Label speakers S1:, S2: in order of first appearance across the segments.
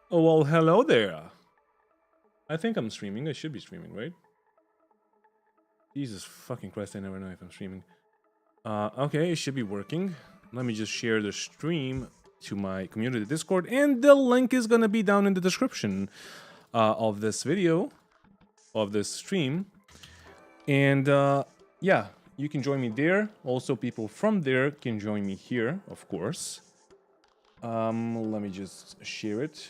S1: Oh, well, hello there. I think I'm streaming. I should be streaming, right? Jesus fucking Christ, I never know if I'm streaming. Okay, it should be working. Let me just share the stream to my community Discord, and the link is gonna be down in the description of this video, of this stream. And yeah, you can join me there. Also, people from there can join me here, of course. Let me just share it.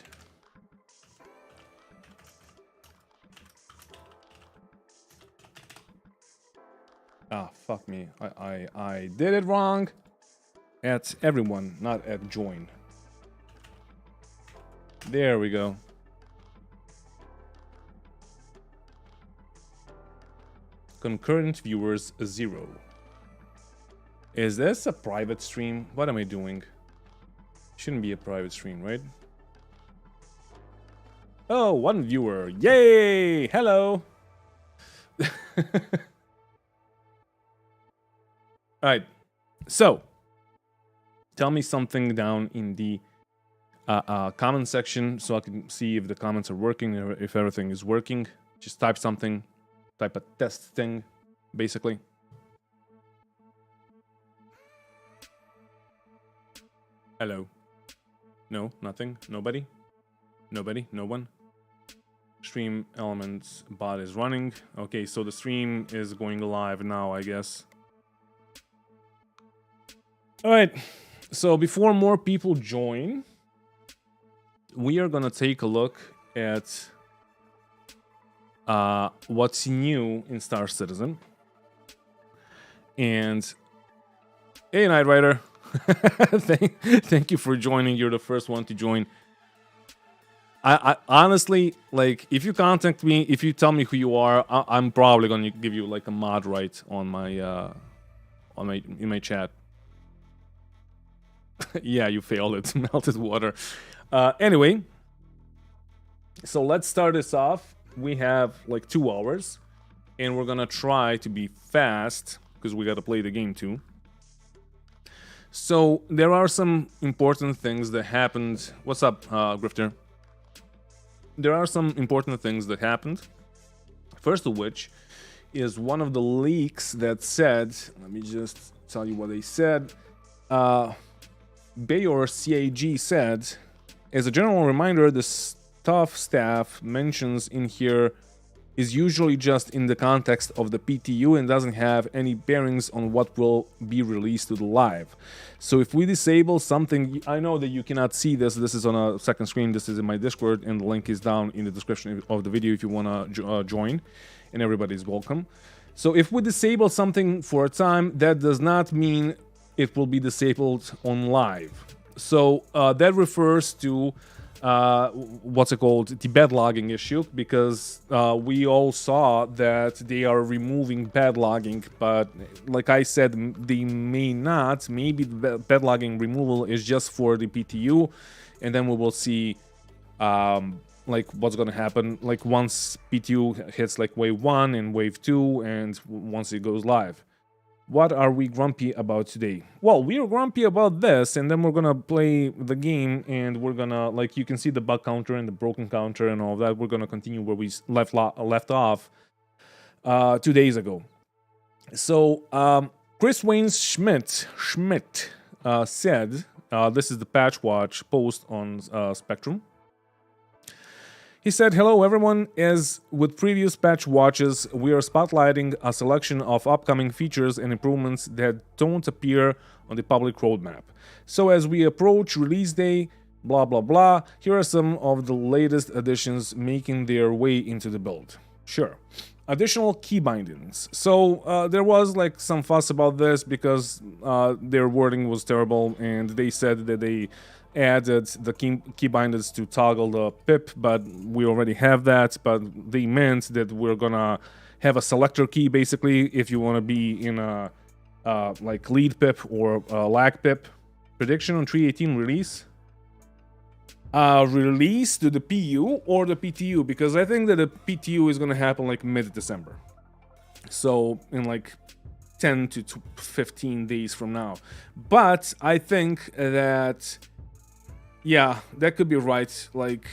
S1: Ah, fuck me. I did it wrong. At everyone, not at join. There we go. Concurrent viewers 0. Is this a private stream? What am I doing? Shouldn't be a private stream, right? Oh, 1 viewer. Yay! Hello! Alright, so tell me something down in the comment section so I can see if the comments are working, or if everything is working. Just type something, type a test thing, basically. Hello. No, nothing, nobody, no one. Stream elements bot is running. Okay, so the stream is going live now, I guess. All right, so before more people join, we are gonna take a look at what's new in Star Citizen. And hey, Night Rider, thank you for joining. You're the first one to join. I honestly, like, if you contact me, if you tell me who you are, I'm probably gonna give you like a mod right on my in my chat. Yeah, you failed it. Melted water. Anyway, so let's start this off. We have like 2 hours, and we're gonna try to be fast because we gotta play the game too. So there are some important things that happened. What's up, Grifter? There are some important things that happened. First of which is one of the leaks that said, let me just tell you what they said. Bayor CAG said, as a general reminder, the stuff mentions in here is usually just in the context of the PTU and doesn't have any bearings on what will be released to the live. So if we disable something, I know that you cannot see this. This is on a second screen. This is in my Discord, and the link is down in the description of the video if you want to join, and everybody's welcome. So if we disable something for a time, that does not mean it will be disabled on live. So that refers to what's it called, the bed logging issue, because we all saw that they are removing bed logging, but like I said, they may not. Maybe the bed logging removal is just for the PTU, and then we will see like what's gonna happen like once PTU hits like wave 1 and wave 2, and once it goes live. What are we grumpy about today? Well, we are grumpy about this, and then we're gonna play the game, and we're gonna, like, you can see the bug counter and the broken counter and all that. We're gonna continue where we left off 2 days ago. So Chris Wayne Schmidt said, this is the patch watch post on Spectrum. He said, hello everyone, as with previous patch watches, we are spotlighting a selection of upcoming features and improvements that don't appear on the public roadmap. So as we approach release day, blah blah blah, here are some of the latest additions making their way into the build. Sure. Additional key bindings. So there was like some fuss about this because their wording was terrible, and they said that they added the key binders to toggle the pip, but we already have that. But they meant that we're gonna have a selector key basically if you want to be in a like lead pip or lag pip. Prediction on 3.18 release. Release to the PU or the PTU, because I think that the PTU is gonna happen like mid-December, so in like 10 to 15 days from now. But I think that Yeah, that could be right. Like,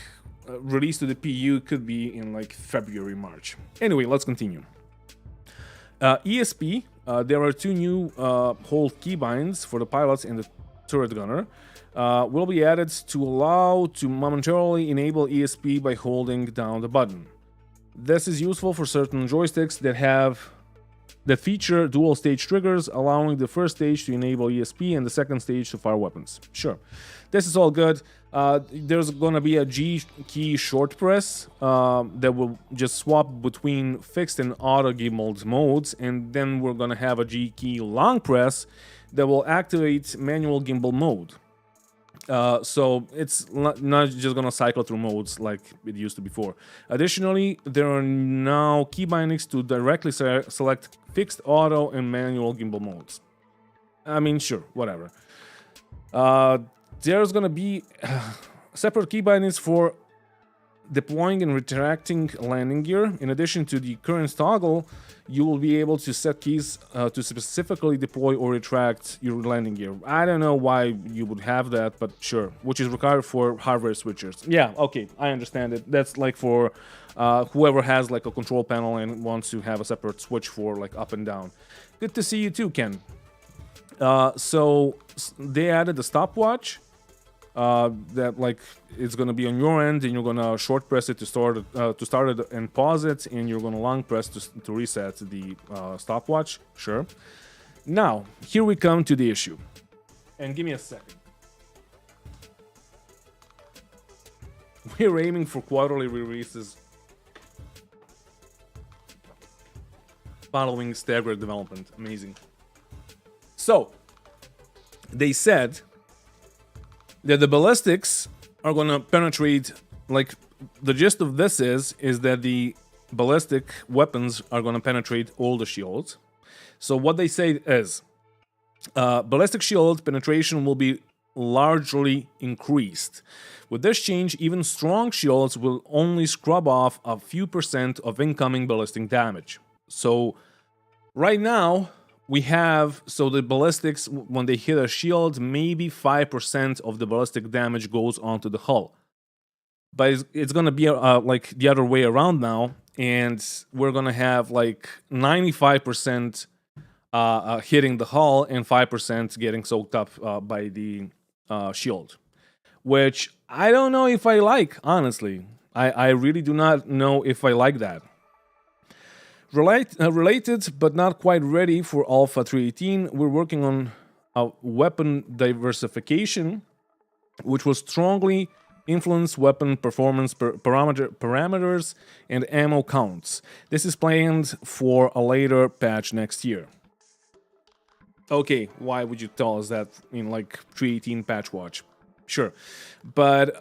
S1: release to the PU could be in like February, March. Anyway, let's continue. ESP, there are two new hold keybinds for the pilots and the turret gunner. Will be added to allow to momentarily enable ESP by holding down the button. This is useful for certain joysticks that feature dual stage triggers, allowing the first stage to enable ESP and the second stage to fire weapons. Sure, this is all good. There's gonna be a G key short press that will just swap between fixed and auto gimbaled modes, and then we're gonna have a G key long press that will activate manual gimbal mode. So it's not just gonna cycle through modes like it used to before. Additionally, there are now key bindings to directly select fixed, auto, and manual gimbal modes. I mean, sure, whatever. There's gonna be separate key bindings for deploying and retracting landing gear. In addition to the current toggle, you will be able to set keys to specifically deploy or retract your landing gear. I don't know why you would have that, but sure, which is required for hardware switchers. Yeah, okay, I understand it. That's like for whoever has like a control panel and wants to have a separate switch for like up and down. Good to see you too, Ken. So they added a stopwatch. That like it's gonna be on your end, and you're gonna short press it to start it and pause it, and you're gonna long press to reset the stopwatch. Sure. Now here we come to the issue, and give me a second. We're aiming for quarterly releases following staggered development. Amazing. So they said that the ballistics are gonna penetrate, like, the gist of this is that the ballistic weapons are gonna penetrate all the shields. So what they say is, ballistic shield penetration will be largely increased. With this change, even strong shields will only scrub off a few % of incoming ballistic damage. So right now, we have, so the ballistics, when they hit a shield, maybe 5% of the ballistic damage goes onto the hull. But it's gonna be like the other way around now, and we're gonna have like 95% hitting the hull and 5% getting soaked up by the shield. Which I don't know if I like, honestly. I really do not know if I like that. Related, but not quite ready for Alpha 3.18, we're working on a weapon diversification, which will strongly influence weapon performance parameters and ammo counts. This is planned for a later patch next year. Okay, why would you tell us that in like 3.18 patch watch? Sure, but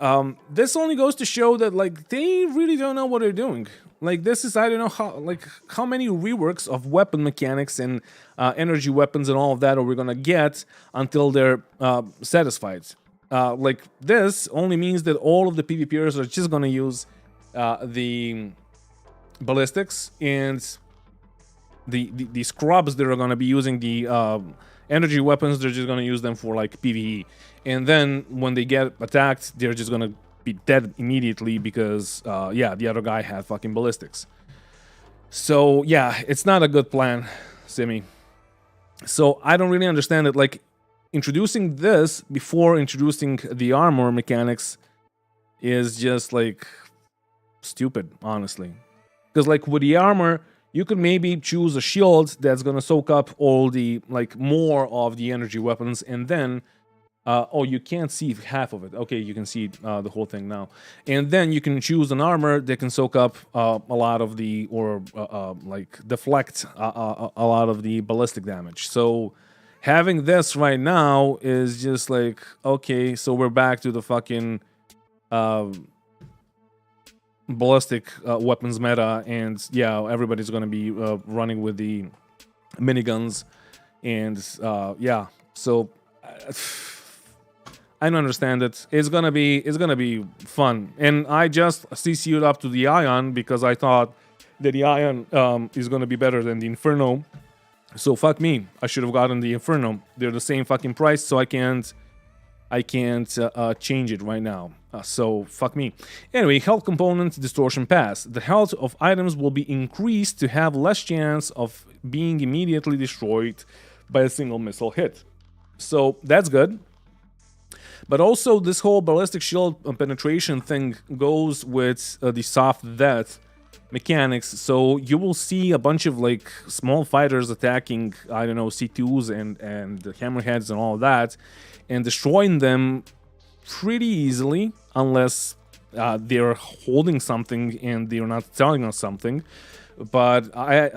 S1: this only goes to show that like they really don't know what they're doing. Like this is, I don't know how many reworks of weapon mechanics and energy weapons and all of that are we gonna get until they're satisfied. Like this only means that all of the PvPers are just gonna use the ballistics, and the scrubs that are gonna be using the energy weapons, they're just gonna use them for like PvE. And then when they get attacked, they're just gonna be dead immediately because yeah, the other guy had fucking ballistics. So yeah, it's not a good plan, Simi. So I don't really understand it. Like introducing this before introducing the armor mechanics is just like stupid, honestly. Because like with the armor, you could maybe choose a shield that's gonna soak up all the like more of the energy weapons, and then oh, you can't see half of it. Okay, you can see the whole thing now. And then you can choose an armor that can soak up a lot of the, or like deflect a lot of the ballistic damage. So having this right now is just like, okay, so we're back to the fucking ballistic weapons meta, and yeah, everybody's gonna be running with the miniguns, and yeah, so I don't understand it. It's gonna be fun, and I just CC'd up to the Ion because I thought that the Ion is gonna be better than the Inferno. So fuck me, I should have gotten the Inferno. They're the same fucking price, so I can't I can't change it right now. So fuck me. Anyway, health component distortion pass. The health of items will be increased to have less chance of being immediately destroyed by a single missile hit. So that's good. But also this whole ballistic shield penetration thing goes with the soft death mechanics. So you will see a bunch of like small fighters attacking, I don't know, C2s and hammerheads and all that, and destroying them pretty easily unless they're holding something and they're not telling us something. But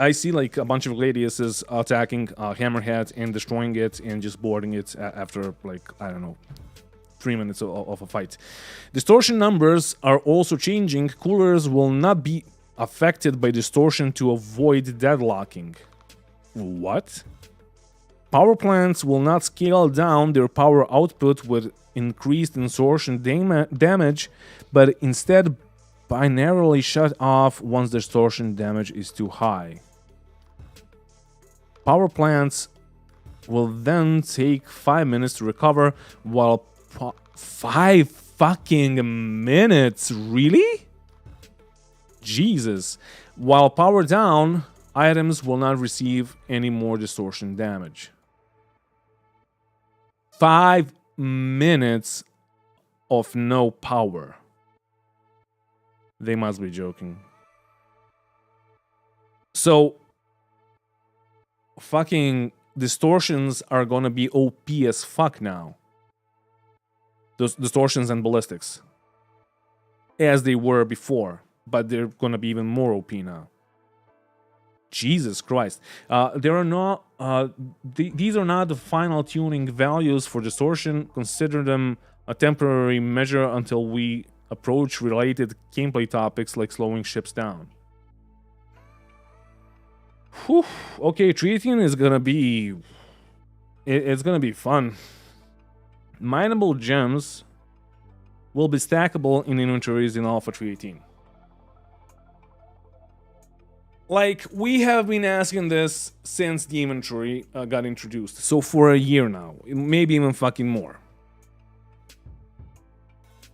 S1: I see like a bunch of gladiuses attacking hammerhead and destroying it and just boarding it after like, I don't know, 3 minutes of a fight. Distortion numbers are also changing. Coolers will not be affected by distortion to avoid deadlocking. What? Power plants will not scale down their power output with increased distortion damage, but instead binarily shut off once distortion damage is too high. Power plants will then take 5 minutes to recover, while 5 fucking minutes? Really? Jesus. While power down, items will not receive any more distortion damage. 5 minutes of no power. They must be joking. So, fucking distortions are gonna be OP as fuck now. Those distortions and ballistics. As they were before, but they're gonna be even more OP now. Jesus Christ. There are not these are not the final tuning values for distortion. Consider them a temporary measure until we approach related gameplay topics like slowing ships down. Whew. Okay, treating is gonna be it's gonna be fun. Mineable gems will be stackable in inventories in Alpha 3.18. Like, we have been asking this since the inventory got introduced. So for a year now, maybe even fucking more.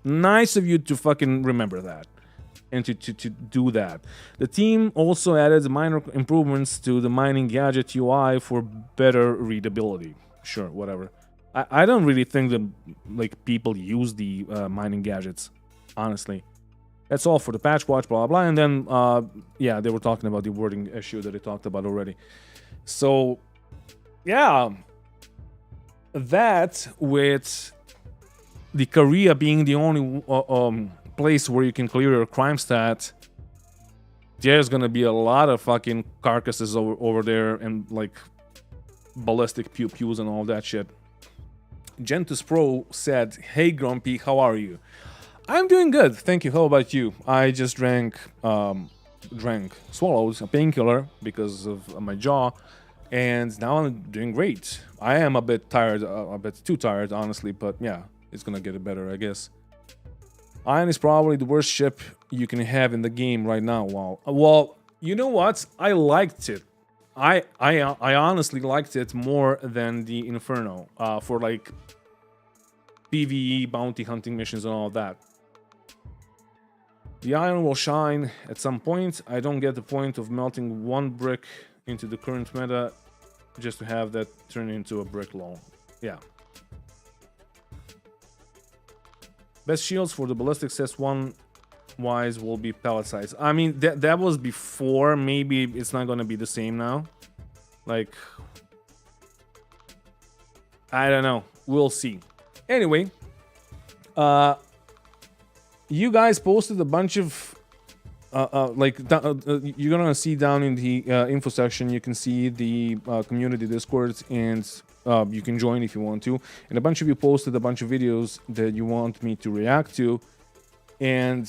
S1: Nice of you to fucking remember that. And to do that. The team also added minor improvements to the mining gadget UI for better readability. Sure, whatever. I don't really think that like people use the mining gadgets, honestly. That's all for the patch watch, blah, blah, blah. And then, yeah, they were talking about the wording issue that I talked about already. So, yeah. That, with the Korea being the only place where you can clear your crime stat, there's gonna be a lot of fucking carcasses over there and, like, ballistic pew-pews and all that shit. Gentus Pro said, "Hey Grumpy, how are you?" I'm doing good, thank you. How about you? I just swallowed a painkiller because of my jaw, and now I'm doing great. I am a bit tired, a bit too tired, honestly, but yeah, it's gonna get better, I guess. Iron is probably the worst ship you can have in the game right now. Wow. Well, you know what? I liked it. I honestly liked it more than the Inferno for like PvE, bounty hunting missions and all that. The iron will shine at some point. I don't get the point of melting one brick into the current meta just to have that turn into a brick lol. Yeah. Best shields for the ballistics S1 wise will be pellet size. I mean, that was before. Maybe it's not gonna be the same now. Like, I don't know. We'll see. Anyway, you guys posted a bunch of you're gonna see down in the info section. You can see the community Discord, and you can join if you want to. And a bunch of you posted a bunch of videos that you want me to react to. And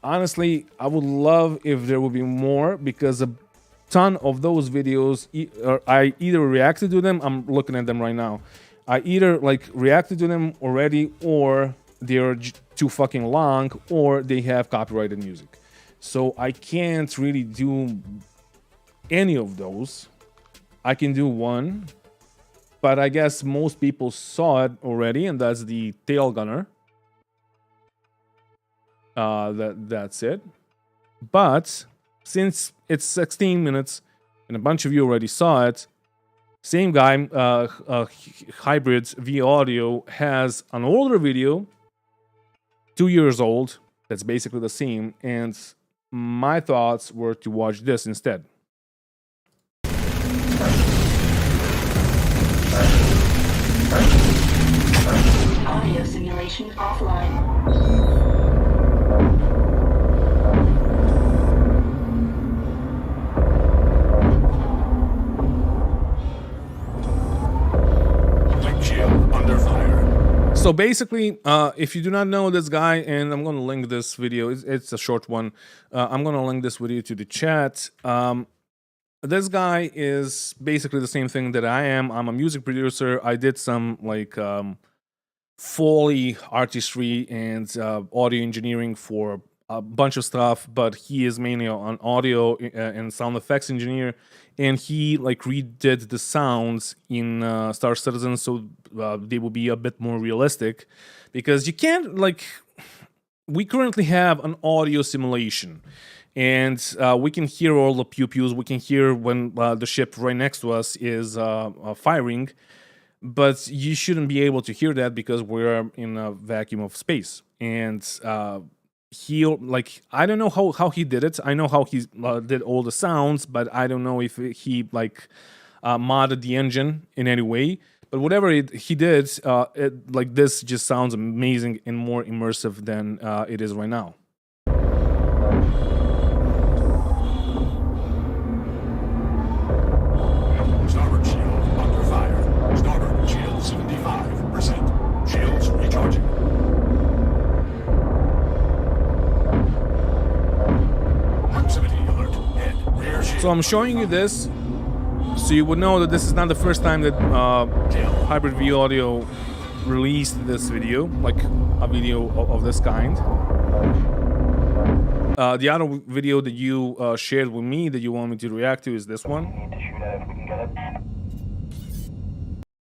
S1: honestly, I would love if there would be more, because a ton of those videos, I either reacted to them. I'm looking at them right now. I either like reacted to them already, or they're too fucking long, or they have copyrighted music. So I can't really do any of those. I can do one, but I guess most people saw it already, and that's the tail gunner. That's it. But since it's 16 minutes and a bunch of you already saw it, same guy, Hybrid V Audio, has an older video, 2 years old, that's basically the same, and my thoughts were to watch this instead.
S2: Audio simulation offline.
S1: So basically, if you do not know this guy, and I'm going to link this video, it's a short one. I'm going to link this video to the chat. This guy is basically the same thing that I am. I'm a music producer. I did some like Foley artistry and audio engineering for a bunch of stuff, but he is mainly an audio and sound effects engineer, and he like redid the sounds in Star Citizen so they will be a bit more realistic, because you can't, like, we currently have an audio simulation, and we can hear all the pew-pews, we can hear when the ship right next to us is firing, but you shouldn't be able to hear that because we're in a vacuum of space. And he, like, I don't know how he did it. I know how he did all the sounds, but I don't know if he like modded the engine in any way. But whatever he did, like, this just sounds amazing and more immersive than it is right now.
S3: Starboard shield under fire. Starboard shield 75%. Shields recharging. Proximity alert. Head rear shield.
S1: So I'm showing you this, so you would know that this is not the first time that Hybrid V Audio released this video, like a video of this kind. The other video that you shared with me that you want me to react to is this one.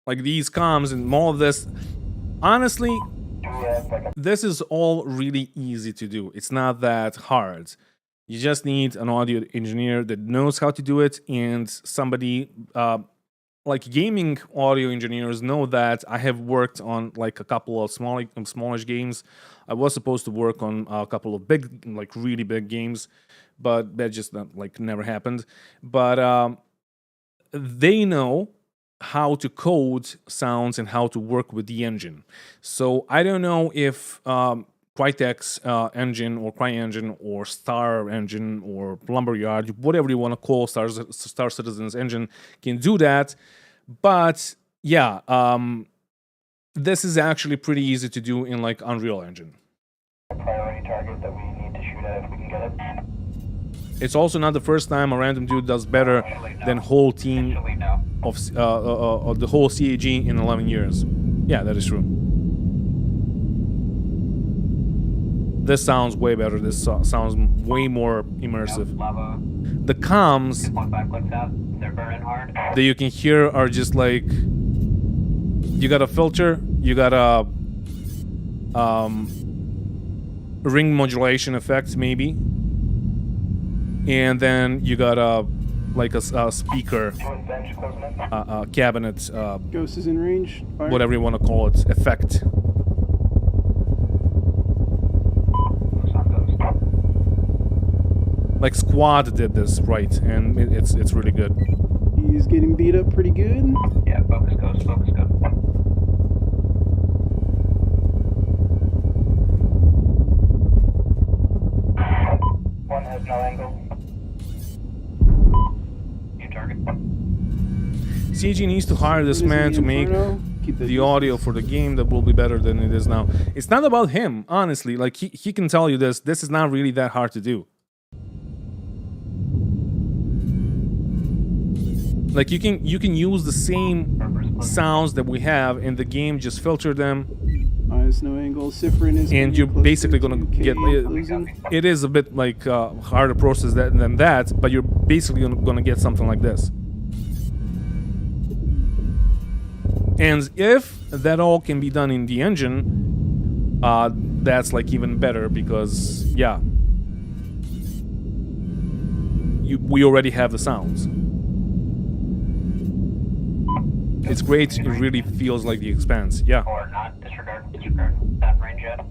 S1: Like these comms and all of this. Honestly, this is all really easy to do. It's not that hard. You just need an audio engineer that knows how to do it, and somebody like gaming audio engineers know that. I have worked on like a couple of smallish games. I was supposed to work on a couple of big, like really big games, but that just like never happened. But they know how to code sounds and how to work with the engine. So I don't know if Crytek's engine or CryEngine or Star Engine or Lumberyard, whatever you want to call Star Citizen's engine, can do that. But yeah, this is actually pretty easy to do in like Unreal Engine.
S4: Priority target that we need to shoot at if we can get it.
S1: It's also not the first time a random dude does better than whole team of the whole CAG in 11 years. Yeah, that is true. This sounds way better. This sounds way more immersive. The comms that you can hear are just like, you got a filter, you got a ring modulation effect maybe, and then you got a like a speaker, cabinet,
S5: Ghost is in range. Fire.
S1: whatever you want to call it, effect. Like Squad did this right, and it's really good.
S5: He's getting beat up pretty good.
S4: Yeah, focus Ghost, focus Ghost. One has no angle. New target.
S1: CG needs to hire this man to make the audio for the game that will be better than it is now. It's not about him, honestly. Like he can tell you this. This is not really that hard to do. Like you can use the same sounds that we have in the game, just filter them.
S5: Eyes no angle. Cifrin is.
S1: And you're basically gonna get. It is a bit like harder process than that, but you're basically gonna get something like this. And if that all can be done in the engine, that's like even better because, yeah, we already have the sounds. It's great. It really feels like The Expanse. Yeah.
S4: Or not. Disregard. Not in range yet.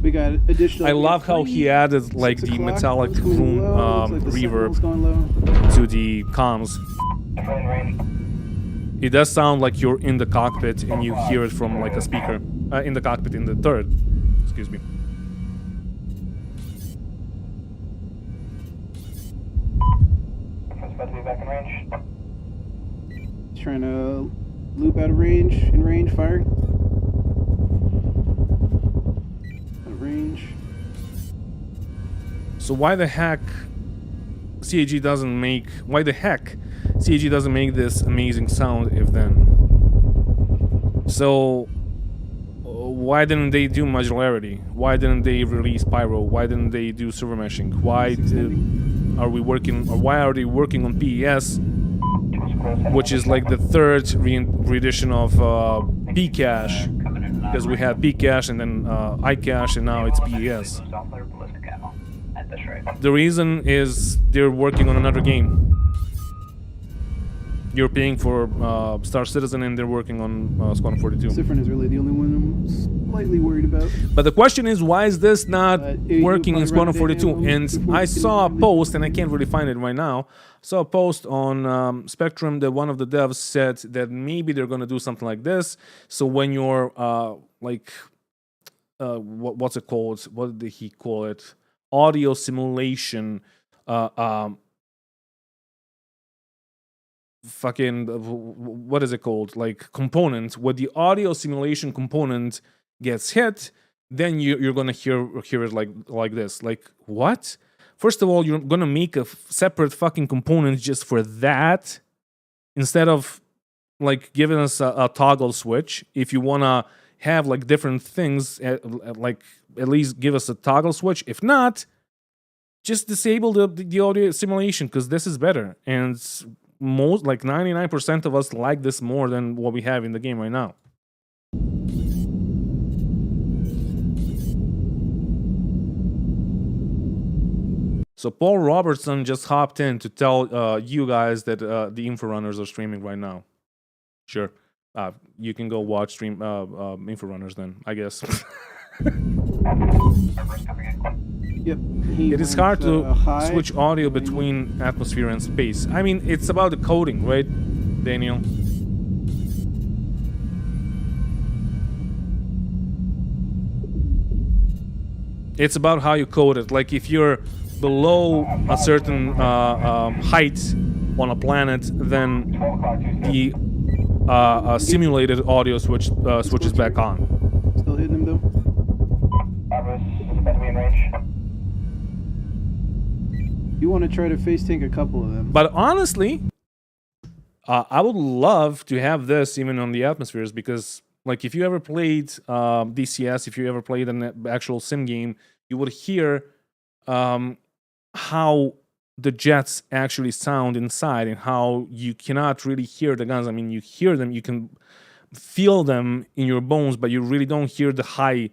S5: We got additional.
S1: I love how he added like
S5: 6
S1: the
S5: o'clock,
S1: metallic
S5: it's going
S1: room
S5: low, looks like the
S1: reverb
S5: signal's going low.
S1: to the comms.
S4: Definitely in range.
S1: It does sound like you're in the cockpit and you hear it from like a speaker. In the cockpit, in the third. Excuse me.
S4: It's about to be back in range.
S5: Trying to loop out of range. In range, fire. Out of range.
S1: So why the heck CAG doesn't make... Why the heck CAG doesn't make this amazing sound if then? So... why didn't they do modularity? Why didn't they release pyro? Why didn't they do server meshing? Why are we working... or why are they working on PES? Which is like the third re-edition of Pcache, because we had Pcache and then iCache and now it's PES. The reason is they're working on another game. You're paying for Star Citizen and they're working on Squadron 42.
S5: Sifrin is really the only one I'm slightly worried about.
S1: But the question is, why is this not
S5: you
S1: working in
S5: probably
S1: Squadron
S5: run it
S1: 42?
S5: down
S1: And
S5: before
S1: I
S5: we get
S1: saw a
S5: into it.
S1: post, and I can't really find it right now. Saw a post on Spectrum that one of the devs said that maybe they're gonna do something like this. So when you're what's it called? What did he call it? Audio simulation. Fucking what is it called? Like component. When the audio simulation component gets hit, then you're gonna hear it like this. Like what? First of all, you're gonna make a separate fucking component just for that, instead of like giving us a toggle switch. If you wanna have like different things, like at least give us a toggle switch. If not, just disable the audio simulation, because this is better. And most, like 99% of us like this more than what we have in the game right now. So Paul Robertson just hopped in to tell you guys that the Inforunners are streaming right now. Sure. You can go watch Inforunners then, I guess.
S5: Yep.
S1: It is hard to switch audio between atmosphere and space. I mean, it's about the coding, right, Daniel? It's about how you code it. Like if you're below a certain height on a planet, then the simulated audio switches back on.
S5: Still hitting him though.
S4: Barbaros is about to be in range.
S5: You want to try to face tank a couple of them.
S1: But honestly, I would love to have this even on the atmospheres, because like if you ever played DCS, if you ever played an actual sim game, you would hear how the jets actually sound inside and how you cannot really hear the guns. I mean, you hear them, you can feel them in your bones, but you really don't hear the high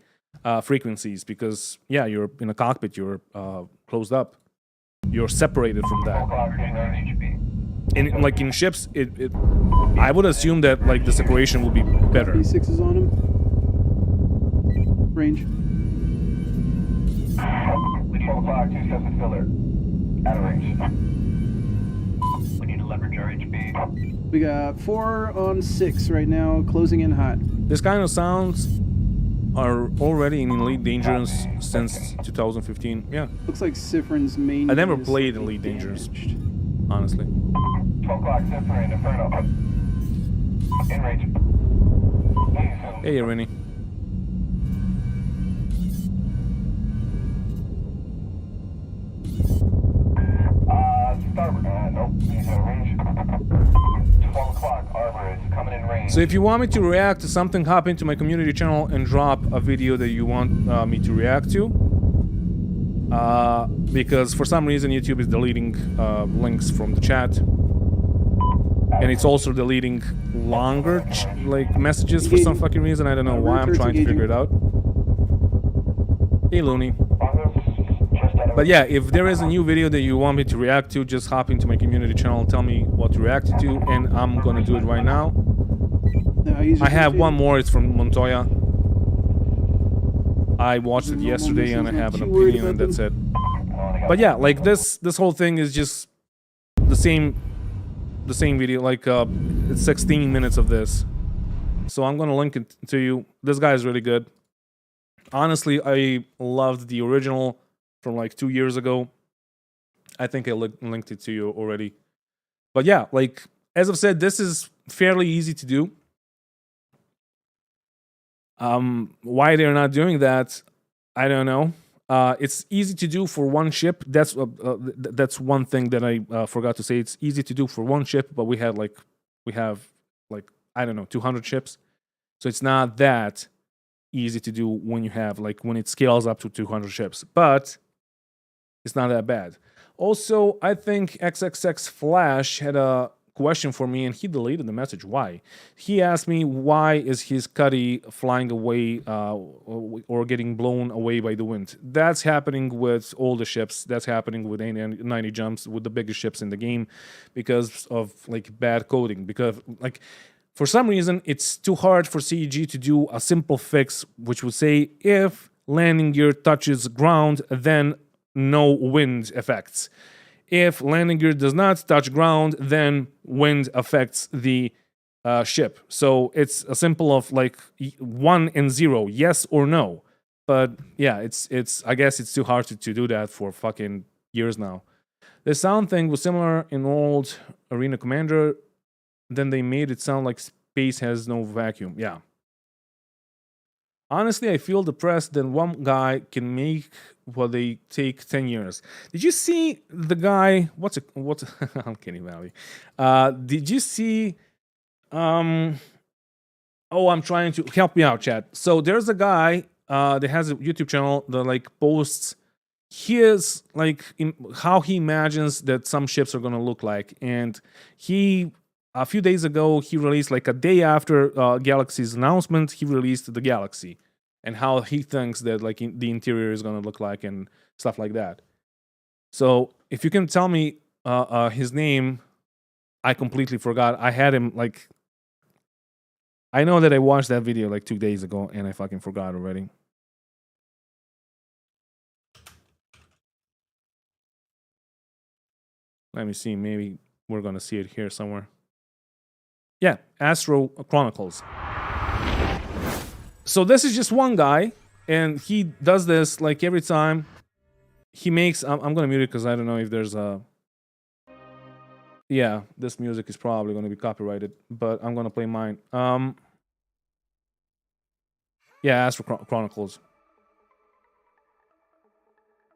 S1: frequencies because, yeah, you're in a cockpit, you're closed up. You're separated from that. And like in ships, I would assume that like the separation would be better.
S5: B6 is on him. Range.
S4: 12 o'clock, 2 steps of filler. Out of range. We need to leverage our HP.
S5: We got 4 on 6 right now, closing in hot.
S1: This kind of sounds are already in Elite Dangerous since 2015. Yeah.
S5: Looks like Sifrin's main.
S1: I never
S5: is
S1: played
S5: slightly
S1: Elite Dangerous,
S5: damaged.
S1: honestly.
S4: 12 o'clock, Zephyr and Inferno. In range.
S1: Hey, Rennie.
S4: Starboard. Nope, he's in range. 12 o'clock, Arbor is coming in range.
S1: So if you want me to react to something, hop into my community channel and drop a video that you want me to react to. Because for some reason YouTube is deleting links from the chat. and it's also deleting longer like messages for some fucking reason. I don't know why. I'm trying to figure it out. Hey, Looney. But yeah, if there is a new video that you want me to react to, just hop into my community channel, tell me what to react to, and I'm gonna do it right now. I have one more. It's from Montoya. I watched it yesterday and I have an opinion, and that's it. But yeah, like this whole thing is just the same video. Like it's 16 minutes of this, so I'm gonna link it to you. This guy is really good. Honestly, I loved the original from like 2 years ago. I think I linked it to you already. But yeah, like as I've said, this is fairly easy to do. Why they're not doing that, I don't know. It's easy to do for one ship. That's one thing that I forgot to say. It's easy to do for one ship, but we have like I don't know, 200 ships. So it's not that easy to do when you have when it scales up to 200 ships. But it's not that bad. Also, I think XXX Flash had a question for me, and he deleted the message. Why? He asked me why is his Cuddy flying away or getting blown away by the wind. That's happening with all the ships. That's happening with 90 jumps, with the biggest ships in the game, because of bad coding. Because for some reason it's too hard for CEG to do a simple fix, which would say if landing gear touches ground, then no wind effects. If landing gear does not touch ground, then wind affects the ship. So it's a simple of 1 and 0, yes or no. But yeah, it's I guess it's too hard to do that for fucking years now. The sound thing was similar in old Arena Commander. Then they made it sound like space has no vacuum. Yeah. Honestly, I feel depressed that one guy can make what they take 10 years. Did you see the guy? What's Uncanny Valley? Did you see? Oh, I'm trying to help me out, chat. So there's a guy that has a YouTube channel that posts his how he imagines that some ships are gonna look like, and a few days ago, he released a day after Galaxy's announcement, he released the Galaxy and how he thinks that the interior is going to look like and stuff like that. So if you can tell me his name, I completely forgot. I had him I know that I watched that video 2 days ago and I fucking forgot already. Let me see. Maybe we're going to see it here somewhere. Yeah, Astro Chronicles. So this is just one guy, and he does this every time. He makes. I'm gonna mute it because I don't know if there's a. Yeah, this music is probably gonna be copyrighted, but I'm gonna play mine. Yeah, Astro Chronicles.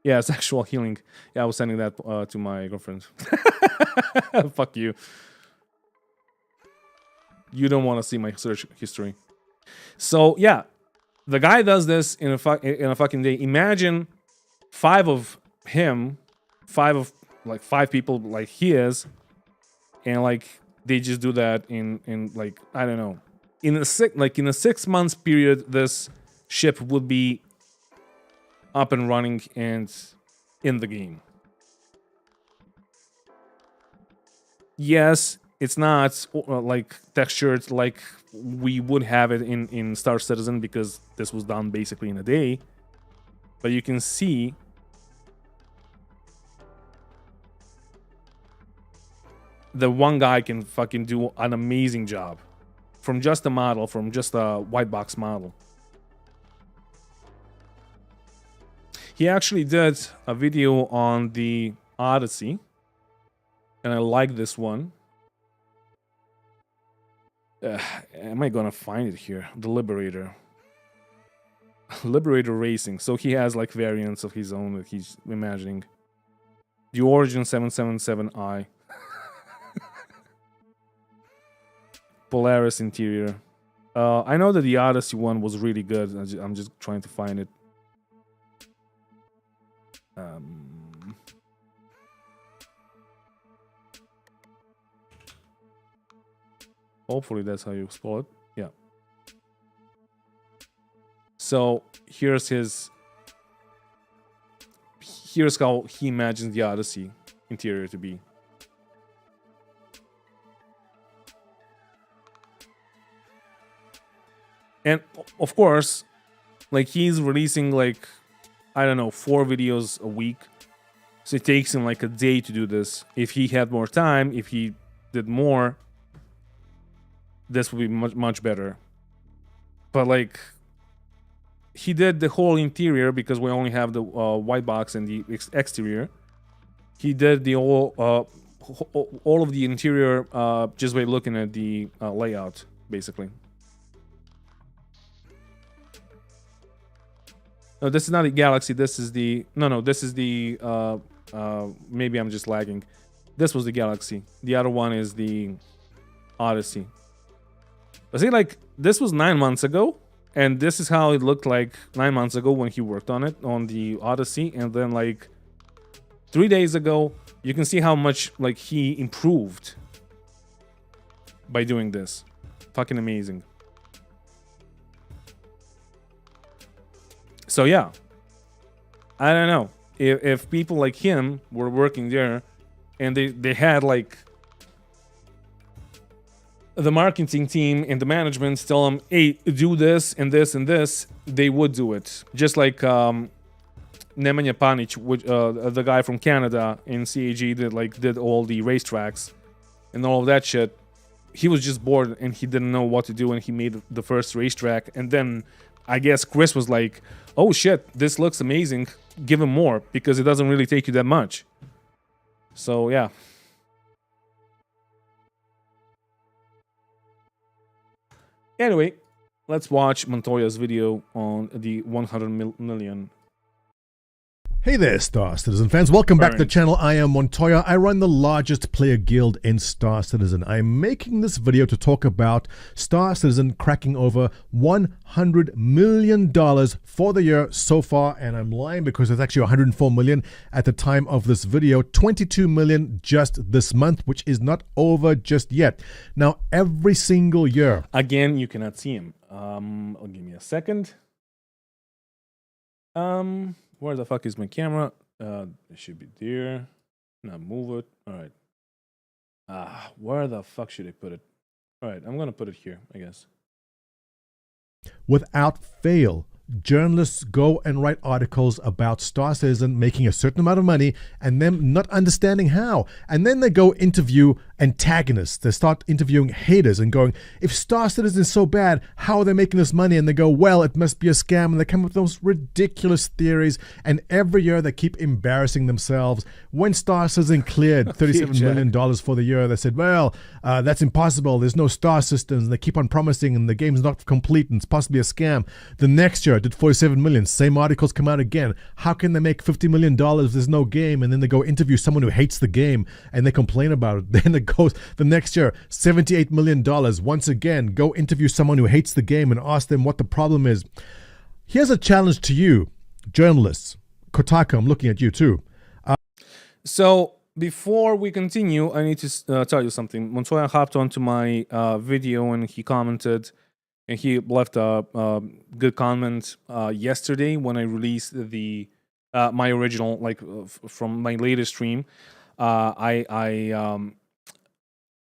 S1: Yeah, sexual healing. Yeah, I was sending that to my girlfriend. Fuck you. You don't want to see my search history. So yeah, the guy does this in a fucking day. Imagine 5 of him, 5 people like he is, and they just do that in I don't know, in a 6 months period, this ship would be up and running and in the game. Yes. It's not textured like we would have it in Star Citizen, because this was done basically in a day. But you can see the one guy can fucking do an amazing job from just a model, from just a white box model. He actually did a video on the Odyssey, and I like this one. Am I gonna find it here? The Liberator. Liberator Racing. So he has variants of his own that he's imagining. The Origin 777i. Polaris interior. I know that the Odyssey one was really good. I'm just trying to find it. Hopefully that's how you spell it. Yeah. So here's how he imagines the Odyssey interior to be. And of course, like he's releasing like, I don't know, 4 videos a week. So it takes him like a day to do this. If he had more time, if he did more, this would be much, much better. But like, he did the whole interior because we only have the white box and the exterior. He did the all of the interior just by looking at the layout, basically. No, this is not the Galaxy. This is the no. This is the maybe I'm just lagging. This was the Galaxy. The other one is the Odyssey. But see, like this was 9 months ago, and this is how it looked like 9 months ago when he worked on it on the Odyssey, and then like 3 days ago, you can see how much like he improved by doing this. Fucking amazing. So yeah, I don't know if people like him were working there and they had like the marketing team and the management tell them, hey, do this and this and this, they would do it. Just like Nemanja Panic, the guy from Canada in CAG did all the racetracks and all of that shit. He was just bored and he didn't know what to do, and he made the first racetrack. And then I guess Chris was like, oh shit, this looks amazing, give him more, because it doesn't really take you that much. So yeah. Anyway, let's watch Montoya's video on the 100 million.
S6: Hey there, Star Citizen fans. Welcome back to the channel. I am Montoya. I run the largest player guild in Star Citizen. I'm making this video to talk about Star Citizen cracking over $100 million for the year so far. And I'm lying because it's actually 104 million at the time of this video. 22 million just this month, which is not over just yet. Now, every single year.
S1: Again, you cannot see him. Give me a second. Where the fuck is my camera? It should be there. Now move it. All right. Where the fuck should I put it? All right, I'm gonna put it here, I guess.
S6: Without fail, journalists go and write articles about Star Citizen making a certain amount of money and them not understanding how. And then they go interview antagonists. They start interviewing haters and going, if Star Citizen is so bad, how are they making this money? And they go, well, it must be a scam. And they come up with those ridiculous theories. And every year they keep embarrassing themselves. When Star Citizen cleared $37 million for the year, they said, well, that's impossible. There's no star systems. And they keep on promising and the game's not complete and it's possibly a scam. The next year it did 47 million. Same articles come out again. How can they make $50 million if there's no game? And then they go interview someone who hates the game and they complain about it. Then it goes the next year, $78 million. Once again, go interview someone who hates the game and ask them what the problem is. Here's a challenge to you, journalists. Kotaku, I'm looking at you too.
S1: So before we continue, I need to tell you something. Montoya hopped onto my video and he commented, and he left a good comment yesterday when I released the my original, like from my latest stream.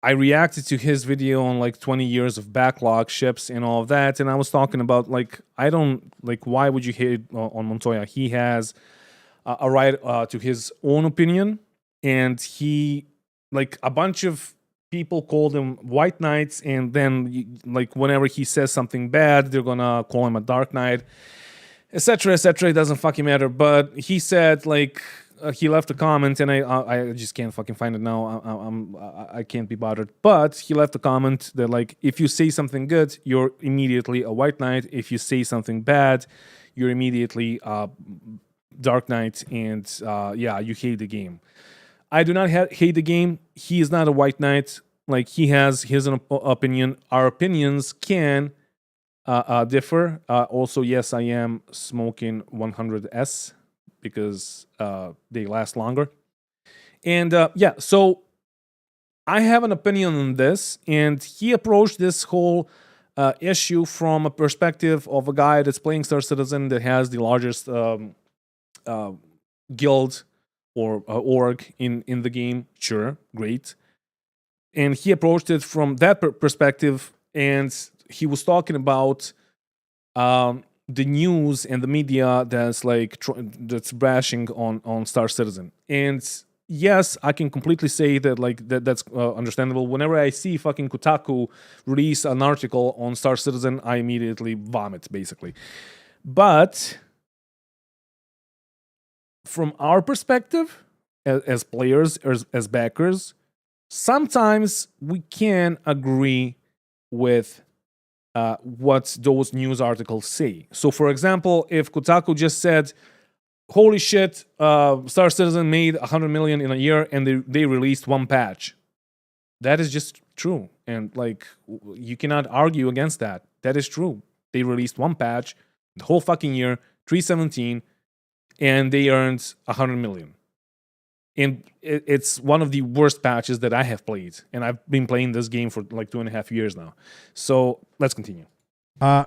S1: I reacted to his video on like 20 years of backlog ships and all of that, and I was talking about like, I don't like, why would you hate on Montoya? He has a right to his own opinion, and he, like, a bunch of people called him White Knights, and then like whenever he says something bad, they're gonna call him a Dark Knight, etc., etc. It doesn't fucking matter. But he said, like, he left a comment, and I just can't fucking find it now. I can't be bothered. But he left a comment that, like, if you say something good, you're immediately a White Knight. If you say something bad, you're immediately Dark Knight, and yeah, you hate the game. I do not hate the game. He is not a White Knight. Like, he has his own opinion. Our opinions can differ. Also, yes, I am smoking 100S because they last longer. And yeah, so I have an opinion on this, and he approached this whole issue from a perspective of a guy that's playing Star Citizen that has the largest guild or org in the game. Sure, great. And he approached it from that perspective, and he was talking about the news and the media that's like that's bashing on Star Citizen. And yes, I can completely say that that's understandable. Whenever I see fucking Kotaku release an article on Star Citizen, I immediately vomit, basically. But from our perspective, as players, as backers, sometimes we can agree with what those news articles say. So, for example, if Kotaku just said, holy shit, Star Citizen made 100 million in a year and they released one patch, that is just true. And like, you cannot argue against that. That is true. They released one patch the whole fucking year, 317, and they earned 100 million. And it's one of the worst patches that I have played. And I've been playing this game for like 2.5 years now. So let's continue.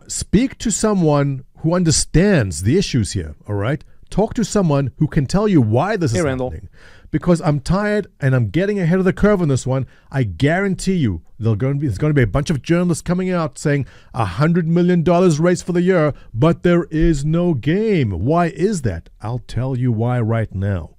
S6: Speak to someone who understands the issues here, all right? Talk to someone who can tell you why this is happening. Because I'm tired and I'm getting ahead of the curve on this one. I guarantee you there's going to be a bunch of journalists coming out saying $100 million raised for the year, but there is no game. Why is that? I'll tell you why right now.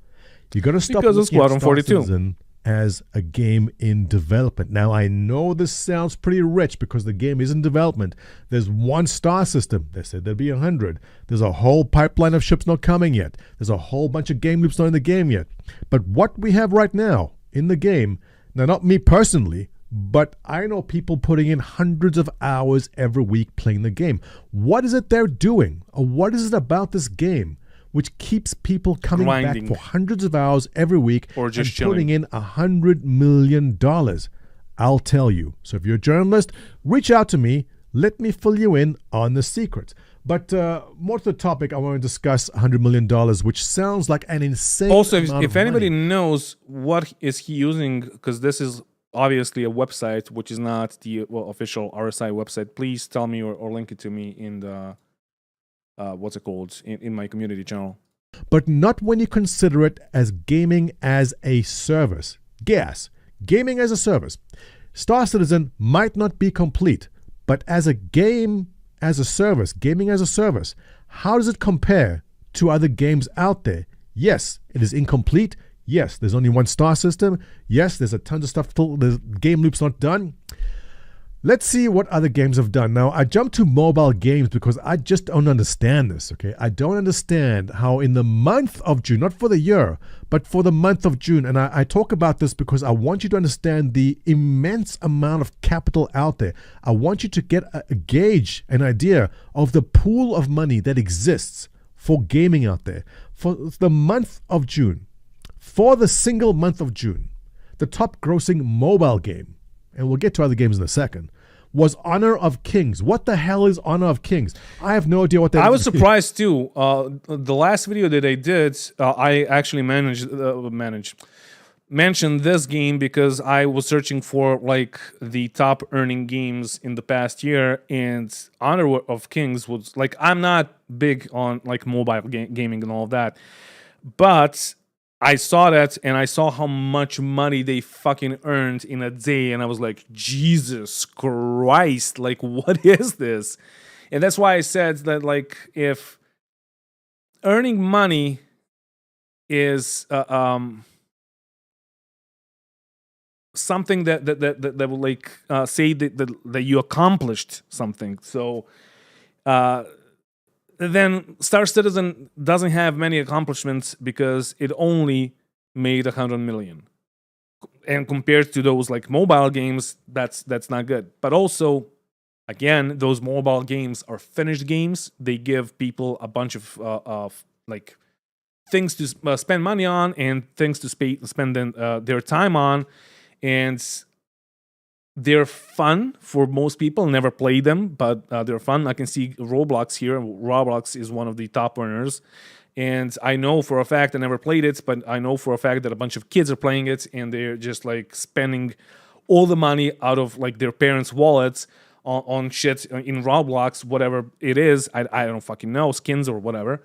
S6: You got to stop looking at Star Citizen as a game in development. Now, I know this sounds pretty rich because the game is in development. There's one star system. They said there'd be 100. There's a whole pipeline of ships not coming yet. There's a whole bunch of game loops not in the game yet. But what we have right now in the game, now not me personally, but I know people putting in hundreds of hours every week playing the game. What is it they're doing? Or what is it about this game which keeps people coming back for hundreds of hours every week
S1: or just
S6: and putting in $100 million? I'll tell you. So if you're a journalist, reach out to me. Let me fill you in on the secrets. But more to the topic, I want to discuss $100 million, which sounds like an insane
S1: also,
S6: amount
S1: if
S6: of
S1: anybody
S6: money.
S1: knows what is he using, because this is obviously a website, which is not the official RSI website, please tell me or link it to me in the what's it called, in my community channel.
S6: But not when you consider it as gaming as a service. Gas. Gaming as a service. Star Citizen might not be complete, but as a game as a service, gaming as a service, how does it compare to other games out there? Yes, it is incomplete. Yes, there's only one star system. Yes, there's a ton of stuff still, the game loop's not done. Let's see what other games have done. Now, I jumped to mobile games because I just don't understand this, okay? I don't understand how in the month of June, not for the year, but for the month of June, and I talk about this because I want you to understand the immense amount of capital out there. I want you to get a gauge, an idea of the pool of money that exists for gaming out there. For the month of June, for the single month of June, the top grossing mobile game, and we'll get to other games in a second, was Honor of Kings. What the hell is Honor of Kings? I have no idea what that is.
S1: I was surprised too. The last video that I did, I actually mentioned this game because I was searching for like the top earning games in the past year, and Honor of Kings was like, I'm not big on like mobile gaming and all of that, but I saw that and I saw how much money they fucking earned in a day, and I was like, Jesus Christ, like what is this? And that's why I said that, like, if earning money is something that will like say that you accomplished something, so then Star Citizen doesn't have many accomplishments because it only made 100 million. And compared to those like mobile games, that's not good. But also, again, those mobile games are finished games. They give people a bunch of like things to spend money on and things to spend their time on, and they're fun for most people. Never played them, but they're fun. I can see Roblox here. Roblox is one of the top earners, And I know for a fact, I never played it, but I know for a fact that a bunch of kids are playing it, and they're just like spending all the money out of like their parents' wallets on shit in Roblox, whatever it is. I don't fucking know, skins or whatever.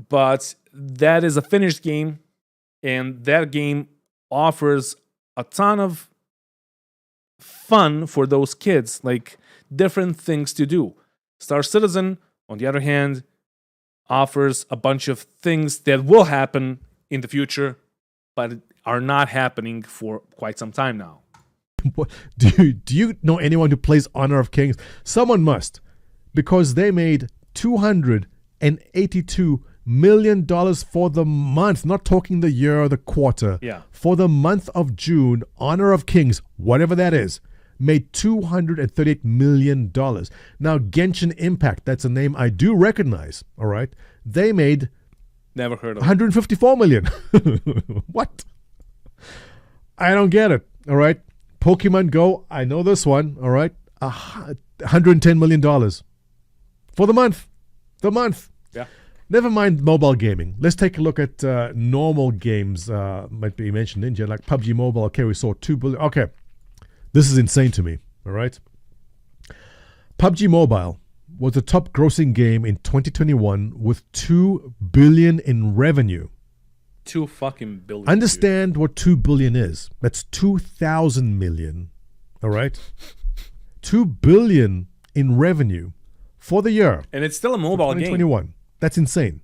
S1: But that is a finished game, and that game offers a ton of fun for those kids, like different things to do. Star Citizen, on the other hand, offers a bunch of things that will happen in the future, but are not happening for quite some time now.
S6: Do you know anyone who plays Honor of Kings? Someone must, because they made $282 million for the month, not talking the year or the quarter.
S1: Yeah.
S6: For the month of June, Honor of Kings, whatever that is, made $238 million. Now, Genshin Impact, that's a name I do recognize, all right? They made
S1: Never heard of it.
S6: $154 million. What? I don't get it, all right? Pokemon Go, I know this one, all right? $110 million for the month. The month.
S1: Yeah.
S6: Never mind mobile gaming. Let's take a look at normal games. Might be mentioned in here, like PUBG Mobile. Okay, we saw 2 billion. Okay, this is insane to me. All right. PUBG Mobile was the top grossing game in 2021 with $2 billion in revenue.
S1: 2 fucking billion.
S6: Understand what 2 billion is. That's 2,000 million. All right. 2 billion in revenue for the year.
S1: Dude. And it's still a mobile game.
S6: 2021. That's insane.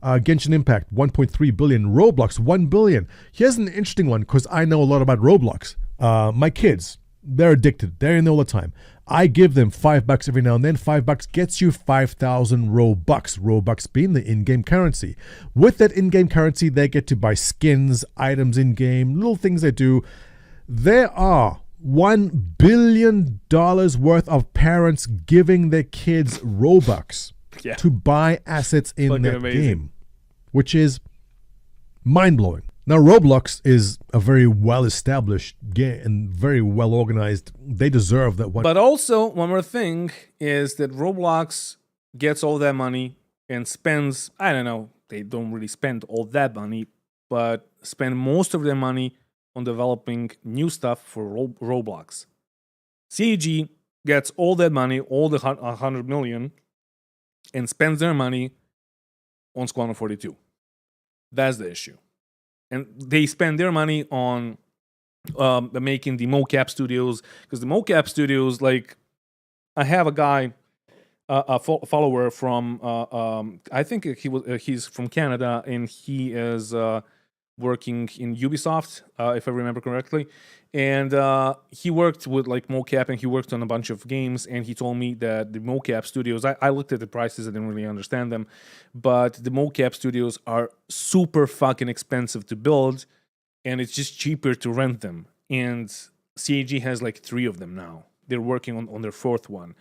S6: Genshin Impact, 1.3 billion. Roblox, 1 billion. Here's an interesting one because I know a lot about Roblox. My kids, they're addicted. They're in all the time. I give them $5 every now and then. $5 gets you 5,000 Robux. Robux being the in-game currency. With that in-game currency, they get to buy skins, items in-game, little things they do. There are $1 billion worth of parents giving their kids Robux to buy assets in that game, which is mind-blowing. Now, Roblox is a very well-established game and very well-organized. They deserve that one.
S1: But also, one more thing is that Roblox gets all that money and spends, I don't know, they don't really spend all that money, but spend most of their money on developing new stuff for Roblox. CEG gets all that money, all the 100 million, and spends their money on Squadron 42. That's the issue. And they spend their money on making the mocap studios, because the mocap studios, like, I have a guy, a follower from, I think he's from Canada, and he is working in Ubisoft, if I remember correctly. And he worked with like mocap, and he worked on a bunch of games, and he told me that the mocap studios, I looked at the prices, I didn't really understand them, but the mocap studios are super fucking expensive to build, and it's just cheaper to rent them. And CAG has like 3 of them now. They're working on their 4th one.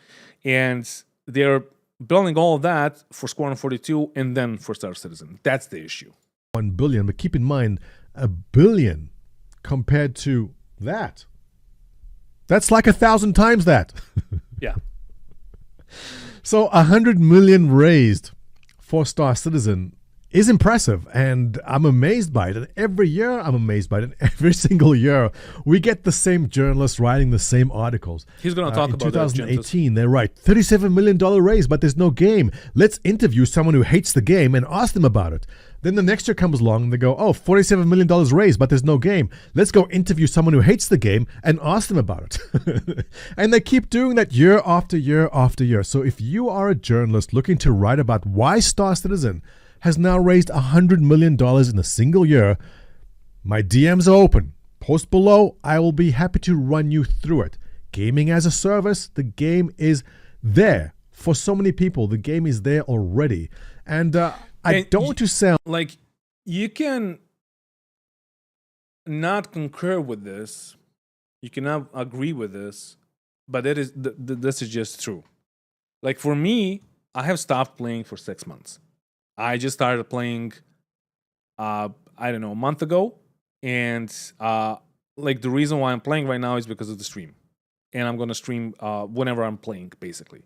S1: And they're building all of that for Squadron 42 and then for Star Citizen. That's the issue.
S6: 1 billion, but keep in mind, $1 billion compared to that's like 1,000 times that.
S1: Yeah.
S6: So 100 million raised for Star Citizen is impressive, and I'm amazed by it. And every year I'm amazed by it. And every single year we get the same journalists writing the same articles.
S1: He's going to talk about that.
S6: In 2018, they write $37 million raise, but there's no game. Let's interview someone who hates the game and ask them about it. Then the next year comes along and they go, oh, $47 million raised, but there's no game. Let's go interview someone who hates the game and ask them about it. And they keep doing that year after year after year. So if you are a journalist looking to write about why Star Citizen has now raised $100 million in a single year, my DMs are open. Post below. I will be happy to run you through it. Gaming as a service, the game is there for so many people. The game is there already. And I don't want to sound
S1: like you can not concur with this, you cannot agree with this, but it is this is just true. Like for me, I have stopped playing for 6 months. I just started playing, I don't know, a month ago, and like the reason why I'm playing right now is because of the stream, and I'm gonna stream whenever I'm playing, basically,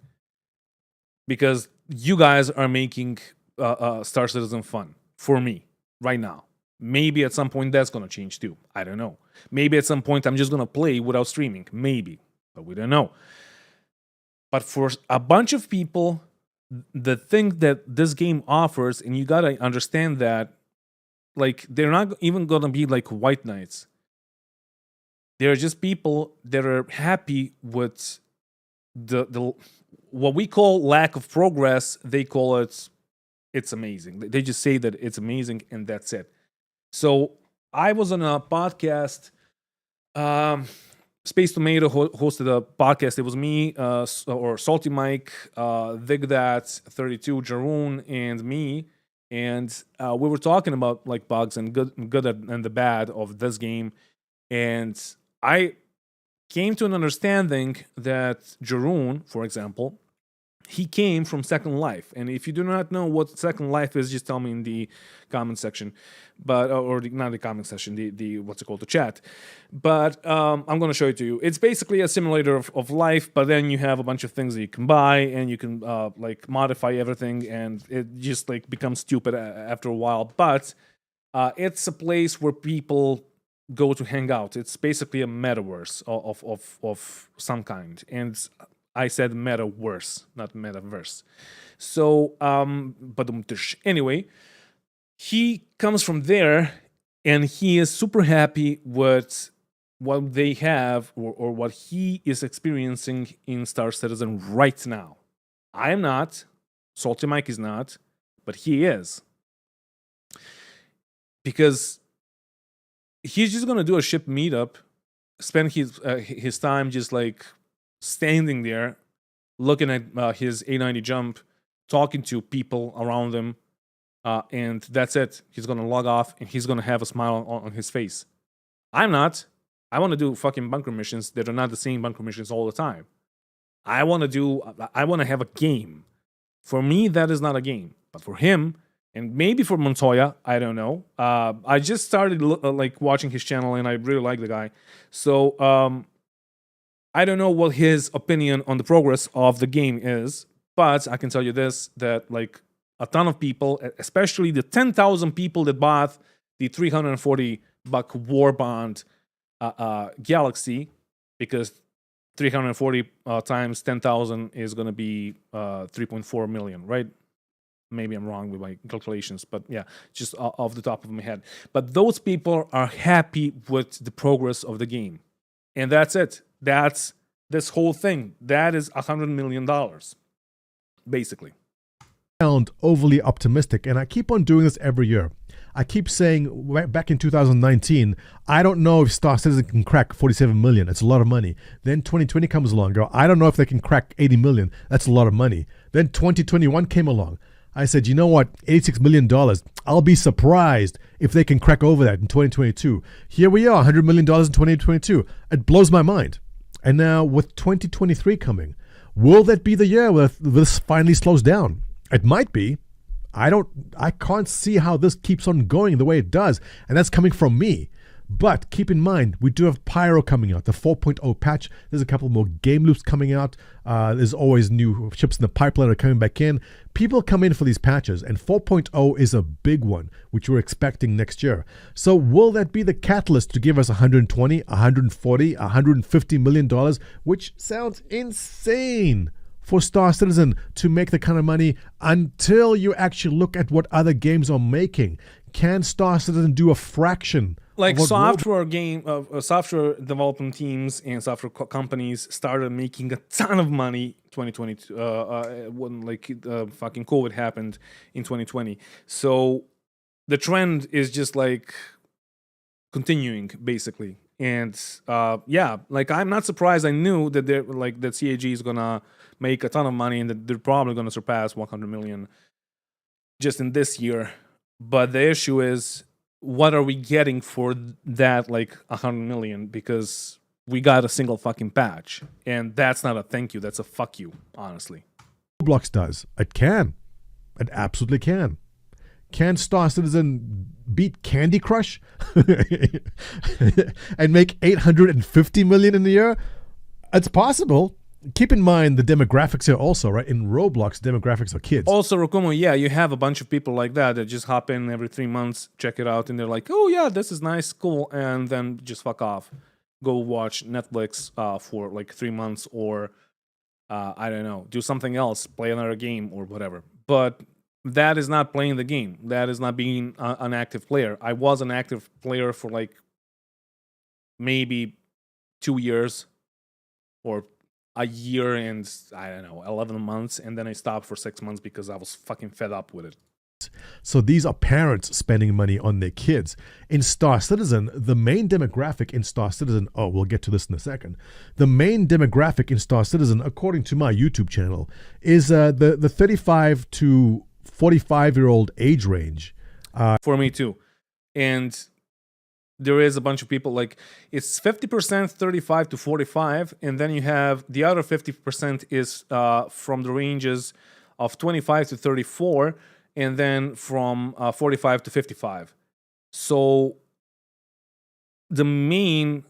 S1: because you guys are making Star Citizen fun for me right now. Maybe at some point that's gonna change too. I don't know. Maybe at some point I'm just gonna play without streaming. Maybe, but we don't know. But for a bunch of people, the thing that this game offers, and you gotta understand that, like, they're not even gonna be like white knights. They're just people that are happy with the what we call lack of progress. They call it's amazing. They just say that it's amazing and that's it. So I was on a podcast. Space Tomato hosted a podcast. It was me, or Salty Mike, Vigdat32, Jaroon, and me. And we were talking about like bugs and good and the bad of this game. And I came to an understanding that Jaroon, for example, he came from Second Life. And if you do not know what Second Life is, just tell me in the comment section. But not the comment section, the what's it called, the chat. But I'm going to show it to you. It's basically a simulator of life, but then you have a bunch of things that you can buy, and you can like modify everything, and it just like becomes stupid after a while. But it's a place where people go to hang out. It's basically a metaverse of some kind. And I said metaverse, not metaverse. So, but anyway, he comes from there, and he is super happy with what they have or what he is experiencing in Star Citizen right now. I am not. Salty Mike is not, but he is. Because he's just gonna do a ship meetup, spend his time just like standing there, looking at his A90 jump, talking to people around him, and that's it. He's gonna log off, and he's gonna have a smile on his face. I'm not. I want to do fucking bunker missions that are not the same bunker missions all the time. I want to have a game. For me, that is not a game, but for him, and maybe for Montoya, I don't know. I just started like watching his channel, and I really like the guy. So I don't know what his opinion on the progress of the game is, but I can tell you this, that like a ton of people, especially the 10,000 people that bought the $340 War Bond Galaxy, because 340 times 10,000 is going to be 3.4 million, right? Maybe I'm wrong with my calculations, but yeah, just off the top of my head. But those people are happy with the progress of the game. And that's it. That's this whole thing. That is $100 million, basically.
S6: Sound overly optimistic, and I keep on doing this every year. I keep saying, back in 2019, I don't know if Star Citizen can crack 47 million. It's a lot of money. Then 2020 comes along. I don't know if they can crack 80 million. That's a lot of money. Then 2021 came along. I said, you know what? $86 million. I'll be surprised if they can crack over that in 2022. Here we are, $100 million in 2022. It blows my mind. And now with 2023 coming, will that be the year where this finally slows down? It might be. I can't see how this keeps on going the way it does, and that's coming from me. But keep in mind, we do have Pyro coming out, the 4.0 patch. There's a couple more game loops coming out. There's always new ships in the pipeline that are coming back in. People come in for these patches, and 4.0 is a big one, which we're expecting next year. So will that be the catalyst to give us 120, 140, 150 million dollars, which sounds insane for Star Citizen to make the kind of money until you actually look at what other games are making? Can Star Citizen do a fraction?
S1: Like software development teams and software companies started making a ton of money 2020 when fucking COVID happened in 2020. So the trend is just like continuing basically. And I'm not surprised. I knew that that CAG is gonna make a ton of money and that they're probably gonna surpass 100 million just in this year. But the issue is, what are we getting for that, like 100 million? Because we got a single fucking patch, and that's not a thank you. That's a fuck you, honestly.
S6: Roblox does. It can. It absolutely can. Can Star Citizen beat Candy Crush and make 850 million in a year? It's possible. keep in mind the demographics here also, right? In Roblox, demographics are kids.
S1: Also, Rokumo, yeah, you have a bunch of people like that just hop in every 3 months, check it out, and they're like, oh yeah, this is nice, cool, and then just fuck off. Go watch Netflix for like 3 months, or I don't know, do something else, play another game or whatever. But that is not playing the game. That is not being an active player. I was an active player for like maybe 2 years or a year and, I don't know, 11 months, and then I stopped for 6 months because I was fucking fed up with it.
S6: So these are parents spending money on their kids. In Star Citizen, the main demographic in Star Citizen, oh, we'll get to this in a second. The main demographic in Star Citizen, according to my YouTube channel, is the 35 to 45-year-old age range.
S1: For me too. And there is a bunch of people, like, it's 50% 35 to 45, and then you have the other 50% is from the ranges of 25 to 34, and then from 45 to 55. So the main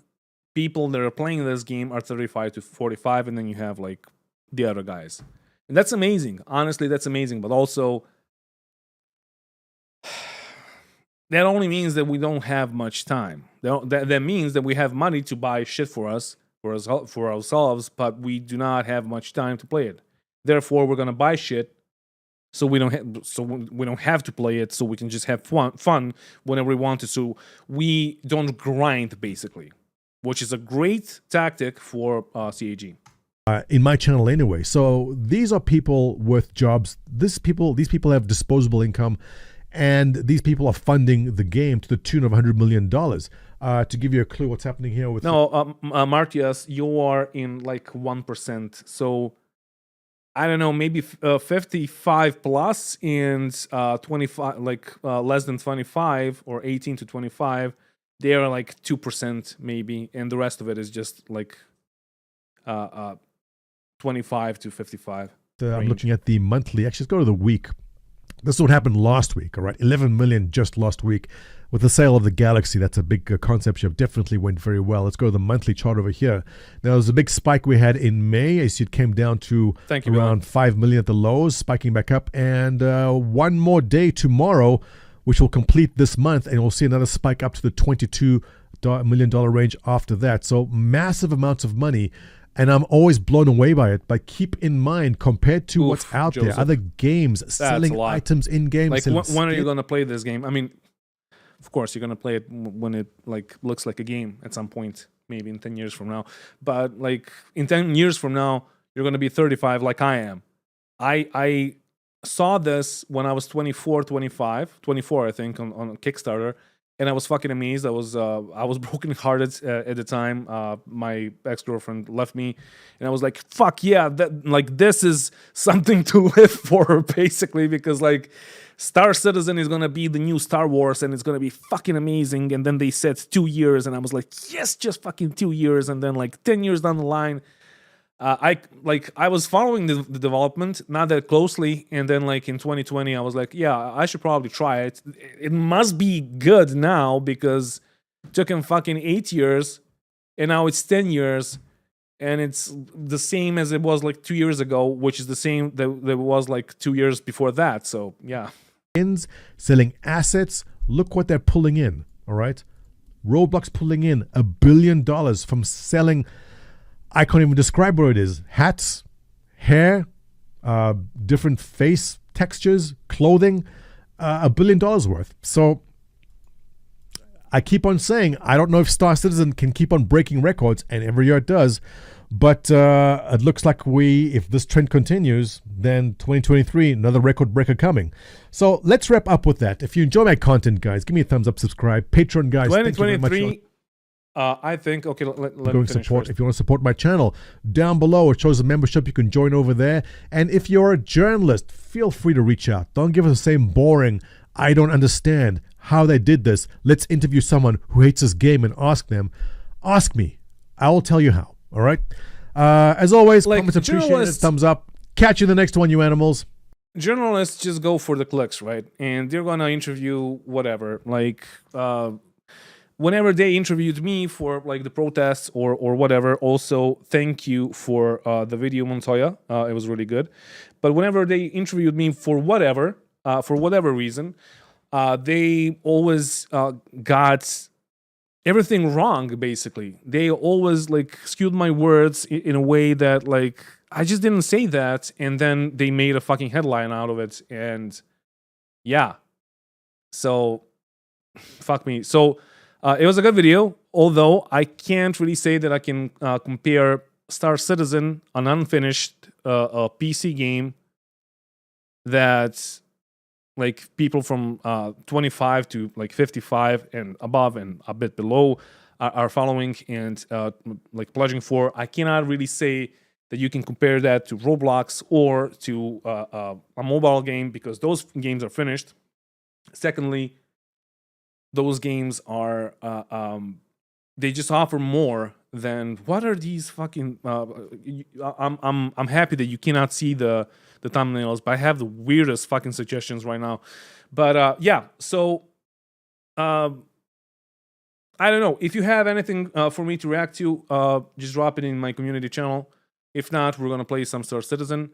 S1: people that are playing this game are 35 to 45, and then you have like the other guys. And that's amazing. Honestly, that's amazing. But also, that only means that we don't have much time. That means that we have money to buy shit for ourselves, but we do not have much time to play it. Therefore, we're gonna buy shit so we don't have to play it, so we can just have fun whenever we want to. So we don't grind, basically, which is a great tactic for CAG.
S6: In my channel anyway. So these are people with jobs. These people have disposable income, and these people are funding the game to the tune of $100 million. To give you a clue what's happening here with...
S1: No, Martias, you are in like 1%. So I don't know, maybe 55 plus and 25, like less than 25 or 18 to 25. They are like 2% maybe, and the rest of it is just like 25 to 55.
S6: I'm looking at the monthly. Actually, let's go to the week. This is what happened last week, all right? 11 million just last week. With the sale of the Galaxy, that's a big concept ship. Definitely went very well. Let's go to the monthly chart over here. Now, there's a big spike we had in May. I see it came down to around 5 million at the lows, spiking back up. And one more day tomorrow, which will complete this month, and we'll see another spike up to the $22 million range after that. So massive amounts of money. And I'm always blown away by it. But keep in mind, compared to what's out there, other games selling items in games.
S1: Like, when are you going to play this game? I mean, of course, you're going to play it when it like looks like a game at some point, maybe in 10 years from now. But like in 10 years from now, you're going to be 35 like I am. I saw this when I was 24, I think, on Kickstarter. And I was fucking amazed. I was brokenhearted at the time. My ex-girlfriend left me, and I was like, "Fuck yeah!" This is something to live for, basically, because like Star Citizen is gonna be the new Star Wars, and it's gonna be fucking amazing. And then they said 2 years, and I was like, "Yes, just fucking 2 years." And then like 10 years down the line, I was following the development not that closely, and then like in 2020 I was like, yeah, I should probably try it. It must be good now because it took him fucking 8 years, and now it's 10 years, and it's the same as it was like 2 years ago, which is the same that it was like 2 years before that. So yeah,
S6: selling assets. Look what they're pulling in. All right, Roblox pulling in $1 billion from selling. I can't even describe what it is. Hats, hair, different face textures, clothing, $1 billion worth. So I keep on saying, I don't know if Star Citizen can keep on breaking records, and every year it does. But it looks like if this trend continues, then 2023, another record breaker coming. So let's wrap up with that. If you enjoy my content, guys, give me a thumbs up, subscribe. Patreon, guys,
S1: 2023.
S6: Thank you very much.
S1: I think, okay, let me finish first.
S6: If you want to support my channel, down below it shows a membership. You can join over there. And if you're a journalist, feel free to reach out. Don't give us the same boring, I don't understand how they did this. Let's interview someone who hates this game and ask them. Ask me. I will tell you how. All right? As always, comments appreciated. Thumbs up. Catch you in the next one, you animals.
S1: Journalists just go for the clicks, right? And they're going to interview whatever. Like... whenever they interviewed me for like the protests or whatever, also thank you for the video, Montoya. It was really good. But whenever they interviewed me for whatever reason, they always got everything wrong. Basically, they always like skewed my words in a way that like I just didn't say that, and then they made a fucking headline out of it, and yeah. So fuck me. So it was a good video, although I can't really say that I can compare Star Citizen, an unfinished a PC game that like people from 25 to like 55 and above and a bit below are following and like pledging for. I cannot really say that you can compare that to Roblox or to a mobile game because those games are finished. Secondly, those games are they just offer more than what are these fucking I'm happy that you cannot see the thumbnails, but I have the weirdest fucking suggestions right now. But yeah, so I don't know if you have anything for me to react to, just drop it in my community channel. If not, we're gonna play some Star Citizen.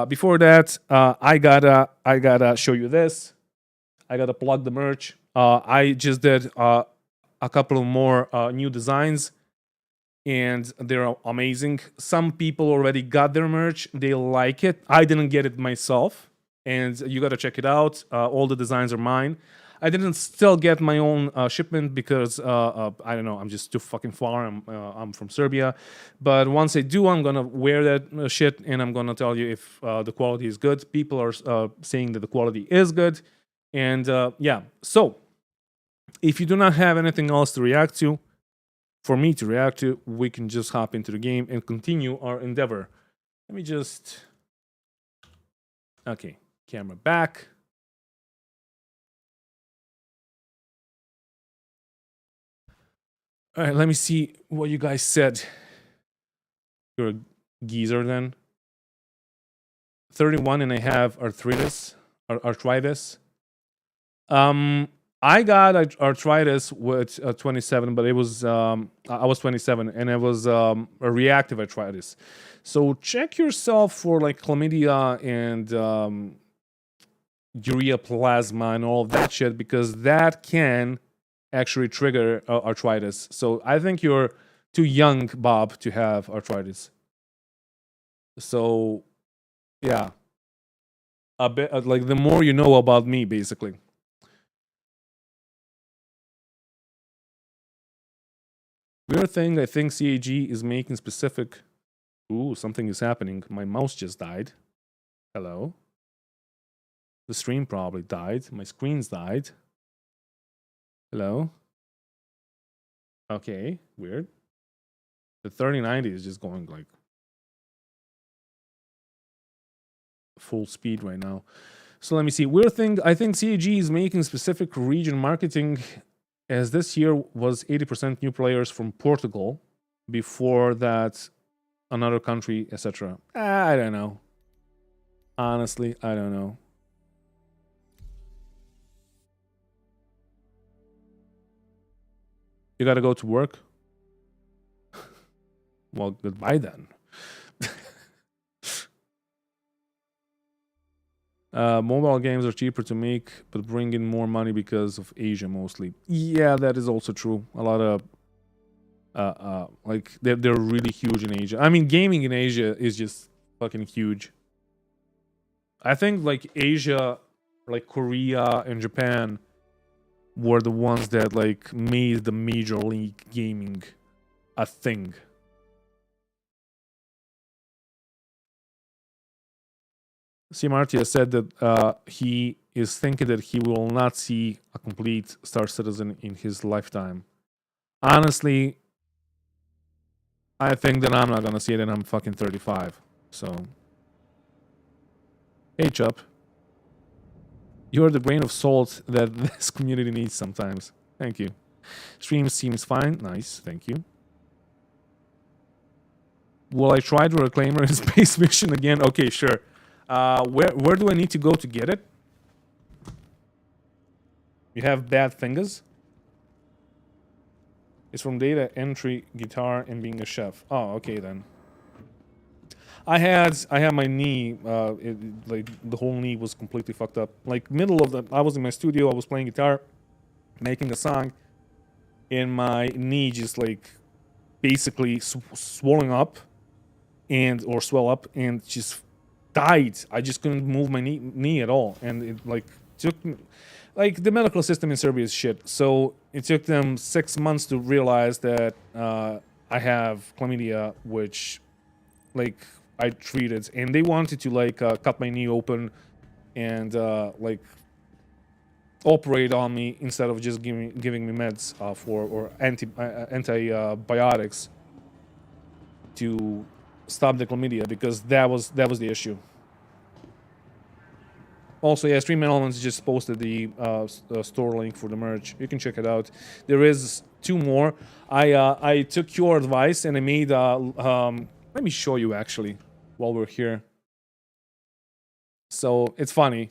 S1: Before that, I gotta show you this. I gotta plug the merch. I just did a couple more new designs, and they're amazing. Some people already got their merch. They like it. I didn't get it myself, and you gotta check it out. All the designs are mine. I didn't still get my own shipment because I don't know. I'm just too fucking far. I'm from Serbia, but once I do, I'm gonna wear that shit, and I'm gonna tell you if the quality is good. People are saying that the quality is good. And yeah, so if you do not have anything else to react to, for me to react to, we can just hop into the game and continue our endeavor. Let me just... Okay, camera back. All right, let me see what you guys said. You're a geezer then. 31 and I have arthritis. I got arthritis with 27, but it was I was 27 and it was a reactive arthritis. So check yourself for like chlamydia and urea plasma and all of that shit because that can actually trigger arthritis. So I think you're too young, Bob, to have arthritis. So yeah, a bit like the more you know about me, basically. Weird thing, I think CAG is making specific... Ooh, something is happening. My mouse just died. Hello? The stream probably died. My screen's died. Hello? Okay, weird. The 3090 is just going like... full speed right now. So let me see. Weird thing, I think CAG is making specific region marketing... as this year was 80% new players from Portugal, before that another country, etc. I don't know. Honestly, I don't know. You gotta go to work? Well, goodbye then. Mobile games are cheaper to make, but bring in more money because of Asia mostly. Yeah, that is also true. A lot of like they're really huge in Asia. I mean, gaming in Asia is just fucking huge. I think like Asia, like Korea and Japan, were the ones that like made the major league gaming a thing. C. Martia said that he is thinking that he will not see a complete Star Citizen in his lifetime. Honestly, I think that I'm not gonna see it and I'm fucking 35. So, hey Chup. You're the grain of salt that this community needs sometimes. Thank you. Stream seems fine. Nice, thank you. Will I try the Reclaimer in Space Mission again? Okay, sure. Where do I need to go to get it? You have bad fingers? It's from data entry, guitar, and being a chef. Oh, okay then. I had my knee, like the whole knee was completely fucked up. Like middle of the, I was in my studio, I was playing guitar, making a song, and my knee just like basically swelling up, or swell up, and just died. I just couldn't move my knee at all, and it like took me, like the medical system in Serbia is shit. So it took them 6 months to realize that I have chlamydia, which like I treated, and they wanted to like cut my knee open and like operate on me instead of just giving me meds or antibiotics to stop the chlamydia, because that was the issue. Also, yeah, Stream Elements just posted the store link for the merch. You can check it out. There is 2 more. I took your advice and I made let me show you actually while we're here. So it's funny.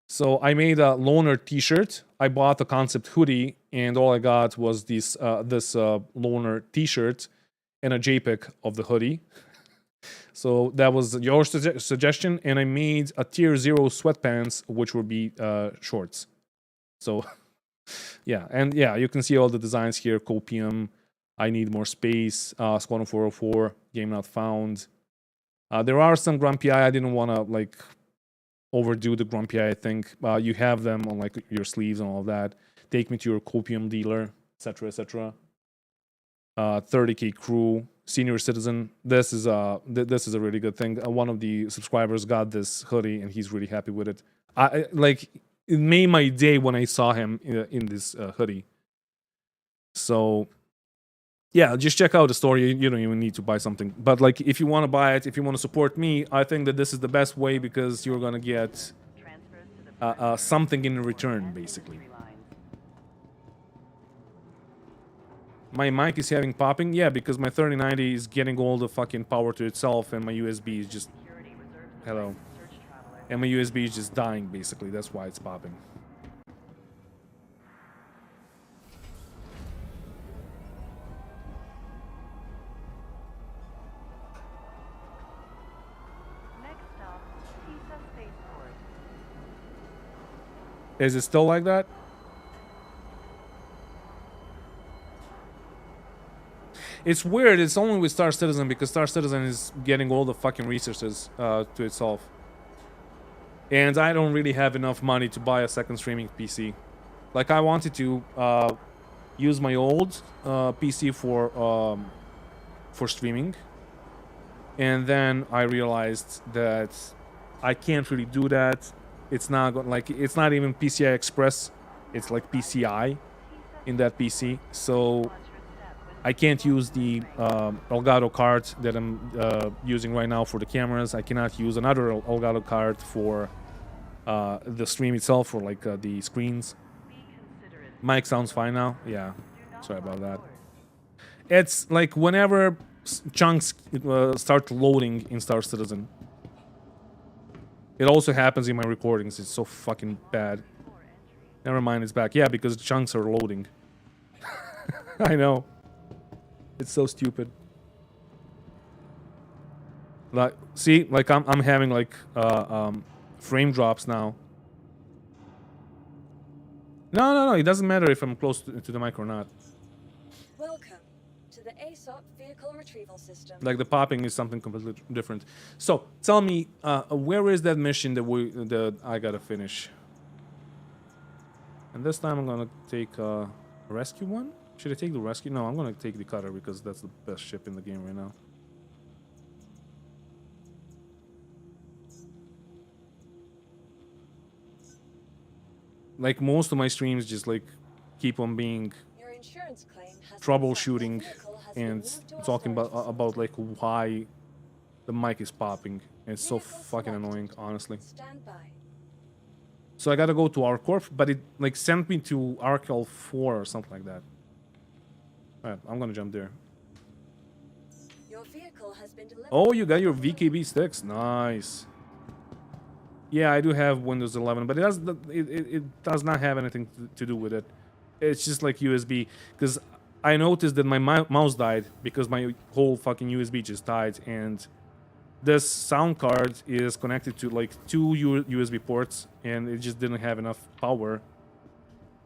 S1: So I made a loner t-shirt. I bought a concept hoodie, and all I got was this loner t-shirt and a JPEG of the hoodie. So that was your suggestion, and I made a tier 0 sweatpants, which would be shorts. So yeah, and yeah, you can see all the designs here. Copium, I Need More Space, Squadron 404, Game Not Found. There are some Grumpy Eye. I didn't want to like overdo the Grumpy Eye. I think you have them on like your sleeves and all that. Take Me to Your Copium Dealer, etc., etc. 30K Crew, Senior Citizen. This is a really good thing. One of the subscribers got this hoodie and he's really happy with it. Like it made my day when I saw him in this hoodie. So yeah, just check out the store. You don't even need to buy something, but like if you want to buy it, if you want to support me, I think that this is the best way, because you're gonna get something in return, basically. My mic is having popping, yeah, because my 3090 is getting all the fucking power to itself, and my USB is just hello, and my USB is just dying. Basically, that's why it's popping. Is it still like that? It's weird. It's only with Star Citizen, because Star Citizen is getting all the fucking resources to itself. And I don't really have enough money to buy a second streaming PC. Like, I wanted to use my old PC for streaming. And then I realized that I can't really do that. It's not like it's not even PCI Express. It's like PCI in that PC. So I can't use the Elgato card that I'm using right now for the cameras. I cannot use another Elgato card for the stream itself, or like the screens. Mic sounds fine now. Yeah, sorry about that. It's like whenever chunks start loading in Star Citizen. It also happens in my recordings. It's so fucking bad. Never mind, it's back. Yeah, because chunks are loading. I know. It's so stupid. Like, see, like I'm having like frame drops now. No. It doesn't matter if I'm close to the mic or not.
S7: Welcome to the ASOP vehicle retrieval system.
S1: Like the popping is something completely different. So tell me, where is that mission that I gotta finish? And this time I'm gonna take a rescue one. Should I take the rescue? No, I'm gonna take the cutter, because that's the best ship in the game right now. Like most of my streams just like keep on being
S7: Your insurance claim has
S1: troubleshooting
S7: been set. Vehicle has
S1: and
S7: been moved to
S1: talking
S7: storage.
S1: about like why the mic is popping. It's so
S7: Vehicle
S1: fucking
S7: selected.
S1: annoying, honestly.
S7: Stand by.
S1: So I gotta go to ArcCorp, but it like sent me to ArcL 4 or something like that. Alright, I'm gonna jump there.
S7: Your vehicle has been delivered.
S1: Oh, you got your VKB sticks. Nice. Yeah, I do have Windows 11, but it does not have anything to do with it. It's just like USB, because I noticed that my mouse died because my whole fucking USB just died, and this sound card is connected to like 2 USB ports, and it just didn't have enough power.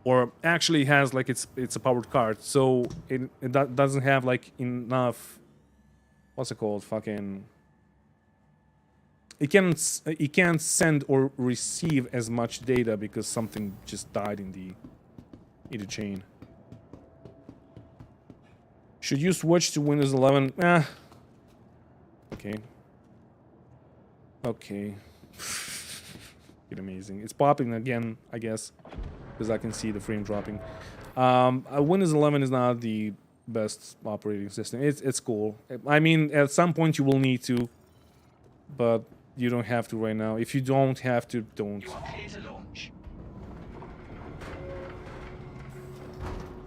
S1: Or actually has like it's a powered card, so it doesn't have like enough. What's it called? Fucking. It can't send or receive as much data because something just died in the chain. Should you switch to Windows 11? Okay. Okay. It's amazing. It's popping again, I guess, because I can see the frame dropping. Windows 11 is not the best operating system. It's cool. I mean, at some point you will need to, but you don't have to right now. If you don't have to, don't.
S3: You are clear to launch.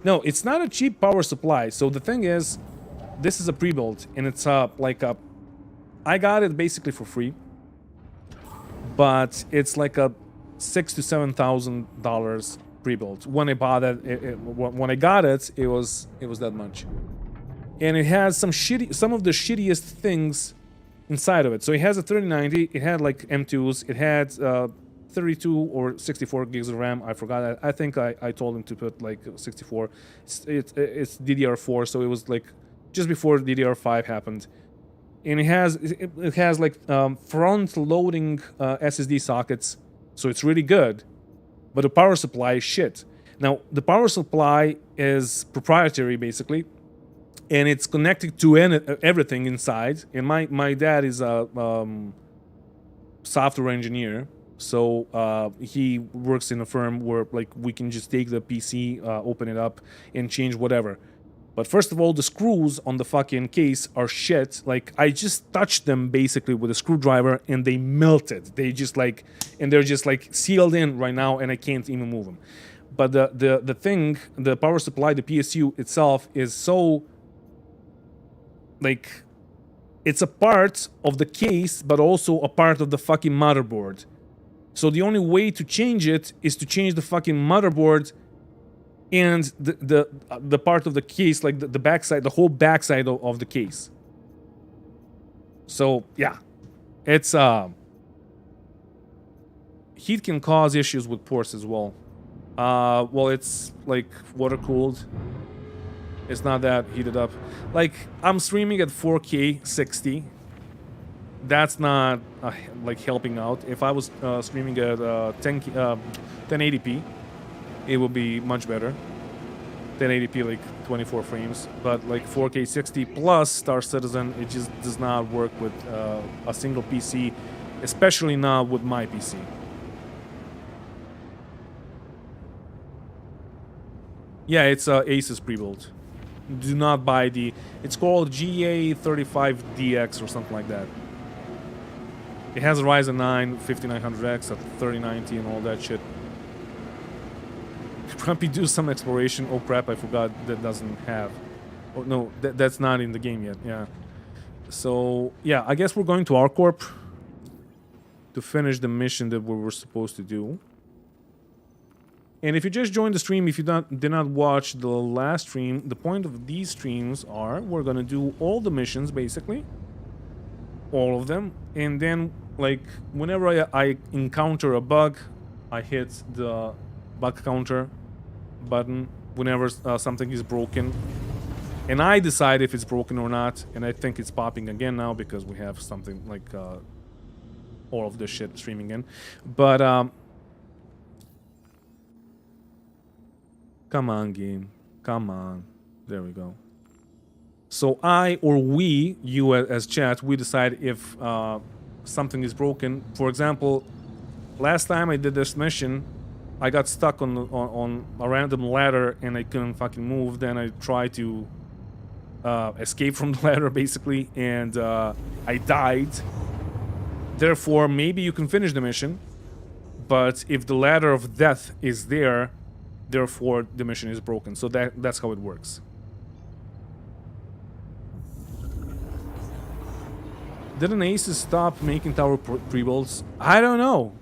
S1: No, it's not a cheap power supply. So the thing is, this is a pre-built, and it's like a. I got it basically for free, but it's like a $6,000 to $7,000 pre-built. When I bought it, when I got it, it was that much, and it has some of the shittiest things inside of it. So it has a 3090. It had like M2s. It had 32 or 64 gigs of RAM. I forgot that. I think I told him to put like 64. It's DDR4, so it was like just before DDR5 happened. And it has like front-loading SSD sockets, so it's really good. But the power supply is shit. Now the power supply is proprietary basically, and it's connected to everything inside. And my dad is a software engineer, so he works in a firm where like we can just take the PC, open it up, and change whatever. But first of all, the screws on the fucking case are shit. Like, I just touched them basically with a screwdriver and they melted. They're just like sealed in right now, and I can't even move them. But the thing, the power supply, the PSU itself is so, like, it's a part of the case, but also a part of the fucking motherboard. So the only way to change it is to change the fucking motherboard and the part of the case, like the backside, the whole backside of the case. So yeah, it's heat can cause issues with ports as well. Well, it's like water cooled. It's not that heated up. Like, I'm streaming at 4K 60. That's not like helping out. If I was streaming at 1080p, it would be much better. 1080p, like 24 frames, but like 4K 60 plus Star Citizen, it just does not work with a single PC, especially not with my PC. Yeah, it's Asus pre-built. Do not buy the. It's called GA35DX or something like that. It has a Ryzen 9 5900X at 3090 and all that shit. Probably do some exploration. Oh crap, I forgot that doesn't have. Oh no, that's not in the game yet. Yeah. So yeah, I guess we're going to ArcCorp to finish the mission that we were supposed to do. And if you just joined the stream, if you did not watch the last stream, the point of these streams are we're gonna do all the missions basically, all of them, and then like whenever I encounter a bug, I hit the bug counter button whenever something is broken, and I decide if it's broken or not. And I think it's popping again now because we have something like all of this shit streaming in. But come on, game, come on, there we go. So I or we, you as chat, we decide if something is broken. For example, last time I did this mission, I got stuck on a random ladder and I couldn't fucking move. Then I tried to escape from the ladder basically, and I died. Therefore, maybe you can finish the mission, but if the ladder of death is there, therefore the mission is broken. So that's how it works. Didn't Asus stop making tower pre-builds? I don't know.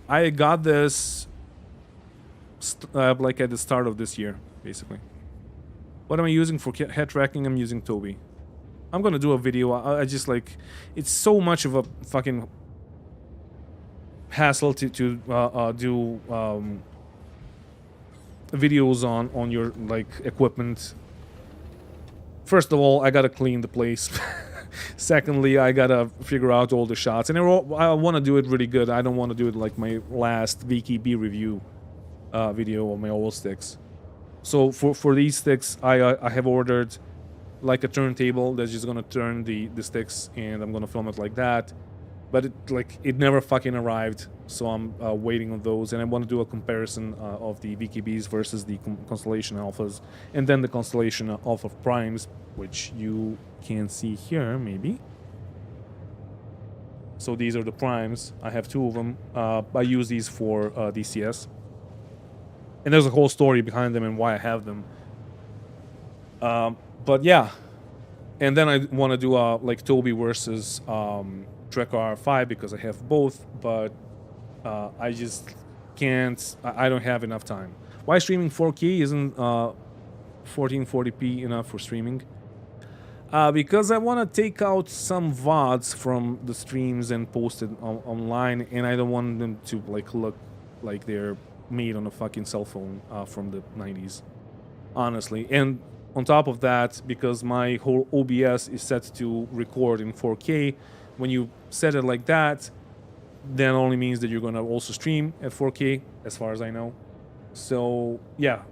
S1: I got this like at the start of this year, basically. What am I using for head tracking? I'm using Toby. I'm gonna do a video. I just like, it's so much of a fucking hassle to do videos on your like equipment. First of all, I gotta clean the place. Secondly, I gotta figure out all the shots, and I want to do it really good. I don't want to do it like my last VKB review video of my old sticks. So for these sticks, I have ordered like a turntable that's just gonna turn the sticks, and I'm gonna film it like that. But it never fucking arrived, so I'm waiting on those, and I want to do a comparison of the VKBs versus the Constellation Alphas, and then the Constellation Alpha Primes, which you can see here, maybe. So these are the Primes. I have 2 of them. I use these for DCS. And there's a whole story behind them and why I have them. But yeah. And then I want to do like Toby versus Trek R5 because I have both, but I just can't. I don't have enough time. Why streaming 4K isn't 1440p enough for streaming? Because I want to take out some VODs from the streams and post it online, and I don't want them to like look like they're made on a fucking cell phone from the 90s, honestly. And on top of that, because my whole OBS is set to record in 4K, when you set it like that, then only means that you're gonna also stream at 4K, as far as I know. So yeah,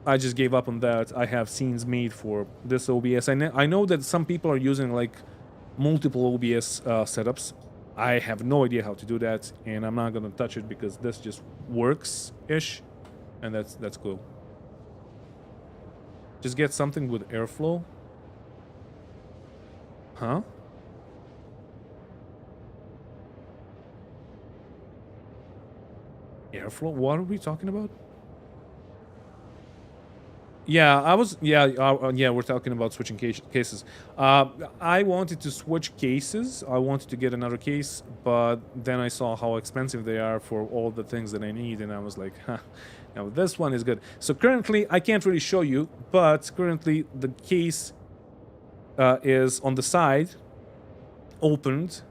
S1: I just gave up on that. I have scenes made for this OBS. I know that some people are using like multiple OBS setups. I have no idea how to do that, and I'm not gonna touch it because this just works-ish, and that's cool. Just get something with airflow. Huh? Airflow? What are we talking about? Yeah, we're talking about switching cases. I wanted to switch cases. I wanted to get another case, but then I saw how expensive they are for all the things that I need, and I was like, huh, now this one is good. So currently, I can't really show you, but currently the case is on the side, opened.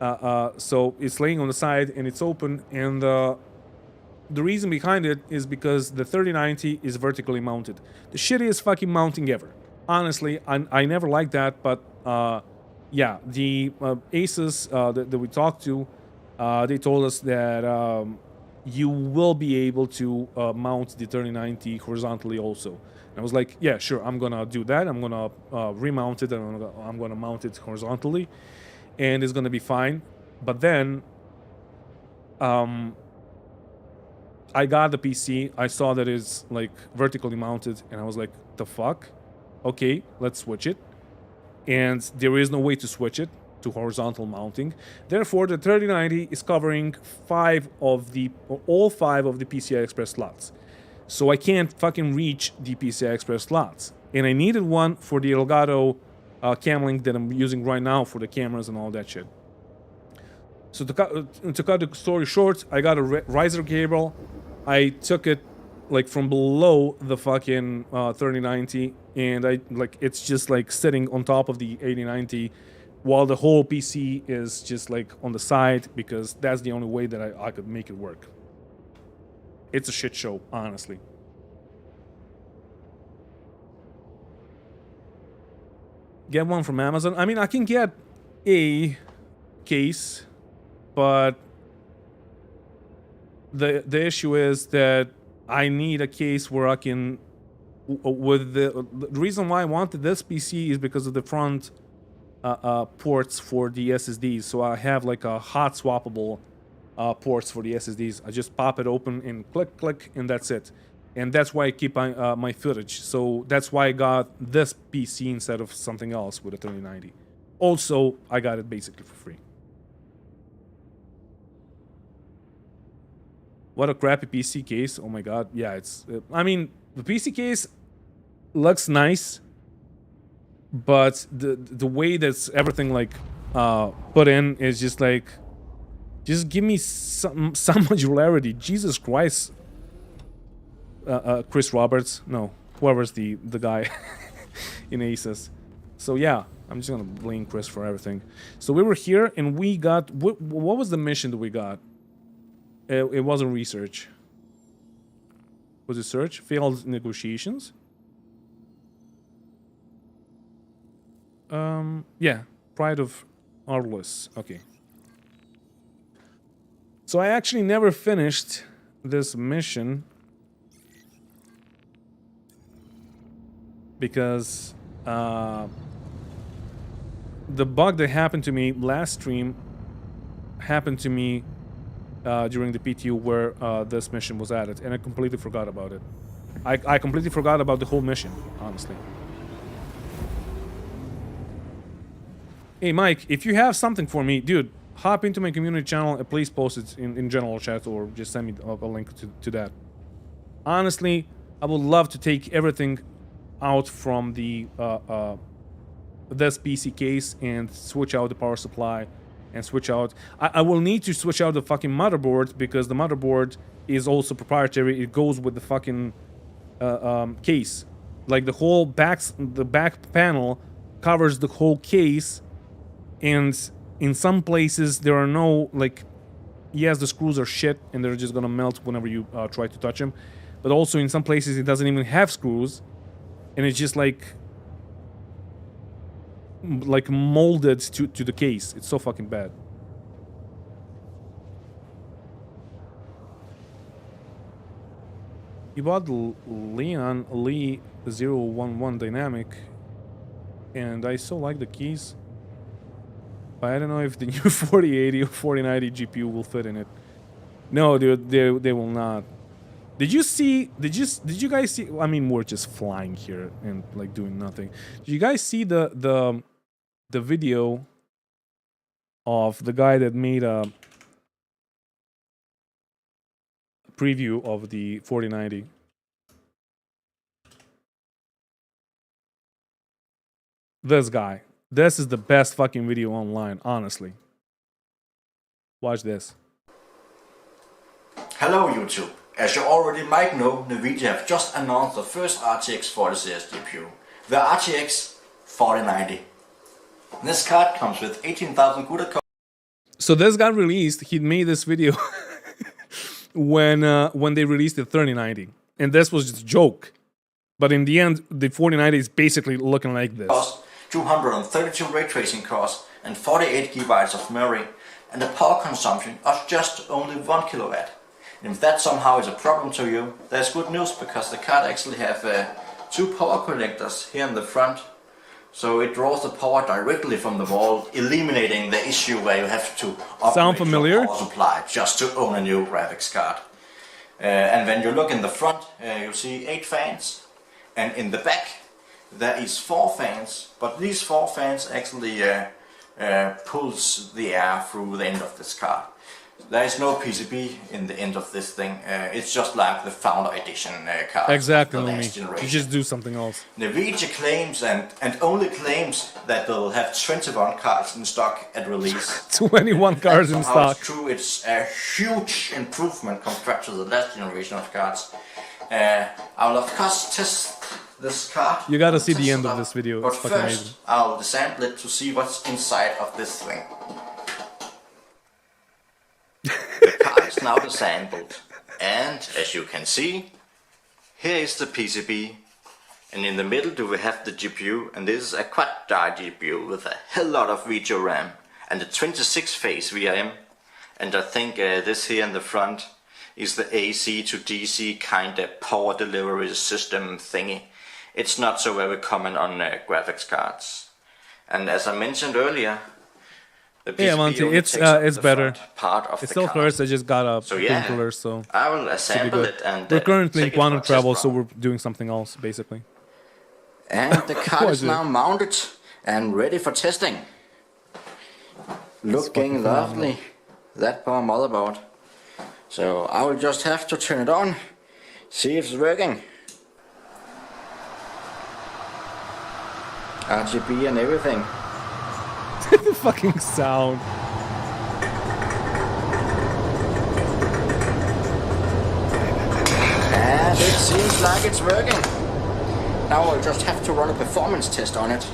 S1: So it's laying on the side and it's open, and the reason behind it is because the 3090 is vertically mounted. The shittiest fucking mounting ever. Honestly, I never liked that, but yeah, the Asus that we talked to, they told us that you will be able to mount the 3090 horizontally also. And I was like, yeah, sure, I'm gonna do that. I'm gonna remount it, and I'm gonna mount it horizontally, and it's gonna be fine. But then I got the PC, I saw that it's like vertically mounted, and I was like, the fuck? Okay, let's switch it. And there is no way to switch it to horizontal mounting. Therefore, the 3090 is covering all five of the PCI Express slots. So I can't fucking reach the PCI Express slots. And I needed one for the Elgato cam link that I'm using right now for the cameras and all that shit. So to cut the story short, I got a riser cable. I took it like from below the fucking 3090, and it's just like sitting on top of the 8090 while the whole PC is just like on the side, because that's the only way that I could make it work. It's a shit show, honestly. Get one from Amazon. I mean, I can get a case, but the issue is that I need a case where I can, with the reason why I wanted this PC is because of the front ports for the SSDs. So I have like a hot swappable ports for the SSDs. I just pop it open and click, and that's it. And that's why I keep my footage. So that's why I got this PC instead of something else with a 3090. Also, I got it basically for free. What a crappy PC case. Oh my god. Yeah, it's... I mean, the PC case looks nice, but the way that's everything like put in is just like... Just give me some modularity. Jesus Christ. Chris Roberts. No, whoever's the guy in Aces. So yeah, I'm just gonna blame Chris for everything. So we were here and we got... What was the mission that we got? It wasn't research. Was it search? Failed negotiations? Yeah. Pride of Arliss. Okay. So I actually never finished this mission because the bug that happened to me last stream happened to me during the PTU where this mission was added, and I completely forgot about it. I completely forgot about the whole mission, honestly. Hey Mike, if you have something for me, dude, hop into my community channel and please post it in general chat or just send me a link to that. Honestly, I would love to take everything out from the this PC case and switch out the power supply and switch out... I will need to switch out the fucking motherboard because the motherboard is also proprietary. It goes with the fucking case. Like the whole the back panel covers the whole case, and in some places there are no, like, yes, the screws are shit and they're just gonna melt whenever you try to touch them, but also in some places it doesn't even have screws, and it's just like molded to the case. It's so fucking bad. You bought Leon Lee 011 dynamic, and I still like the keys. But I don't know if the new 4080 or 4090 GPU will fit in it. No, dude, they will not. Did you guys see? I mean, we're just flying here and like doing nothing. Did you guys see the video of the guy that made a preview of the 4090? This guy. This is the best fucking video online, honestly. Watch this.
S8: Hello YouTube. As you already might know, NVIDIA have just announced the first RTX 40 series GPU, the RTX 4090. This card comes with 18,000 CUDA cores. So
S1: this got released. He made this video when they released the 3090, and this was just a joke. But in the end, the 4090 is basically looking like this.
S8: 232 ray tracing cores and 48 GB of memory, and a power consumption of just only 1 kilowatt. And if that somehow is a problem to you, there's good news, because the card actually have 2 power connectors here in the front. So it draws the power directly from the wall, eliminating the issue where you have to upgrade your power supply just to own a new graphics card. And when you look in the front, you see 8 fans, and in the back there is 4 fans, but these 4 fans actually pulls the air through the end of this card. There is no PCB in the end of this thing. It's just like the Founder Edition card.
S1: Exactly, you just do something else.
S8: NVIDIA claims and only claims that they'll have 21 cards in stock at release.
S1: 21 cards in stock.
S8: It's true, it's a huge improvement compared to the last generation of cards. I will of course test this card.
S1: You gotta see the end of this video.
S8: But
S1: it's fucking
S8: first,
S1: amazing.
S8: I'll disassemble it to see what's inside of this thing. The card is now assembled, and as you can see, here is the PCB, and in the middle we have the GPU, and this is a quad-die GPU with a hell lot of video RAM and a 26-phase VRM, and I think this here in the front is the AC to DC kind of power delivery system thingy. It's not so very common on graphics cards, and as I mentioned earlier,
S1: yeah, Monty, it's better. It still hurts. I just got a painkiller, so
S8: I will assemble it and
S1: we're currently in quantum travel, so we're doing something else, basically.
S8: And the card is now mounted and ready for testing. Looking lovely, that poor motherboard. So I will just have to turn it on, see if it's working. RGB and everything.
S1: The fucking sound.
S8: Seems like it's working. Now I'll just have to run a performance test on it.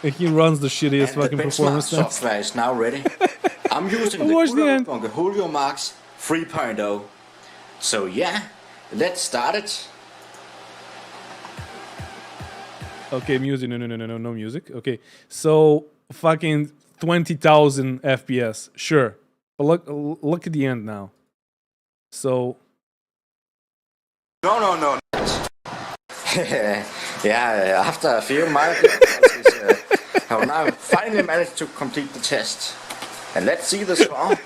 S1: He runs the shittiest
S8: And
S1: fucking
S8: the benchmark
S1: performance test.
S8: software is now ready. I'm using the
S1: Watch the end.
S8: Julio Max 3.0. So yeah, let's start it.
S1: Okay, music. No music. Okay, so fucking 20,000 FPS. Sure, but look at the end now. So
S8: No. Yeah, after a few miles, I have now finally managed to complete the test. And let's see the score.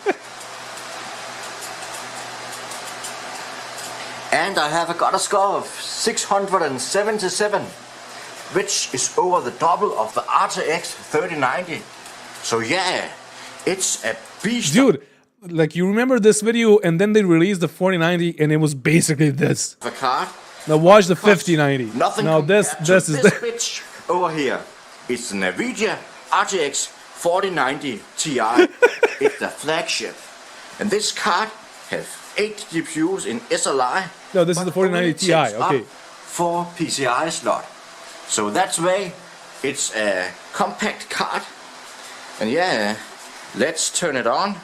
S8: And I have got a score of 677, which is over the double of the RTX 3090. So yeah, it's a beast.
S1: dude, like you remember this video, and then they released the 4090, and it was basically this.
S8: The card.
S1: Now watch the 5090.
S8: Nothing
S1: Now this
S8: compared to
S1: is
S8: this
S1: the
S8: bitch over here. It's the NVIDIA RTX 4090 Ti. It's the flagship. And this card has 8 GPUs in SLI.
S1: No, this is the
S8: but only
S1: 4090 Ti,
S8: takes up
S1: okay.
S8: 4 PCI slot. So that's why it's a compact card. And yeah, let's turn it on.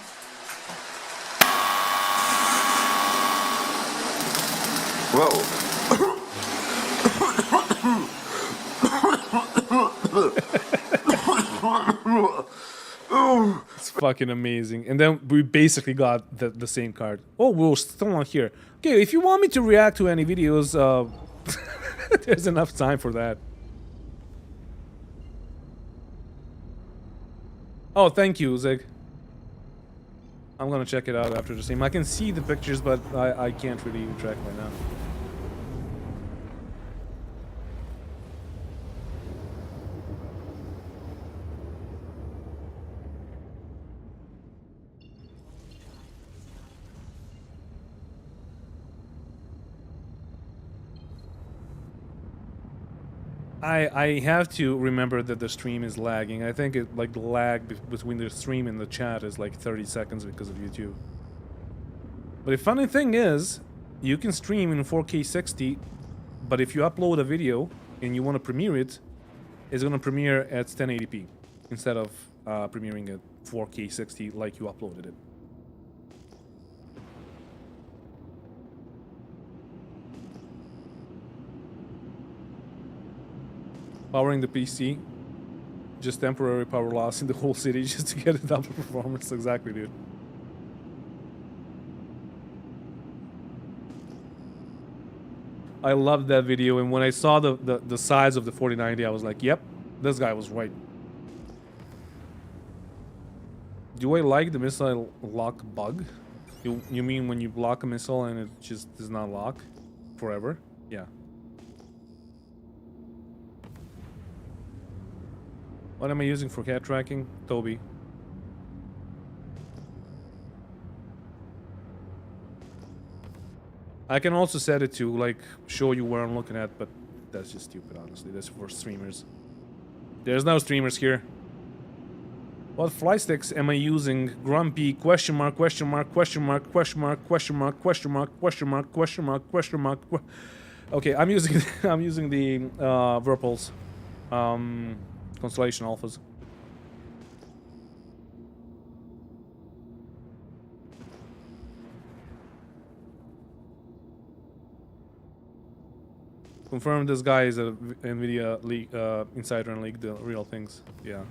S8: Whoa.
S1: It's fucking amazing. And then we basically got the same card. Oh, we're still not here. Okay, if you want me to react to any videos, there's enough time for that. Oh, thank you, Zig. I'm gonna check it out after the stream. I can see the pictures, but I can't really track right now. I have to remember that the stream is lagging. I think it like the lag between the stream and the chat is like 30 seconds because of YouTube. But the funny thing is, you can stream in 4K 60, but if you upload a video and you want to premiere it, it's gonna premiere at 1080p instead of premiering at 4K 60 like you uploaded it. Powering the PC, just temporary power loss in the whole city just to get a double performance. Exactly, dude. I loved that video, and when I saw the size of the 4090, I was like, yep, this guy was right. Do I like the missile lock bug? You mean when you block a missile and it just does not lock forever? Yeah. What am I using for cat tracking? Toby. I can also set it to like show you where I'm looking at, but that's just stupid, honestly. That's for streamers. There's no streamers here. What fly sticks am I using? Grumpy, question mark, question mark, question mark, question mark, question mark, question mark, question mark, question mark, question mark. Okay, I'm using the Verpals. Constellation Alphas. Confirm this guy is a NVIDIA leak, insider and leaked the real things. Yeah.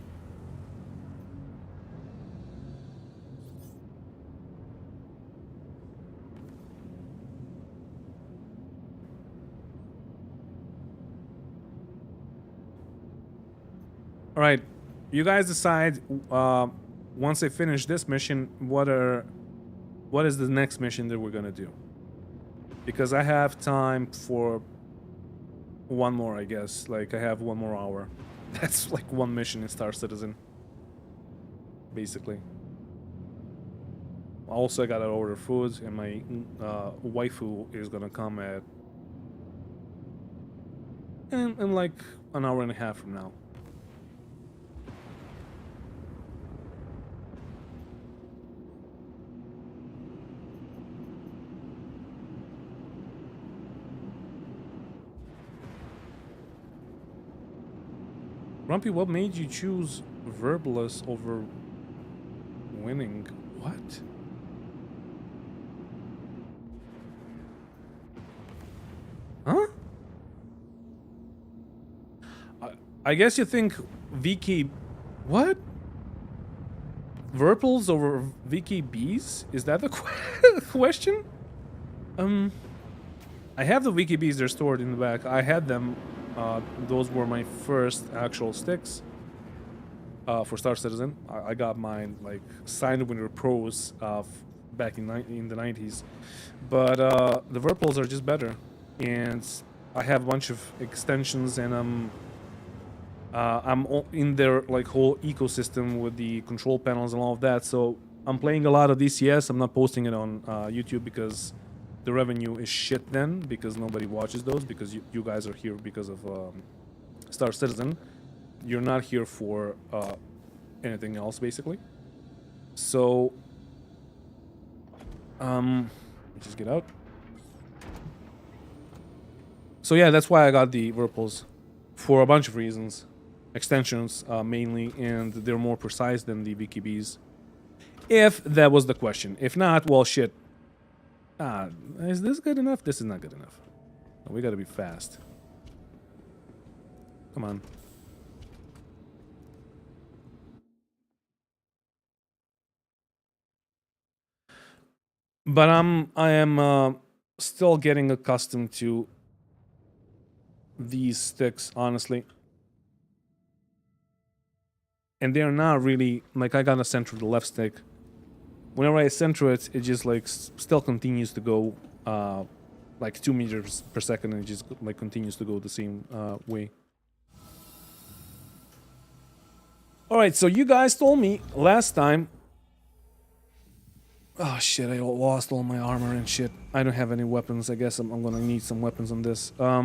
S1: All right, you guys decide once I finish this mission, what is the next mission that we're gonna do? Because I have time for one more, I guess. Like I have 1 more hour. That's like 1 mission in Star Citizen, basically. Also, I gotta order food, and my waifu is gonna come at in like an hour and a half from now. Grumpy, what made you choose Verbalist over winning? What? Huh? I guess you think VK... What? Verpals over VKBs? Is that the question? I have the VKBs, they're stored in the back. I had them. Those were my first actual sticks for Star Citizen. I got mine like signed when we were pros back in the 90s. But the Verpals are just better. And I have a bunch of extensions, and I'm in their like whole ecosystem with the control panels and all of that. So I'm playing a lot of DCS. I'm not posting it on YouTube because the revenue is shit then, because nobody watches those, because you guys are here because of Star Citizen. You're not here for anything else, basically. So just get out. So yeah, that's why I got the Verpals, for a bunch of reasons. Extensions mainly, and they're more precise than the VKBs. If that was the question. If not, well, shit. Is this good enough? This is not good enough. Oh, we gotta be fast. Come on. But I am still getting accustomed to these sticks, honestly. And they're not really, like, I gotta center the left stick. Whenever I center it, it just like still continues to go like 2 meters per second, and it just like continues to go the same way. Alright, so you guys told me last time. Oh shit, I lost all my armor and shit. I don't have any weapons. I guess I'm gonna need some weapons on this. Let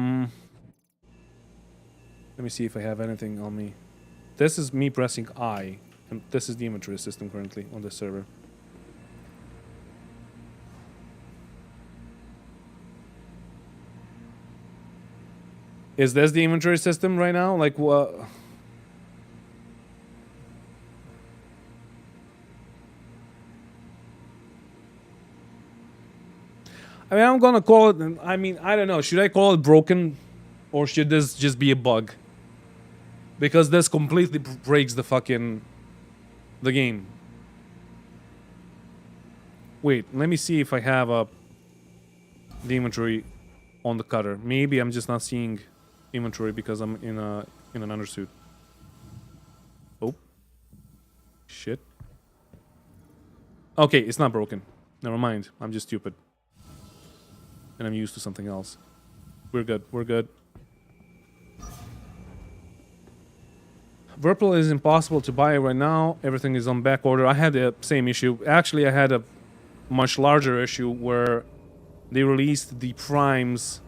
S1: me see if I have anything on me. This is me pressing I. And this is the inventory system currently on this server. Is this the inventory system right now? Like what? I mean, I'm gonna call it. I mean, I don't know. Should I call it broken, or should this just be a bug? Because this completely breaks the game. Wait, let me see if I have the inventory on the cutter. Maybe I'm just not seeing inventory because I'm in an undersuit. Oh, shit. Okay, it's not broken. Never mind. I'm just stupid. And I'm used to something else. We're good. We're good. Verpal is impossible to buy right now. Everything is on back order. I had the same issue. Actually, I had a much larger issue where they released the primes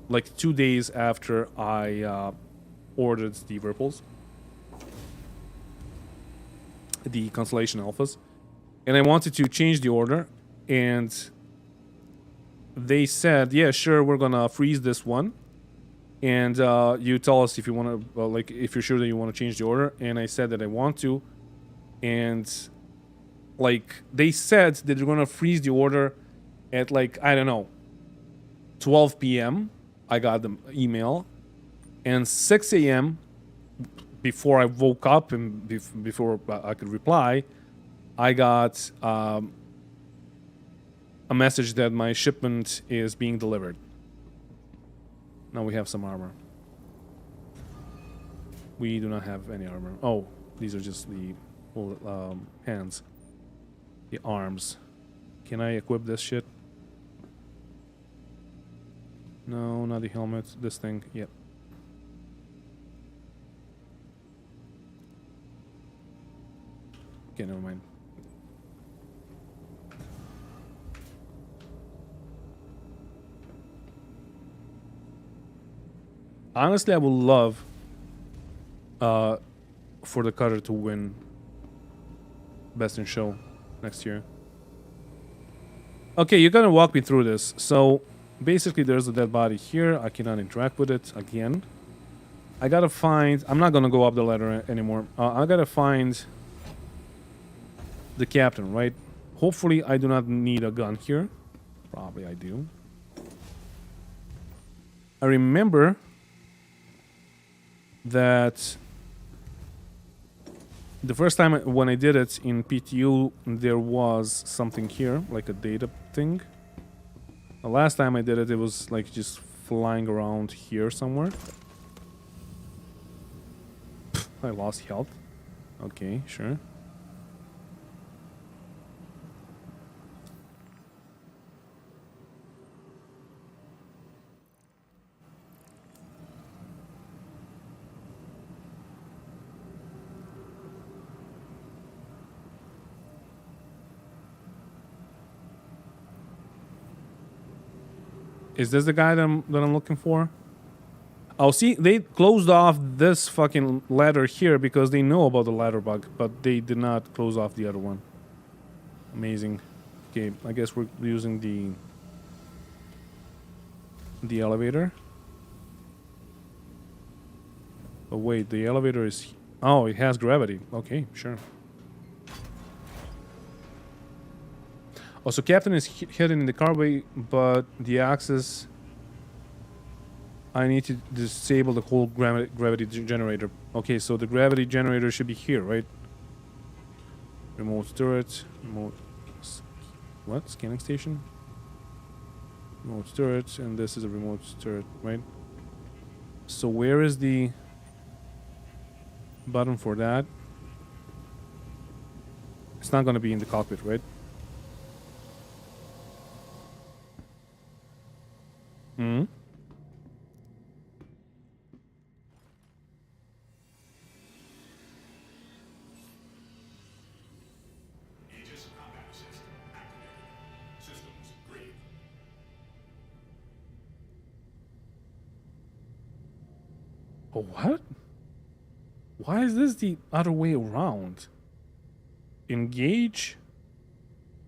S1: like 2 days after I ordered the Verpals, the Constellation Alphas, and I wanted to change the order, and they said, yeah, sure, we're gonna freeze this one, and you tell us if you want to, like, if you're sure that you want to change the order. And I said that I want to, and like they said that they're gonna freeze the order at like, I don't know, 12 p.m. I got the email, and 6 a.m. before I woke up and before I could reply, I got a message that my shipment is being delivered. Now we have some armor. We do not have any armor. Oh, these are just the hands. The arms. Can I equip this shit? No, not the helmet. This thing. Yep. Okay, never mind. Honestly, I would love for the cutter to win Best in Show next year. Okay, you're gonna walk me through this. So basically there's a dead body here. I cannot interact with it again. I gotta find... I'm not gonna go up the ladder anymore. I gotta find the captain, right? Hopefully I do not need a gun here. Probably I do. I remember that the first time when I did it in PTU, there was something here, like a data thing. The last time I did it, it was like just flying around here somewhere. I lost health. Okay, sure. Is this the guy that I'm looking for? Oh, see, they closed off this fucking ladder here because they know about the ladder bug, but they did not close off the other one. Amazing. Okay, I guess we're using the elevator. Oh wait, the elevator is... Oh, it has gravity. Okay, sure. Oh, so Captain is hidden in the carway, but the access... I need to disable the whole gravity generator. Okay, so the gravity generator should be here, right? Remote turret, remote... What? Scanning station? Remote turret, and this is a remote turret, right? So where is the button for that? It's not gonna be in the cockpit, right? Hmm?
S3: Aegis combat assist activated. Systems green.
S1: Oh, what? Why is this the other way around? Engage,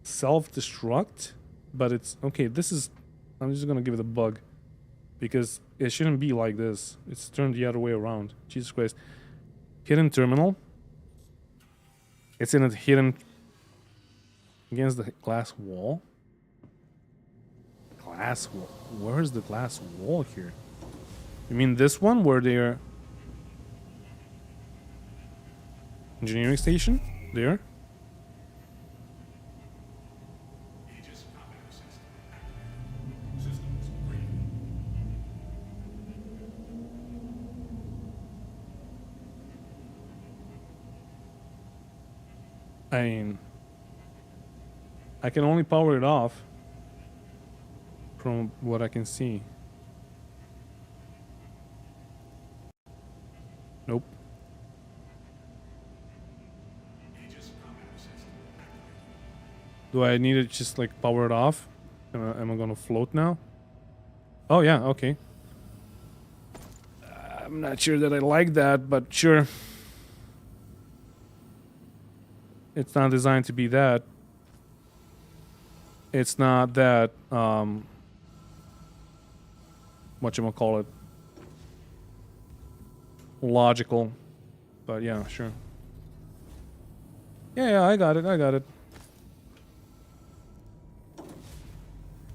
S1: self-destruct, but it's okay. This is... I'm just gonna give it a bug because it shouldn't be like this. It's turned the other way around. Jesus Christ. Hidden terminal. It's in a hidden against the glass wall. Glass wall. Where's the glass wall here? You mean this one where they're... Engineering station? There?
S3: Aegis combat assist activated. Systems green.
S1: I mean... I can only power it off from what I can see. Nope.
S3: Aegis combat assist activated.
S1: Do I need to just like power it off? Am I gonna float now? Oh yeah, okay. I'm not sure that I like that, but sure. It's not designed to be that. It's not that, whatchamacallit, logical. But yeah, sure. Yeah, I got it.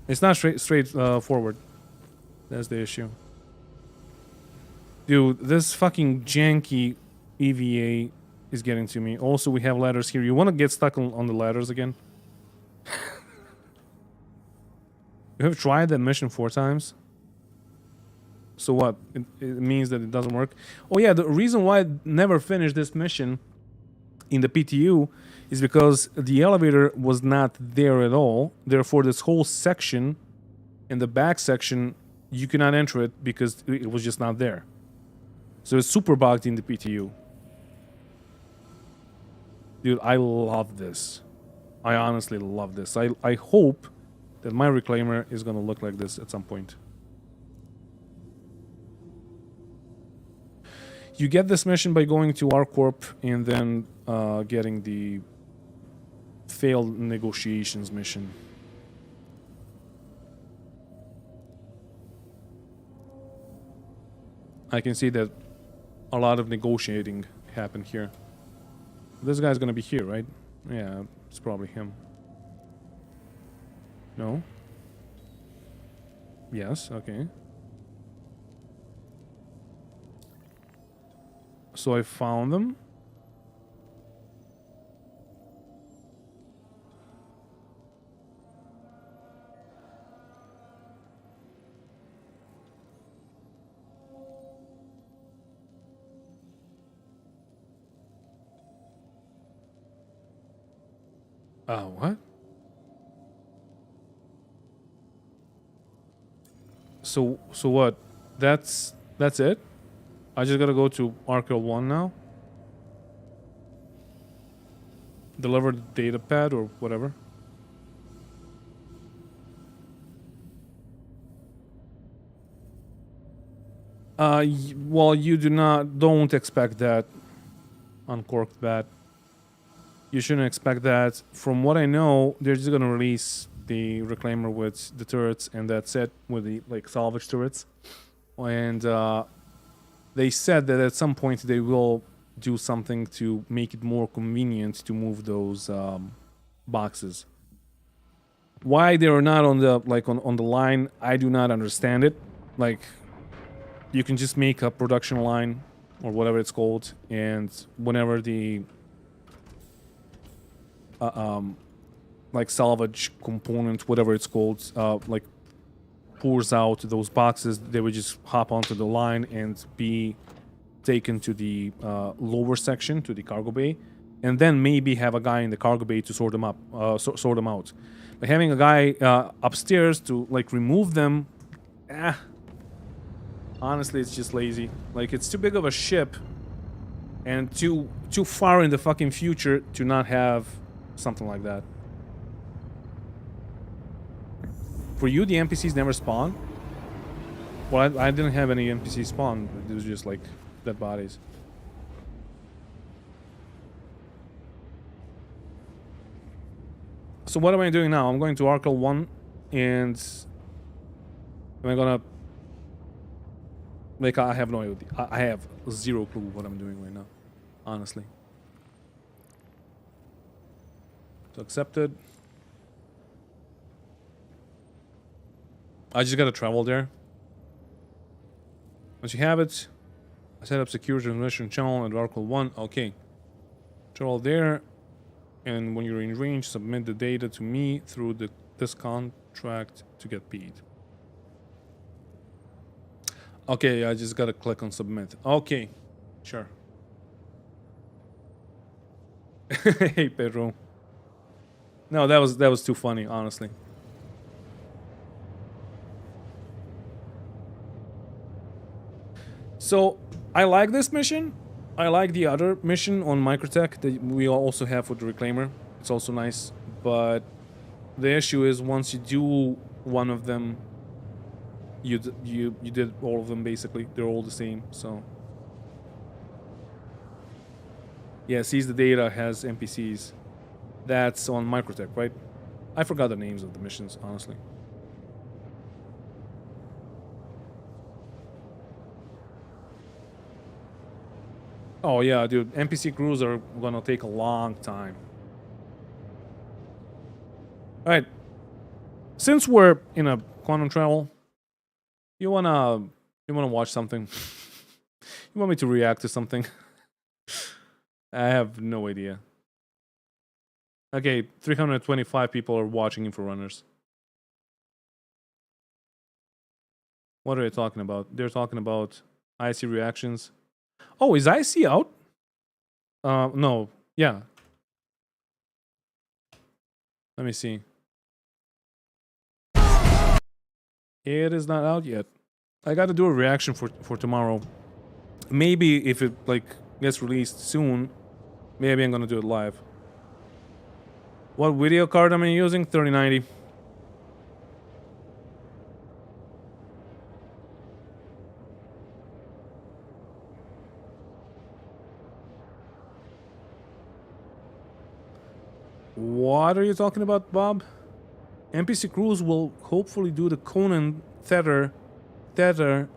S1: It's not straight forward. That's the issue. Dude, this fucking janky EVA is getting to me. Also, we have ladders here. You want to get stuck on the ladders again? You have tried that mission 4 times. So what? It means that it doesn't work. Oh yeah, the reason why I never finished this mission in the PTU is because the elevator was not there at all. Therefore, this whole section, in the back section, you cannot enter it because it was just not there. So it's super bugged in the PTU. Dude, I love this. I honestly love this. I hope that my reclaimer is gonna look like this at some point. You get this mission by going to ArcCorp and then getting the failed negotiations mission. I can see that a lot of negotiating happen here. This guy's gonna be here, right? Yeah, it's probably him. No? Yes, okay. So I found them. What? So what? That's it? I just gotta go to Arkel 1 now? Deliver the data pad or whatever? Well, you don't expect that. Uncorked bat. You shouldn't expect that. From what I know, they're just gonna release the reclaimer with the turrets, and that's it, with the like salvage turrets. And they said that at some point they will do something to make it more convenient to move those boxes. Why they are not on the on the line, I do not understand it. Like, you can just make a production line or whatever it's called, and whenever the like salvage component, whatever it's called, like pours out those boxes, they would just hop onto the line and be taken to the lower section, to the cargo bay, and then maybe have a guy in the cargo bay to sort them up, sort them out. Like having a guy upstairs to like remove them, honestly, it's just lazy. Like, it's too big of a ship and too far in the fucking future to not have something like that. For you, the NPCs never spawn? Well, I didn't have any NPCs spawn. It was just like dead bodies. So what am I doing now? I'm going to Arkel 1 and am I gonna... Like, I have no idea. I have zero clue what I'm doing right now, honestly. So accepted. I just gotta travel there. Once you have it, I set up secure transmission channel at Arkel 1. Okay. Travel there, and when you're in range, submit the data to me through this contract to get paid. Okay, I just gotta click on submit. Okay, sure. Hey, Pedro. No, that was too funny, honestly. So, I like this mission. I like the other mission on Microtech that we also have for the Reclaimer. It's also nice. But the issue is, once you do one of them, you did all of them, basically. They're all the same, so... Yeah, seize the data, has NPCs. That's on Microtech, right? I forgot the names of the missions, honestly. Oh yeah, dude, NPC crews are gonna take a long time. Alright. Since we're in a quantum travel, you wanna watch something? You want me to react to something? I have no idea. Okay, 325 people are watching Inforunners. What are they talking about? They're talking about IC reactions. Oh, is IC out? No. Yeah. Let me see. It is not out yet. I gotta do a reaction for tomorrow. Maybe if it like gets released soon, maybe I'm gonna do it live. What video card am I using? 3090. What are you talking about, Bob? NPC crews will hopefully do the Conan tether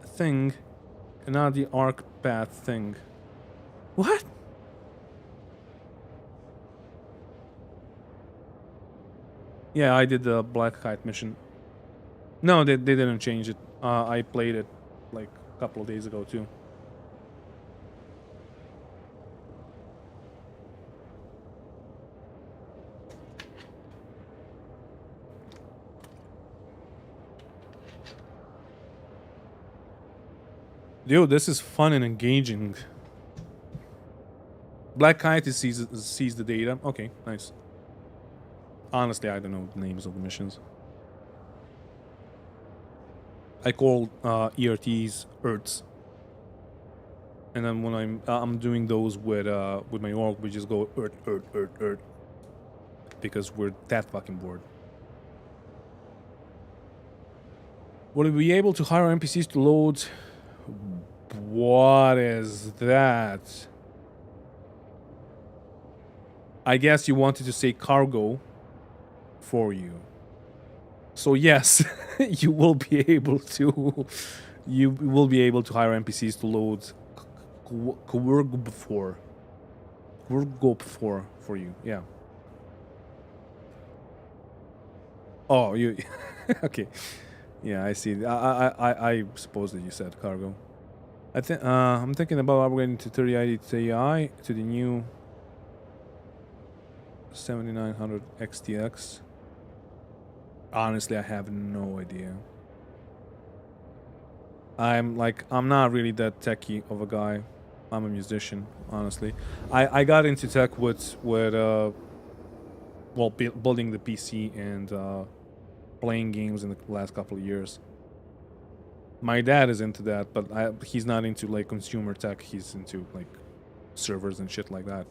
S1: thing and not the arc path thing. What? Yeah, I did the Black Kite mission. No, they didn't change it. I played it like a couple of days ago too. Dude, this is fun and engaging. Black Kite sees the data. Okay, nice. Honestly, I don't know the names of the missions. I call ERTs Earths, and then when I'm doing those with my org, we just go Earth, because we're that fucking bored. Will we be able to hire NPCs to load? What is that? I guess you wanted to say cargo for you. So yes, you will be able to. You will be able to hire NPCs to load for you. Yeah. Oh, you. Okay. Yeah, I see. I suppose that you said cargo. I'm thinking about upgrading to 3080 Ti to the new 7900 XTX. Honestly, I have no idea. I'm not really that techie of a guy. I'm a musician, honestly. I got into tech with building the PC and playing games in the last couple of years. My dad is into that, but he's not into like consumer tech. He's into like servers and shit like that.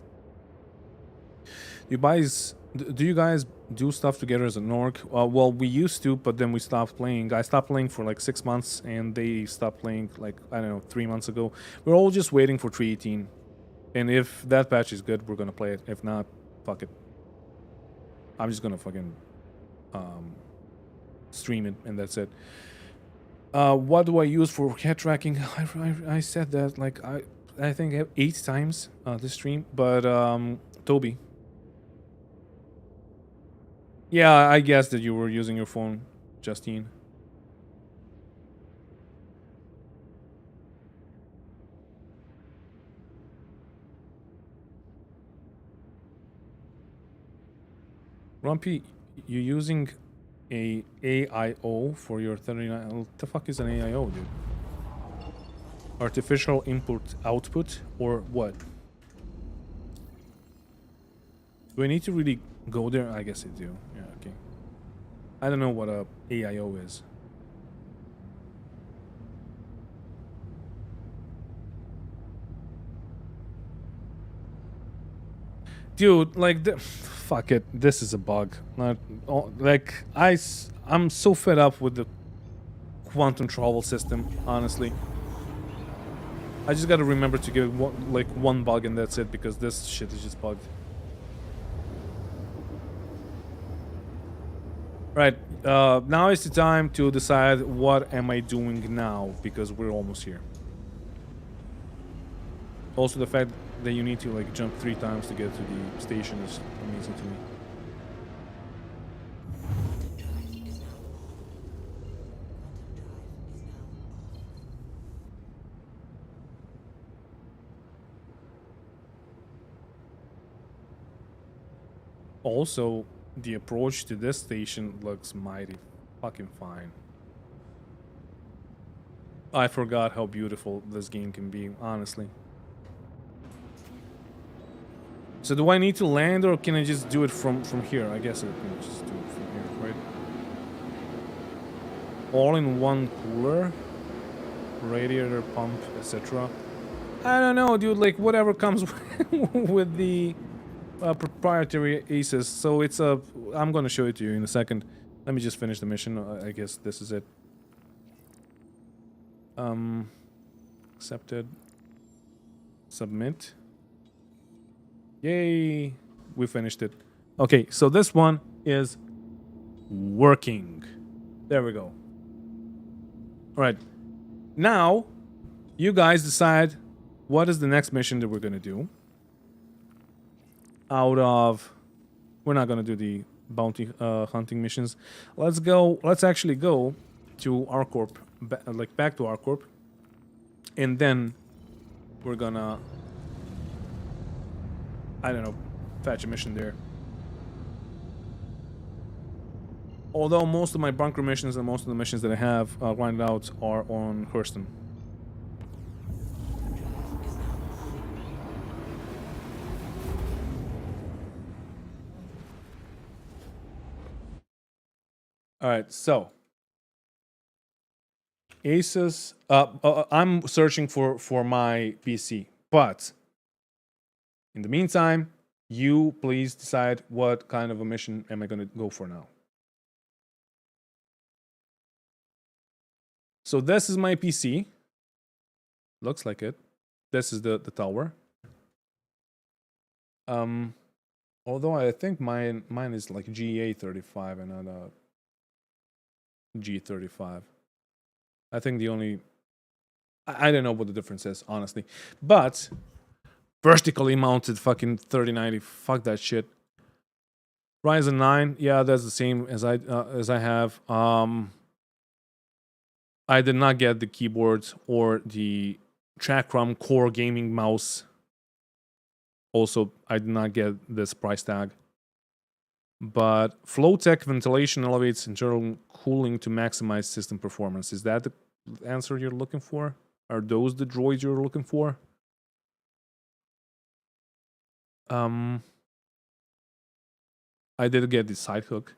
S1: Do you guys do stuff together as an org? Well, we used to, but then we stopped playing. I stopped playing for like 6 months, and they stopped playing like, I don't know, 3 months ago. We're all just waiting for 3.18. And if that patch is good, we're gonna play it. If not, fuck it. I'm just gonna fucking stream it, and that's it. What do I use for head tracking? I said that like I think 8 times this stream, but Toby. Yeah, I guess that you were using your phone, Justine. Rumpy, you using a AIO for your 39? What the fuck is an AIO, dude? Artificial input output or what? Do I need to really go there? I guess I do. Yeah, okay. I don't know what a AIO is. Dude, like, fuck it. This is a bug. Not like I'm so fed up with the quantum travel system. Honestly, I just gotta remember to give it one bug and that's it, because this shit is just bugged. Right, now is the time to decide what am I doing now, because we're almost here. Also, the fact that you need to like jump 3 times to get to the station is amazing to me. Also, the approach to this station looks mighty fucking fine. I forgot how beautiful this game can be, honestly. So do I need to land, or can I just do it from here? I guess I can just do it from here, right? All in one cooler, radiator pump, etc. I don't know, dude. Like whatever comes with the proprietary ACES. So it's a. I'm gonna show it to you in a second. Let me just finish the mission. I guess this is it. Accepted. Submit. Yay! We finished it. Okay, so this one is working. There we go. All right. Now, you guys decide what is the next mission that we're gonna do? Out of, we're not gonna do the bounty hunting missions. Let's actually go to ArcCorp, back to ArcCorp, and then we're gonna, I don't know, fetch a mission there. Although most of my bunker missions and most of the missions that I have grinded out are on Hurston. All right, so Asus. I'm searching for my PC, but in the meantime, you please decide what kind of a mission am I going to go for now. So this is my PC. Looks like it. This is the tower. Although I think mine is like GA35 and not a G35. I think the only, I don't know what the difference is, honestly. But vertically mounted fucking 3090, fuck that shit. Ryzen 9, yeah, that's the same as I have. I did not get the keyboard or the Chakram Core gaming mouse. Also, I did not get this price tag. But Flowtech ventilation elevates internal cooling to maximize system performance. Is that the answer you're looking for? Are those the droids you're looking for? I did get the side hook.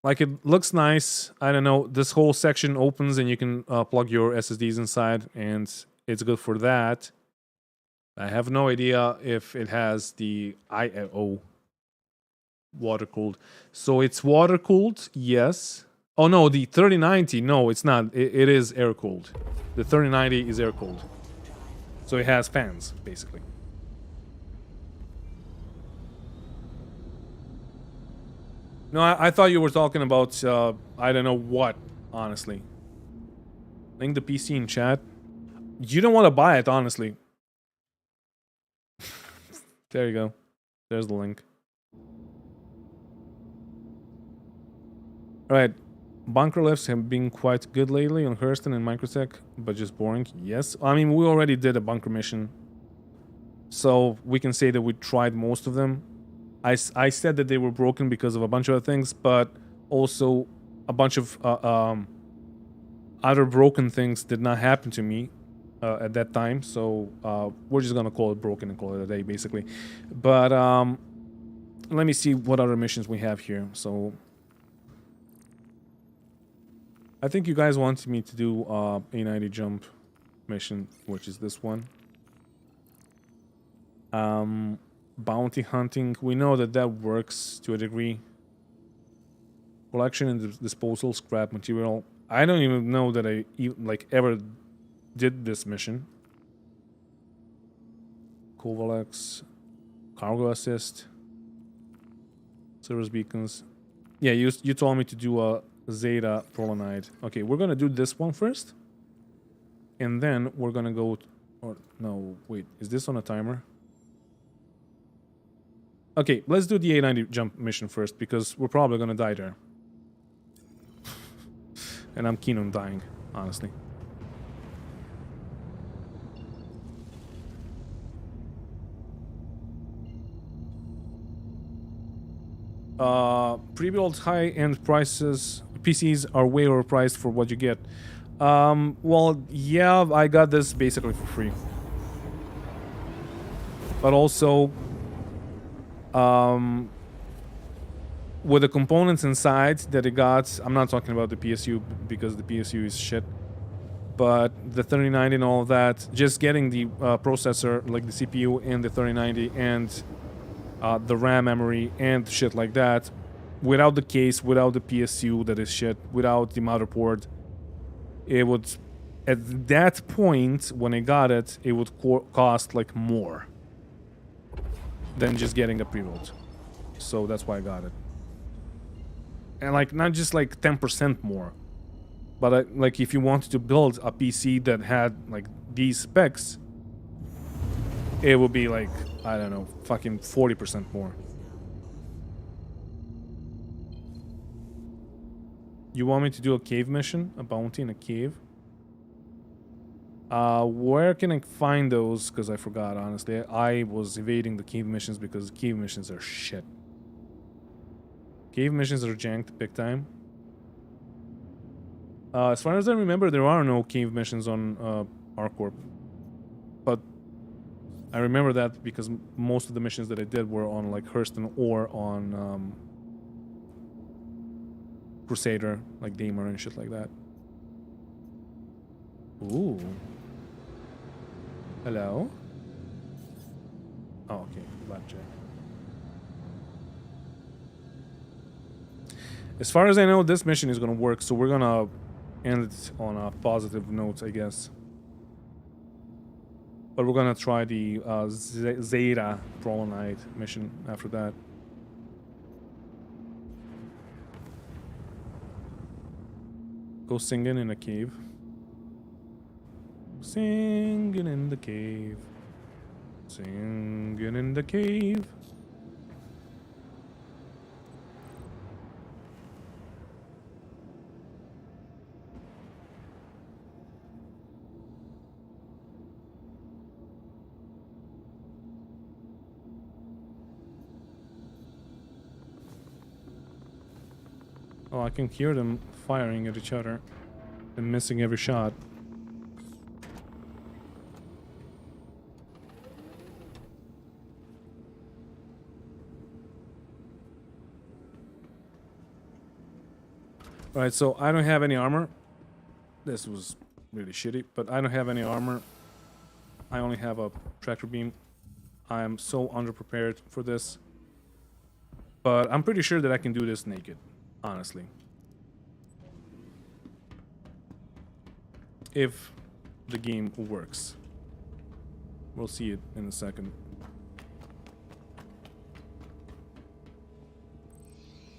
S1: Like, it looks nice. I don't know. This whole section opens and you can plug your SSDs inside, and it's good for that. I have no idea if it has the IO water cooled. So it's water cooled, yes. Oh no, the 3090, no, it's not. It is air cooled. The 3090 is air cooled. So it has fans, basically. No, I thought you were talking about, I don't know what, honestly. Link the PC in chat. You don't want to buy it, honestly. There you go. There's the link. Alright. Bunker lifts have been quite good lately on Hurston and Microtech, but just boring. Yes. I mean, we already did a bunker mission. So we can say that we tried most of them. I said that they were broken because of a bunch of other things, but also a bunch of other broken things did not happen to me at that time. So we're just gonna call it broken and call it a day, basically. But let me see what other missions we have here. So I think you guys wanted me to do A90 jump mission, which is this one. Bounty hunting, we know that that works to a degree. Collection and disposal, scrap material. I don't even know that I ever did this mission. Kovalex, cargo assist, service beacons. Yeah, you told me to do a Zeta Prolanide. Okay, we're gonna do this one first, and then we're gonna go. Or no, wait, is this on a timer? Okay, let's do the A90 jump mission first, because we're probably gonna die there. And I'm keen on dying, honestly. Pre-built high-end prices, PCs are way overpriced for what you get. Well, yeah, I got this basically for free. But also, with the components inside that it got, I'm not talking about the PSU because the PSU is shit, but the 3090 and all of that, just getting the processor, like the CPU and the 3090 and the RAM memory and shit like that, without the case, without the PSU that is shit, without the motherboard, it would, at that point when I got it, it would cost like more than just getting a pre-built. So that's why I got it. And like, not just like 10% more, but like if you wanted to build a PC that had like these specs, it would be like, I don't know, fucking 40% more. You want me to do a cave mission? A bounty in a cave? Where can I find those? Because I forgot, honestly. I was evading the cave missions because cave missions are shit. Cave missions are janked big time. As far as I remember, there are no cave missions on ArcCorp. But I remember that because most of the missions that I did were on like Hurston or on Crusader, like Damer and shit like that. Ooh. Hello? Oh, okay. Blackjack. As far as I know, this mission is gonna work, so we're gonna end it on a positive note, I guess. But we're gonna try the Zeta Prolonite mission after that. Go singing in a cave. Singing in the cave. Singing in the cave. Oh, I can hear them firing at each other and missing every shot. Alright, so I don't have any armor. This was really shitty, but I don't have any armor. I only have a tractor beam. I am so underprepared for this. But I'm pretty sure that I can do this naked, honestly. If the game works. We'll see it in a second.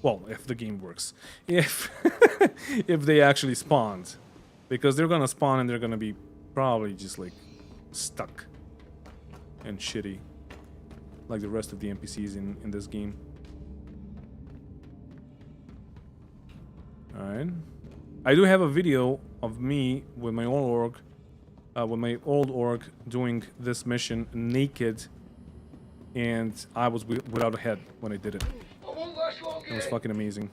S1: Well, if the game works. If if they actually spawned. Because they're gonna spawn and they're gonna be probably just like stuck and shitty. Like the rest of the NPCs in this game. Alright. I do have a video of me with my old org, doing this mission naked, and I was without a head when I did it. It was fucking amazing.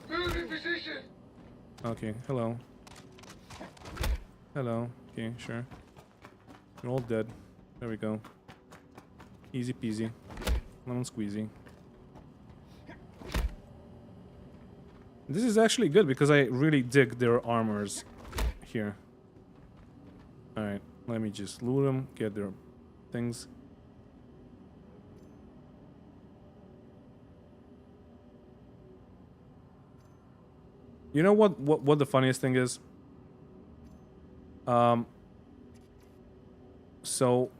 S1: Okay, hello. Hello. Okay, sure. You're all dead. There we go. Easy peasy. Lemon squeezy. This is actually good because I really dig their armors here. Alright, let me just loot them, get their things. You know what the funniest thing is? So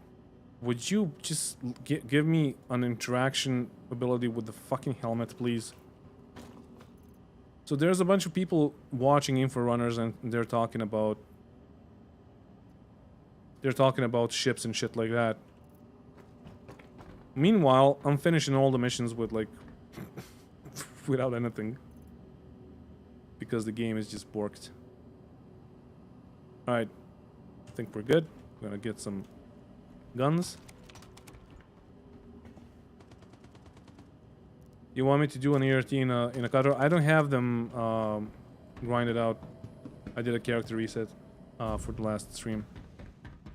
S1: would you just give me an interaction ability with the fucking helmet, please? So there's a bunch of people watching Inforunners and they're talking about ships and shit like that. Meanwhile, I'm finishing all the missions with like without anything. Because the game is just borked. Alright. I think we're good. We're gonna get some guns. You want me to do an ERT in a cutter? I don't have them grinded out. I did a character reset for the last stream.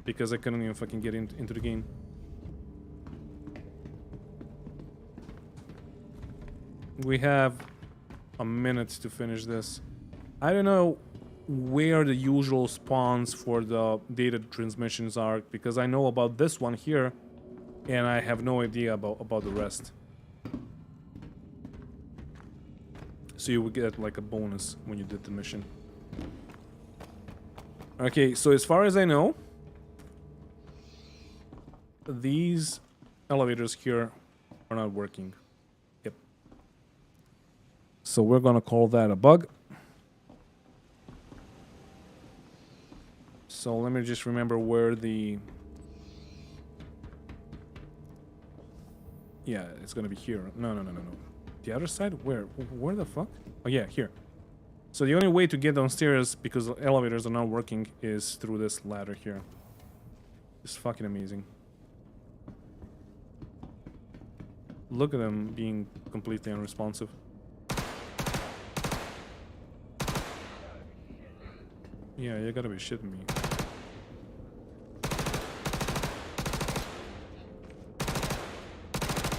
S1: Because I couldn't even fucking get into the game. We have a minute to finish this. I don't know where the usual spawns for the data transmissions are, because I know about this one here, and I have no idea about the rest. So you would get like a bonus when you did the mission. Okay, so as far as I know, these elevators here are not working. Yep. So we're gonna call that a bug. So let me just remember where the Yeah, it's gonna be here. No. The other side? Where the fuck? Oh yeah, here. So the only way to get downstairs, because the elevators are not working, is through this ladder here. It's fucking amazing. Look at them being completely unresponsive. Yeah, you gotta be shitting me.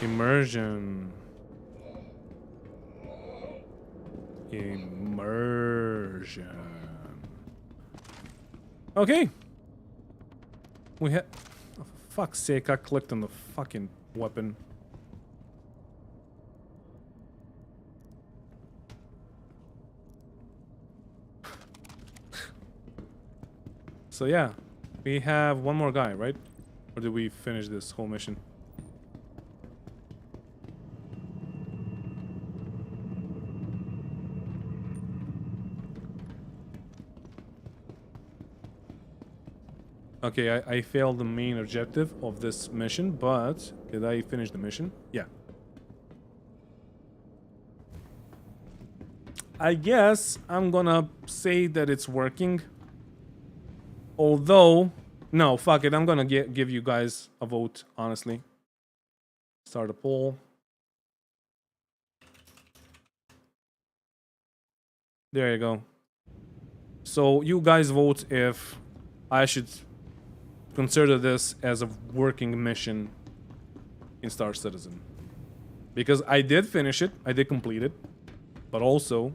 S1: Immersion. Immersion. Okay. We had... Oh, for fuck's sake, I clicked on the fucking weapon. So yeah, we have one more guy, right? Or did we finish this whole mission? Okay, I failed the main objective of this mission, but did I finish the mission? Yeah. I guess I'm gonna say that it's working. Although, no, fuck it. I'm gonna give you guys a vote, honestly. Start a poll. There you go. So you guys vote if I should consider this as a working mission in Star Citizen. Because I did finish it, I did complete it, but also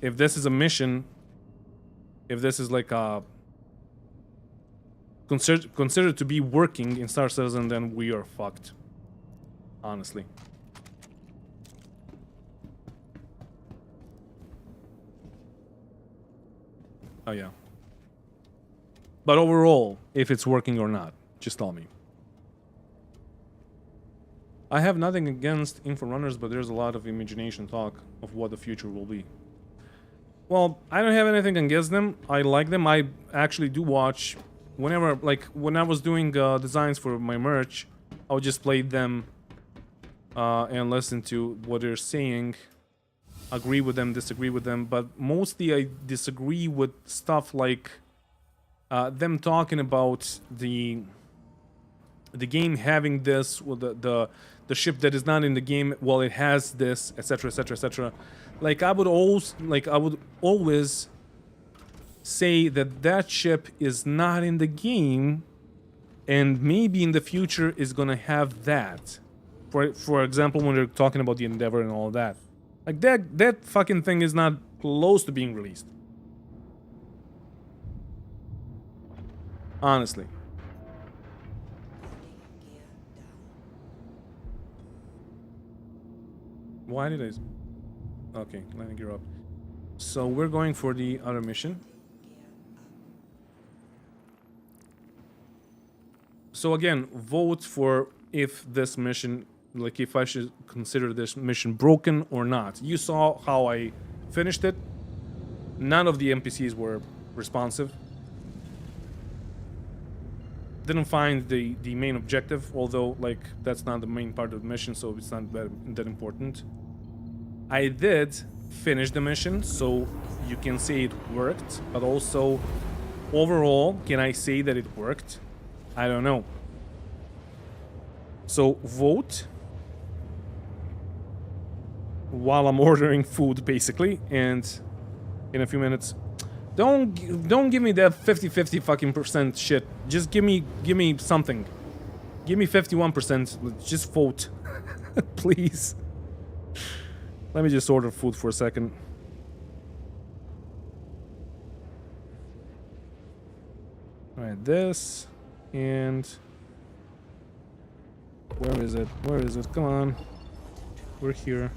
S1: if this is a mission, if this is like a considered to be working in Star Citizen, then we are fucked. Honestly. Oh yeah. But overall, if it's working or not, just tell me. I have nothing against Inforunners, but there's a lot of imagination talk of what the future will be. Well, I don't have anything against them. I like them. I actually do watch whenever, like, when I was doing designs for my merch, I would just play them and listen to what they're saying. Agree with them, disagree with them, but mostly I disagree with stuff like them talking about the game having this, well, the ship that is not in the game, well, it has this, etc., etc., etc. Like I would always say that that ship is not in the game, and maybe in the future is gonna have that. For example, when they're talking about the Endeavor and all of that. Like that fucking thing is not close to being released. Honestly. Why did I... Okay, landing gear up. So we're going for the other mission. So again, vote for if this mission, like if I should consider this mission broken or not. You saw how I finished it. None of the NPCs were responsive. Didn't find the main objective, although like that's not the main part of the mission, so it's not that important. I did finish the mission, so you can say it worked, but also overall, can I say that it worked? I don't know. So vote while I'm ordering food, basically, and in a few minutes. Don't give me that 50-50 fucking percent shit. Just give me something. Give me 51%. Just vote, please. Let me just order food for a second. All right, this and where is it? Where is it? Come on, we're here.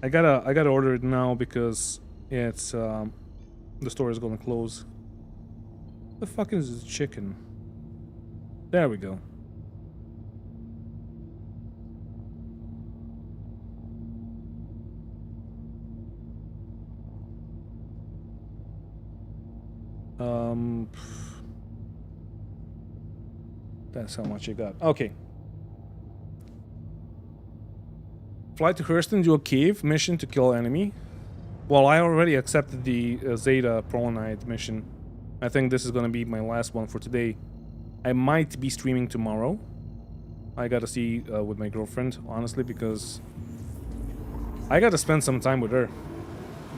S1: I gotta order it now because it's the store is gonna close. The fuck is this chicken? There we go. That's how much I got. Okay. Fly to Hurston, do a cave mission to kill enemy. Well, I already accepted the Zeta Prolonite mission. I think this is gonna be my last one for today. I might be streaming tomorrow. I gotta see with my girlfriend, honestly, because I gotta spend some time with her.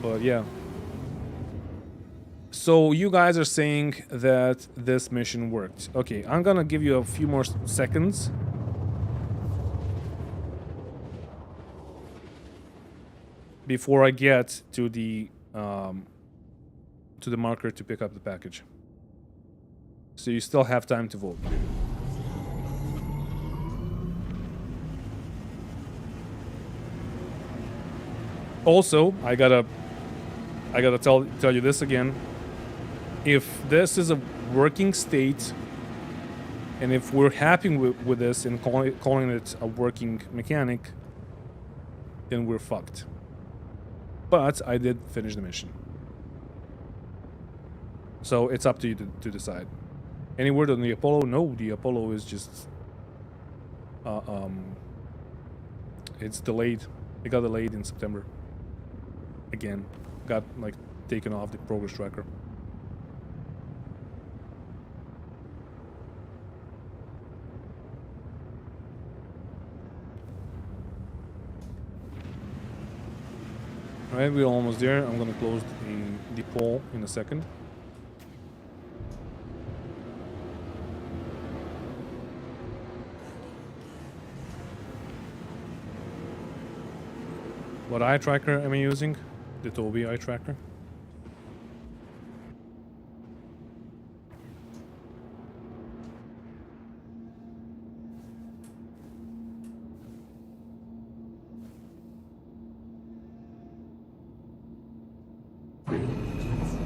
S1: But yeah. So you guys are saying that this mission worked. Okay, I'm gonna give you a few more seconds. Before I get to the marker to pick up the package. So you still have time to vote. Also, I gotta tell you this again. If this is a working state, and if we're happy with this and calling it a working mechanic, then we're fucked. But I did finish the mission. So it's up to you to decide. Any word on the Apollo? No, the Apollo is just... it's delayed. It got delayed in September. Again. Got, like, taken off the progress tracker. Alright, we're almost there. I'm gonna close the poll in a second. What eye tracker am I using? The Tobii eye tracker.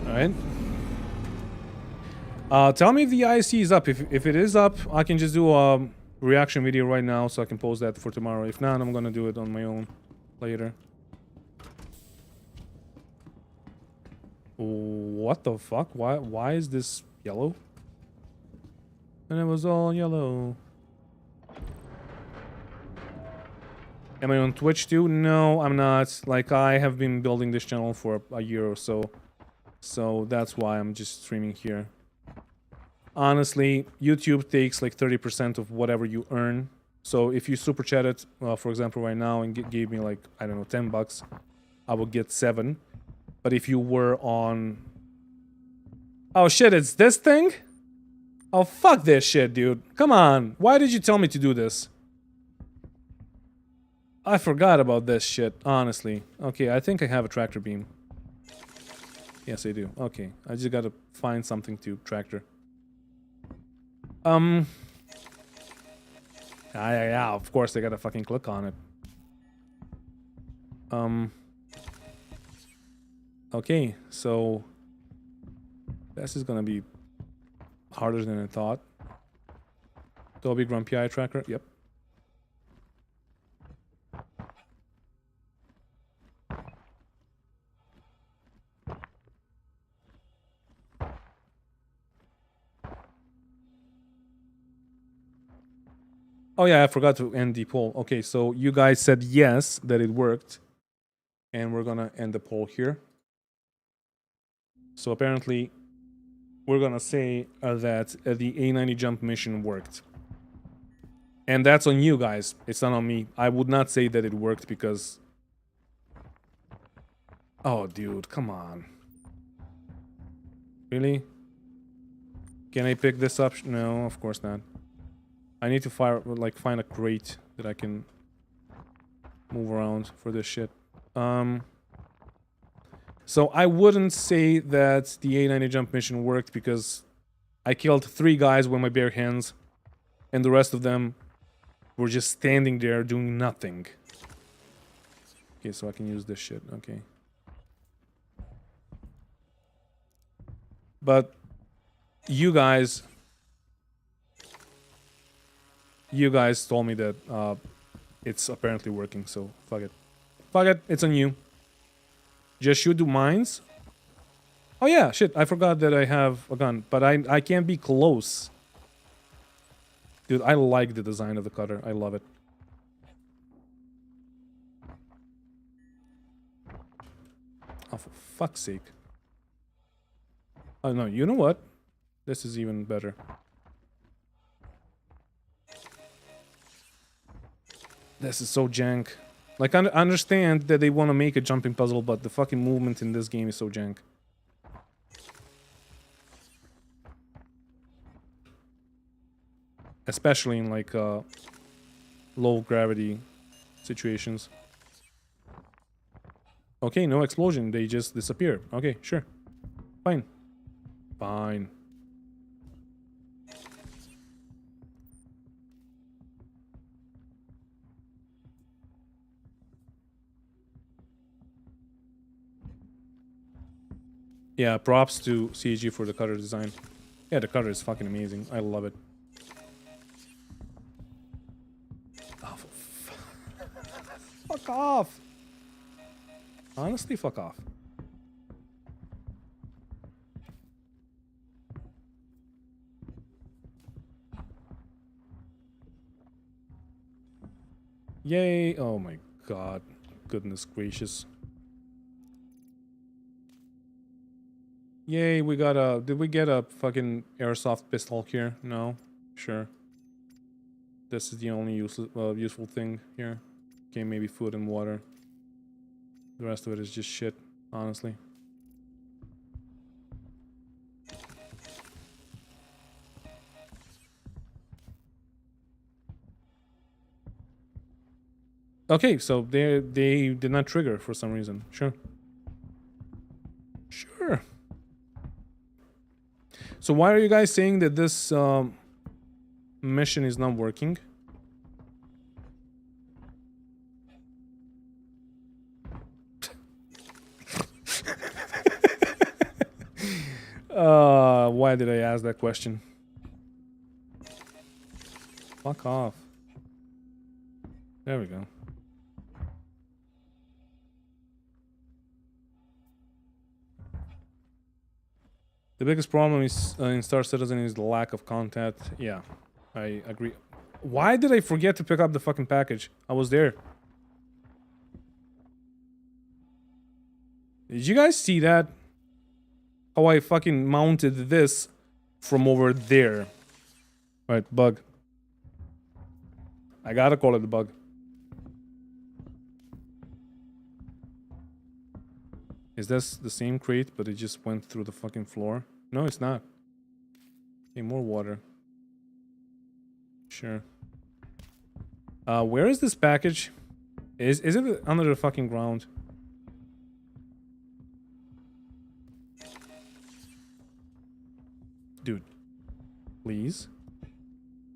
S1: Alright. Tell me if the IC is up. If it is up, I can just do a reaction video right now so I can post that for tomorrow. If not, I'm gonna do it on my own later. What the fuck? Why is this yellow? And it was all yellow. Am I on Twitch too? No, I'm not. Like, I have been building this channel for a year or so. So that's why I'm just streaming here. Honestly, YouTube takes like 30% of whatever you earn. So if you super chatted, for example, right now and gave me like, I don't know, 10 bucks, I would get 7. But if you were on... Oh shit, it's this thing? Oh fuck this shit, dude. Come on. Why did you tell me to do this? I forgot about this shit, honestly. Okay, I think I have a tractor beam. Yes, I do. Okay, I just gotta find something to tractor. Yeah, of course I gotta fucking click on it. Okay, so this is gonna be harder than I thought. Tobii Grumpy Eye Tracker, yep. Oh yeah, I forgot to end the poll. Okay, so you guys said yes, that it worked. And we're gonna end the poll here. So apparently, we're gonna say that the A90 jump mission worked. And that's on you guys, it's not on me. I would not say that it worked because... Oh dude, come on. Really? Can I pick this up? No, of course not. I need to find a crate that I can move around for this shit. So I wouldn't say that the A90 jump mission worked because I killed 3 guys with my bare hands and the rest of them were just standing there doing nothing. Okay, so I can use this shit, okay. But you guys told me that it's apparently working, so fuck it. Fuck it, it's on you. Just shoot the mines. Oh yeah, shit, I forgot that I have a gun, but I can't be close. Dude, I like the design of the cutter. I love it. Oh, for fuck's sake. Oh, no, you know what? This is even better. This is so jank. Like, I understand that they want to make a jumping puzzle, but the fucking movement in this game is so jank. Especially in, like, low gravity situations. Okay, no explosion. They just disappear. Okay, sure. Fine. Fine. Yeah, props to CG for the cutter design. Yeah, the cutter is fucking amazing. I love it. Oh, fuck off. Honestly, fuck off. Yay. Oh my god. Goodness gracious. Yay, we got a... Did we get a fucking airsoft pistol here? No? Sure. This is the only useful thing here. Okay, maybe food and water. The rest of it is just shit, honestly. Okay, so they did not trigger for some reason. Sure. Sure. So why are you guys saying that this mission is not working? Why did I ask that question? Fuck off. There we go. The biggest problem is in Star Citizen is the lack of content. Yeah, I agree. Why did I forget to pick up the fucking package? I was there. Did you guys see that? How I fucking mounted this from over there. Right, bug. I gotta call it a bug. Is this the same crate, but it just went through the fucking floor? No, it's not. Okay, more water. Sure. Where is this package? Is it under the fucking ground? Dude. Please.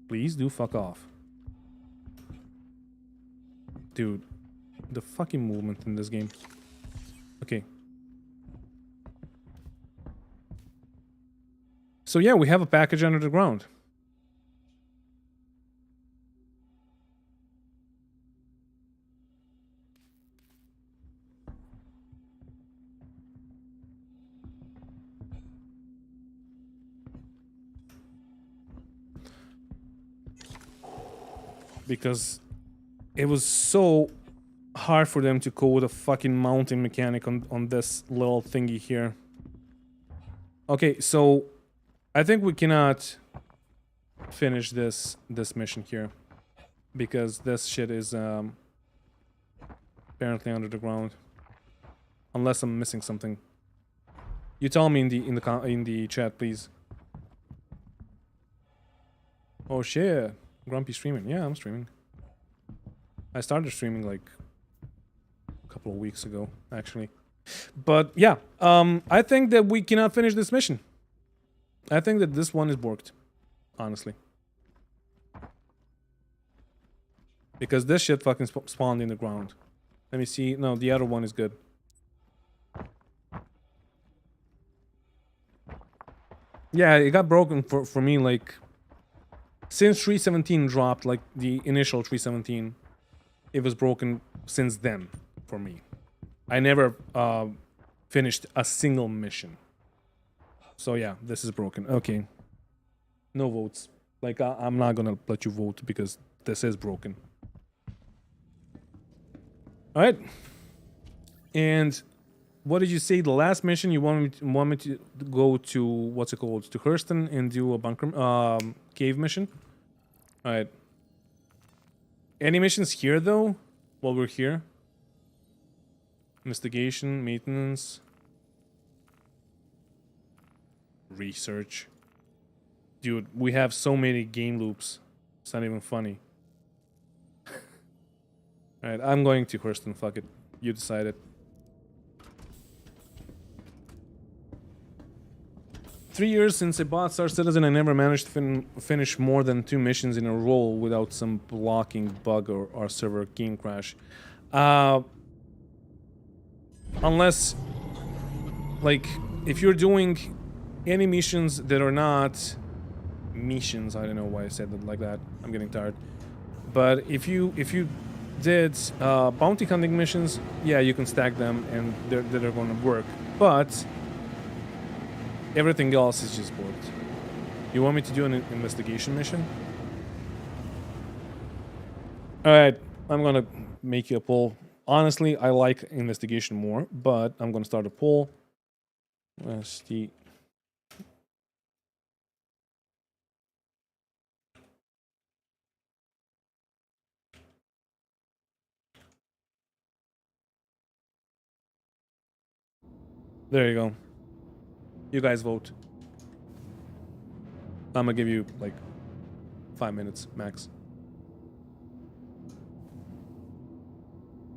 S1: Please do fuck off. Dude. The fucking movement in this game. Okay. So yeah, we have a package under the ground. Because it was so hard for them to code a fucking mounting mechanic on this little thingy here. Okay, so I think we cannot finish this mission here because this shit is apparently under the ground, unless I'm missing something. You tell me in the chat, please. Oh shit, Grumpy streaming. Yeah, I'm streaming. I started streaming like a couple of weeks ago, actually. But yeah, I think that we cannot finish this mission. I think that this one is borked, honestly. Because this shit fucking spawned in the ground. Let me see. No, the other one is good. Yeah, it got broken for me, like... Since 317 dropped, like the initial 317, it was broken since then, for me. I never finished a single mission. So yeah, this is broken. Okay. No votes. Like, I'm not gonna let you vote because this is broken. Alright. And what did you say? The last mission you want me to go to, what's it called? To Hurston and do a bunker, cave mission? Alright. Any missions here, though? While we're here? Investigation, maintenance. Research. Dude, we have so many game loops. It's not even funny. Alright, I'm going to Hurston, fuck it. You decided. 3 years since I bought Star Citizen, I never managed to finish more than 2 missions in a row without some blocking bug or server game crash. Unless, like, if you're doing any missions that are not missions, I don't know why I said it like that. I'm getting tired. But if you did bounty hunting missions, yeah, you can stack them and they're going to work. But everything else is just blocked. You want me to do an investigation mission? Alright, I'm gonna make you a poll. Honestly, I like investigation more, but I'm gonna start a poll. There you go. You guys vote. I'm gonna give you like 5 minutes max.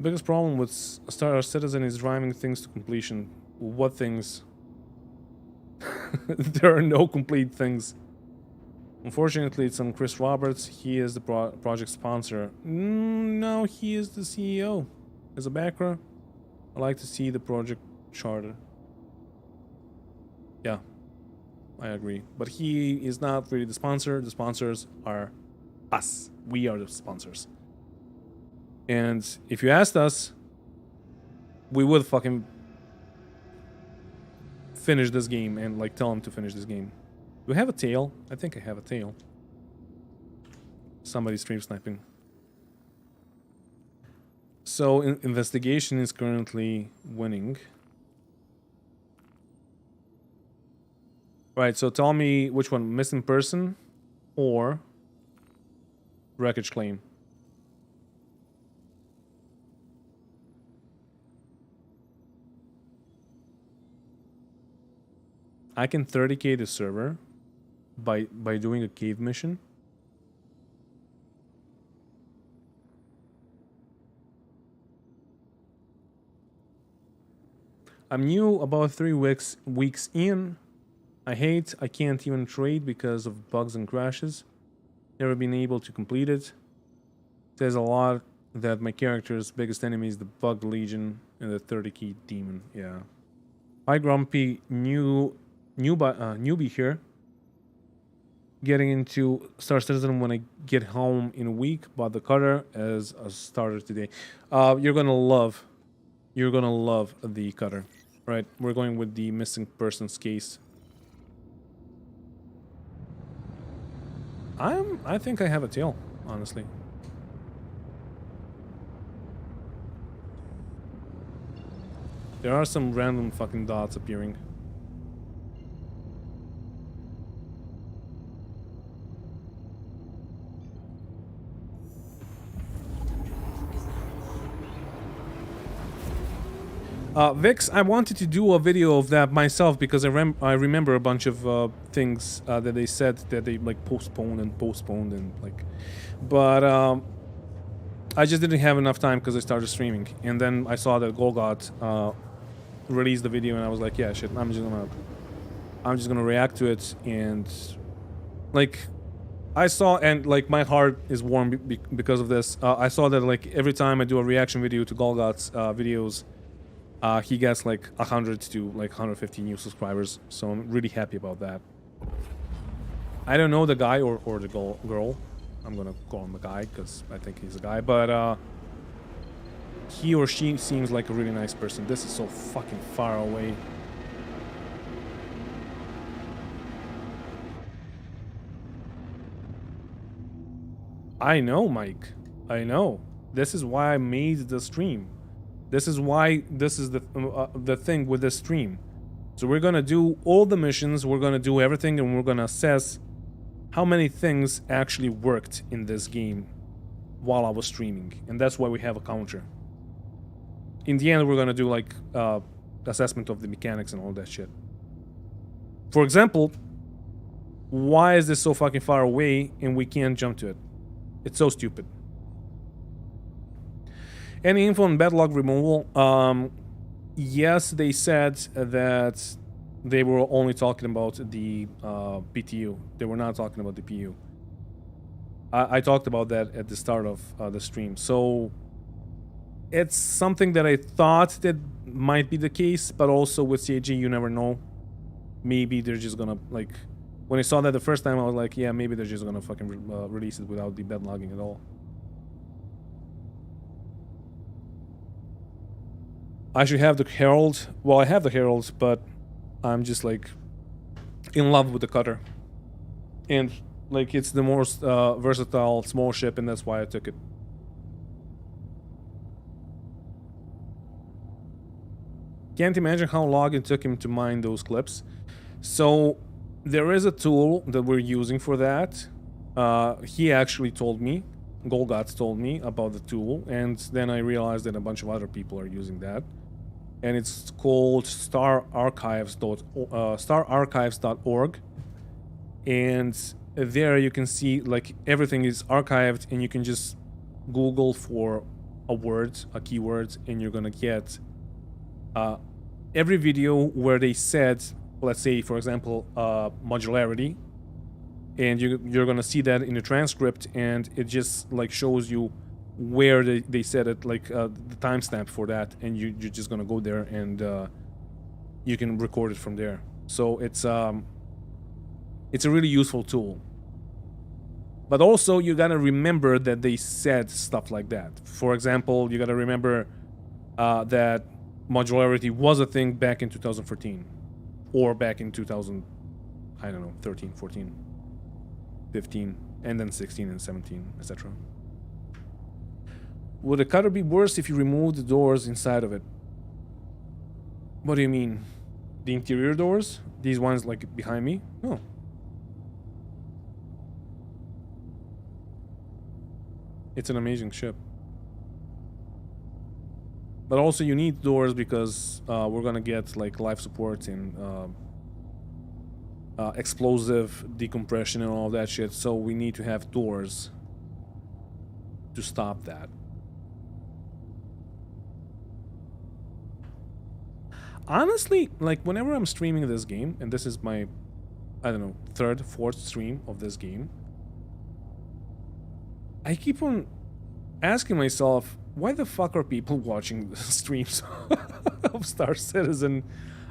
S1: Biggest problem with Star Citizen is driving things to completion. What things? There are no complete things. Unfortunately, it's on Chris Roberts. He is the project sponsor. No, he is the CEO. As a backer, I like to see the project charter. Yeah, I agree. But he is not really the sponsor. The sponsors are us. We are the sponsors. And if you asked us, we would fucking finish this game and like tell him to finish this game. Do I have a tail? I think I have a tail. Somebody's stream sniping. So investigation is currently winning. Right, so tell me which one, missing person or wreckage claim? I can 30k the server by doing a cave mission. I'm new about 3 weeks in. I can't even trade because of bugs and crashes. Never been able to complete it. Says a lot that my character's biggest enemy is the Bug Legion and the 30k demon. Yeah. Hi Grumpy, newbie here. Getting into Star Citizen when I get home in a week. Bought the cutter as a starter today. You're gonna love the cutter. Right, we're going with the missing persons case. I think I have a tail, honestly. There are some random fucking dots appearing. Vix, I wanted to do a video of that myself because I remember a bunch of things that they said that they like postponed and like, but I just didn't have enough time because I started streaming, and then I saw that Golgot released the video, and I was like, yeah, shit, I'm just gonna react to it, and like I saw, and like my heart is warm because of this. I saw that like every time I do a reaction video to Golgot's videos. He gets like 100 to like 150 new subscribers, so I'm really happy about that. I don't know the guy or the girl. I'm gonna call him a guy because I think he's a guy, but he or she seems like a really nice person. This is so fucking far away. I know, Mike. I know. This is why I made the stream. This is why this is the thing with the stream. So we're gonna do all the missions, we're gonna do everything, and we're gonna assess how many things actually worked in this game while I was streaming. And that's why we have a counter. In the end, we're gonna do like assessment of the mechanics and all that shit. For example, why is this so fucking far away and we can't jump to it? It's so stupid. Any info on backlog removal? Yes, they said that they were only talking about the PTU. They were not talking about the PU. I talked about that at the start of the stream. So it's something that I thought that might be the case, but also with CAG, you never know. Maybe they're just gonna, like, when I saw that the first time, I was like, yeah, maybe they're just gonna fucking release it without the backlogging at all. I should have the Herald. Well, I have the Herald, but I'm just like in love with the cutter. And like it's the most versatile small ship, and that's why I took it. Can't imagine how long it took him to mine those clips. So there is a tool that we're using for that. He actually told me, Golgots told me about the tool, and then I realized that a bunch of other people are using that. And it's called stararchives.org. And there you can see like everything is archived, and you can just Google for a word, a keyword, and you're gonna get every video where they said, let's say for example, modularity, and you're gonna see that in the transcript, and it just like shows you where they said it, like the timestamp for that, and you're just gonna go there and you can record it from there. So it's a really useful tool. But also you gotta remember that they said stuff like that. For example, you gotta remember that modularity was a thing back in 2014, or back in 2000, I don't know, 13, 14, 15, and then 16 and 17, etc. Would the cutter be worse if you remove the doors inside of it? What do you mean? The interior doors? These ones like behind me? No. It's an amazing ship. But also you need doors because we're gonna get like life support and explosive decompression and all that shit, so we need to have doors to stop that. Honestly, like whenever I'm streaming this game, and this is my, I don't know, third, fourth stream of this game, I keep on asking myself, why the fuck are people watching the streams of Star Citizen?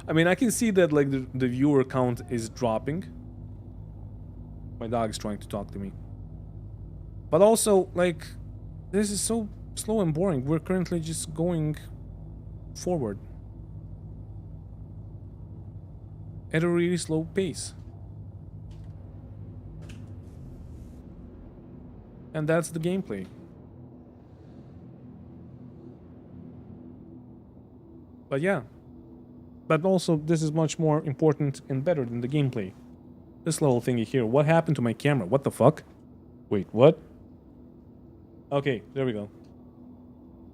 S1: I mean, I can see that like the viewer count is dropping. My dog is trying to talk to me. But also, like, this is so slow and boring. We're currently just going forward at a really slow pace. And that's the gameplay. But yeah. But also, this is much more important and better than the gameplay. This little thingy here. What happened to my camera? What the fuck? Wait, what? Okay, there we go.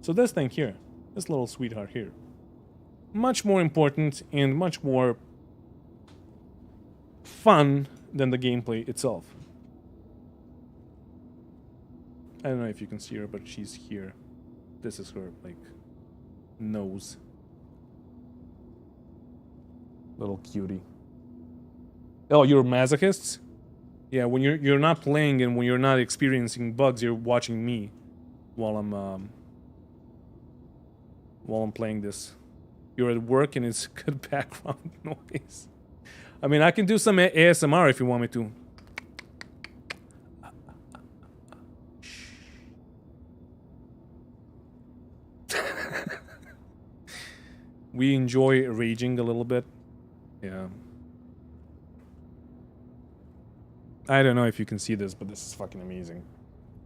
S1: So this thing here. This little sweetheart here. Much more important and much more fun than the gameplay itself. I don't know if you can see her, but she's here. This is her, like, nose. Little cutie. Oh, you're masochists? Yeah, when you're not playing and when you're not experiencing bugs, you're watching me while I'm playing this. You're at work and it's good background noise. I mean, I can do some ASMR if you want me to. We enjoy raging a little bit. Yeah. I don't know if you can see this, but this is fucking amazing.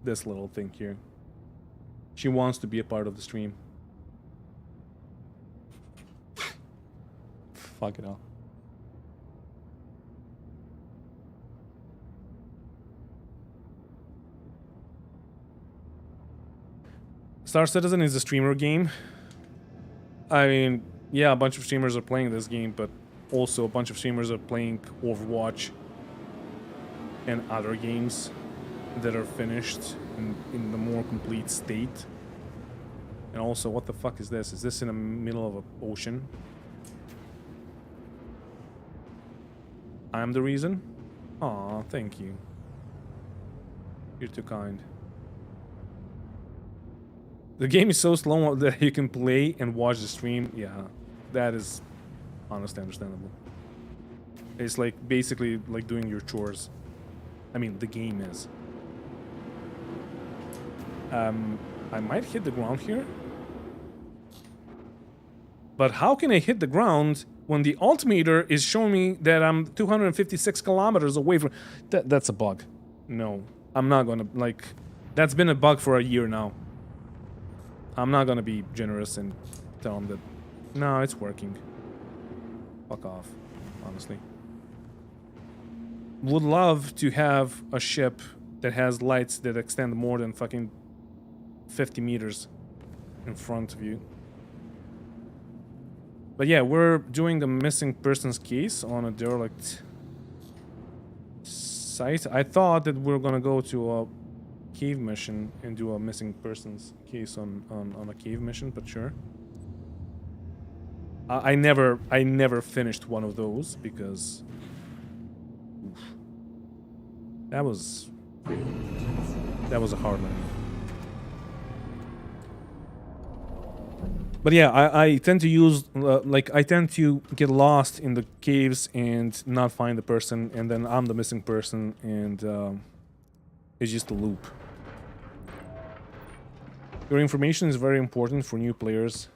S1: this little thing here. She wants to be a part of the stream. Fuck it all. Star Citizen is a streamer game. I mean, yeah, a bunch of streamers are playing this game, but also a bunch of streamers are playing Overwatch and other games that are finished in the more complete state. And also, what the fuck is this? Is this in the middle of an ocean? I'm the reason? Aw, thank you. You're too kind. The game is so slow that you can play and watch the stream. Yeah, that is honestly understandable. It's like basically like doing your chores. I mean, the game is. I might hit the ground here. But how can I hit the ground when the altimeter is showing me that I'm 256 kilometers away from... That's a bug. No, I'm not gonna, like... That's been a bug for a year now. I'm not gonna be generous and tell them that... No, it's working. Fuck off, honestly. Would love to have a ship that has lights that extend more than fucking 50 meters in front of you. But yeah, we're doing a missing persons case on a derelict site. I thought that we were gonna go to a cave mission and do a missing persons case on a cave mission, but sure. I never finished one of those because oof, that was a hard one. But yeah, I tend to use, I tend to get lost in the caves and not find the person, and then I'm the missing person, and it's just a loop. Your information is very important for new players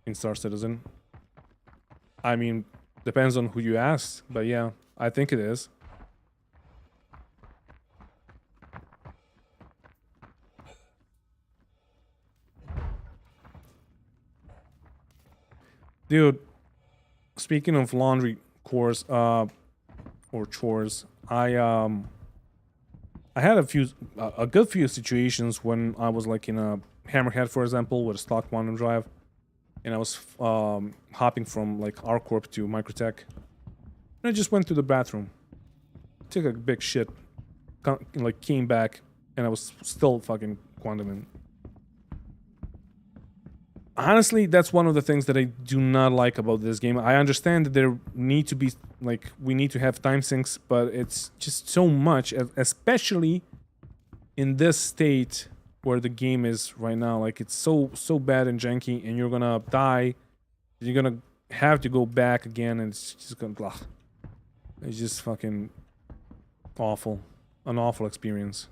S1: in Star Citizen. I mean, depends on who you ask, but yeah, I think it is. Dude, speaking of laundry chores, or chores, I had a good few situations when I was like in a Hammerhead, for example, with a stock quantum drive, and I was hopping from like R-Corp to Microtech, and I just went to the bathroom, took a big shit, like came back, and I was still fucking quantum in. Honestly, that's one of the things that I do not like about this game. I understand that there need to be, like, we need to have time sinks, but it's just so much, especially in this state where the game is right now. Like, it's so bad and janky, and you're gonna die. You're gonna have to go back again, and it's just gonna, blah. It's just fucking awful. An awful experience.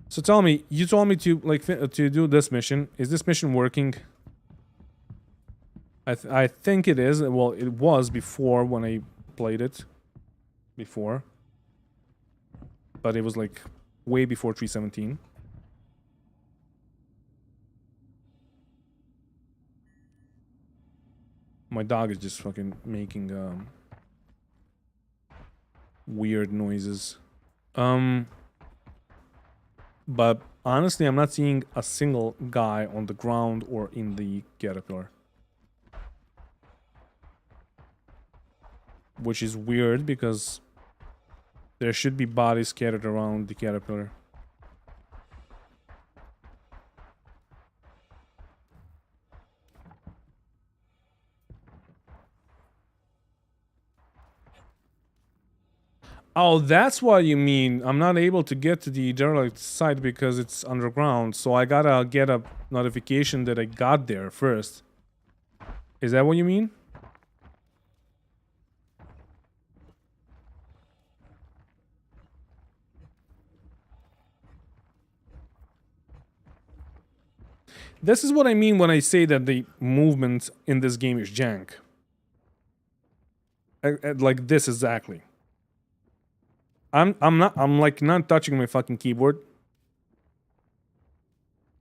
S1: So tell me, you told me to like to do this mission. Is this mission working? I think it is. Well, it was before when I played it. Before. But it was like way before 3.17. My dog is just fucking making weird noises. But honestly, I'm not seeing a single guy on the ground or in the caterpillar. Which is weird because there should be bodies scattered around the caterpillar. Oh, that's what you mean. I'm not able to get to the derelict site because it's underground, so I gotta get a notification that I got there first. Is that what you mean? This is what I mean when I say that the movement in this game is jank. Like this exactly. I'm like not touching my fucking keyboard.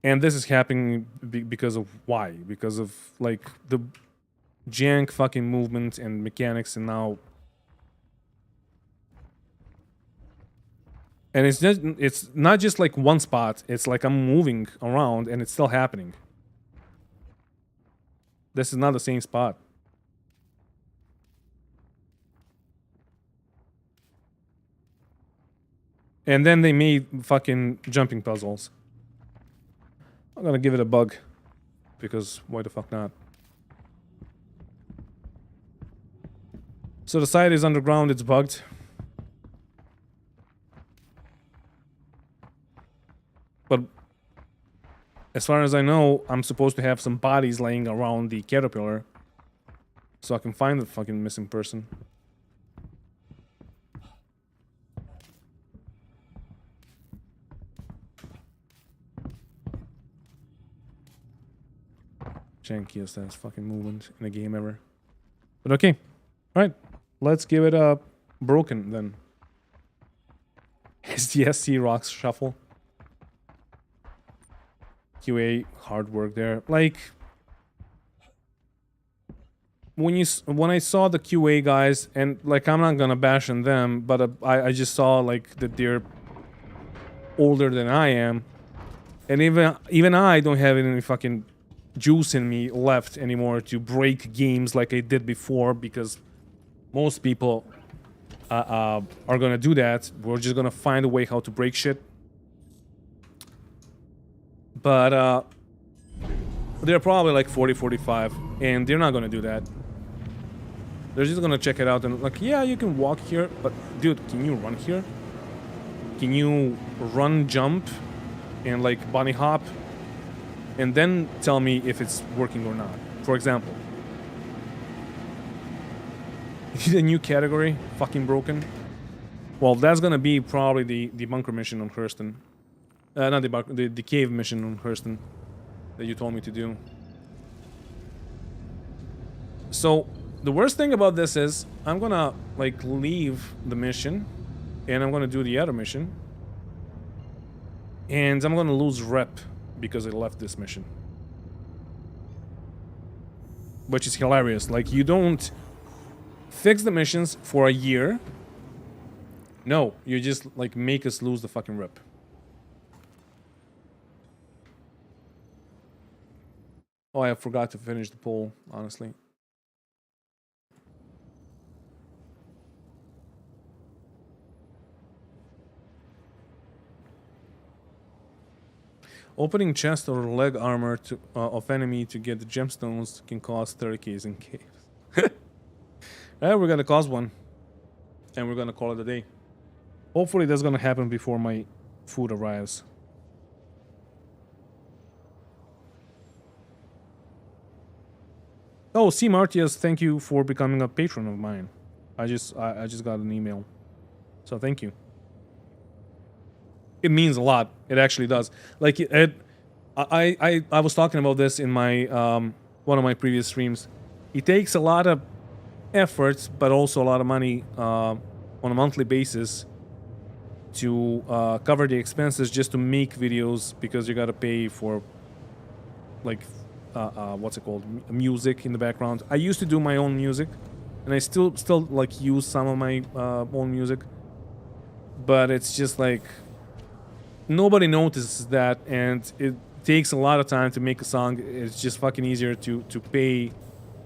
S1: And this is happening because of why? Because of like the jank fucking movement and mechanics, and now. And it's not just like one spot, it's like I'm moving around and it's still happening. This is not the same spot. And then they made fucking jumping puzzles. I'm gonna give it a bug. Because why the fuck not? So the site is underground, it's bugged. But as far as I know, I'm supposed to have some bodies laying around the caterpillar. So I can find the fucking missing person. Jankiest ass fucking movement in a game ever. But okay. Alright. Let's give it a broken then. SDSC rocks shuffle. QA hard work there. Like when I saw the QA guys, and like I'm not gonna bash on them, but I just saw like that they're older than I am, and even I don't have any fucking juice in me left anymore to break games like I did before, because most people are gonna do that. We're just gonna find a way how to break shit. But they're probably like 40, 45, and they're not gonna do that. They're just gonna check it out and like, yeah, you can walk here, but dude, can you run here? Can you run, jump, and like bunny hop? And then tell me if it's working or not. For example, the new category, fucking broken. Well, that's gonna be probably the bunker mission on Hurston. Not the bunker, the cave mission on Hurston that you told me to do. So the worst thing about this is I'm gonna like leave the mission and I'm gonna do the other mission, and I'm gonna lose rep because I left this mission, which is hilarious. Like, you don't fix the missions for a year. No, you just like make us lose the fucking rep. Oh, I forgot to finish the poll, honestly. Opening chest or leg armor to, of enemy to get the gemstones can cost 30k in caves. Yeah, we're gonna cause one. And we're gonna call it a day. Hopefully that's gonna happen before my food arrives. Oh, C. Martius, thank you for becoming a patron of mine. I just got an email. So thank you. It means a lot. It actually does. Like I was talking about this in my one of my previous streams. It takes a lot of effort, but also a lot of money on a monthly basis to cover the expenses just to make videos, because you gotta pay for like what's it called, music in the background. I used to do my own music, and I still like use some of my own music, but it's just like nobody notices that, and it takes a lot of time to make a song. It's just fucking easier to pay,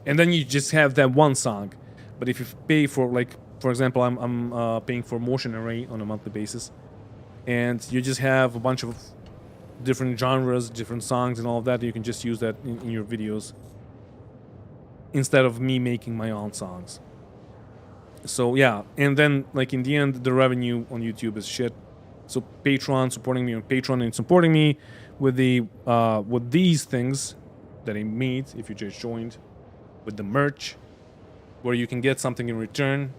S1: and then you just have that one song. But if you pay for, like, for example, I'm paying for Motion Array on a monthly basis, and you just have a bunch of different genres, different songs, and all of that. You can just use that in your videos instead of me making my own songs. So yeah, and then like in the end, the revenue on YouTube is shit. So Patreon, supporting me on Patreon and supporting me with the with these things that I made, if you just joined, with the merch, where you can get something in return,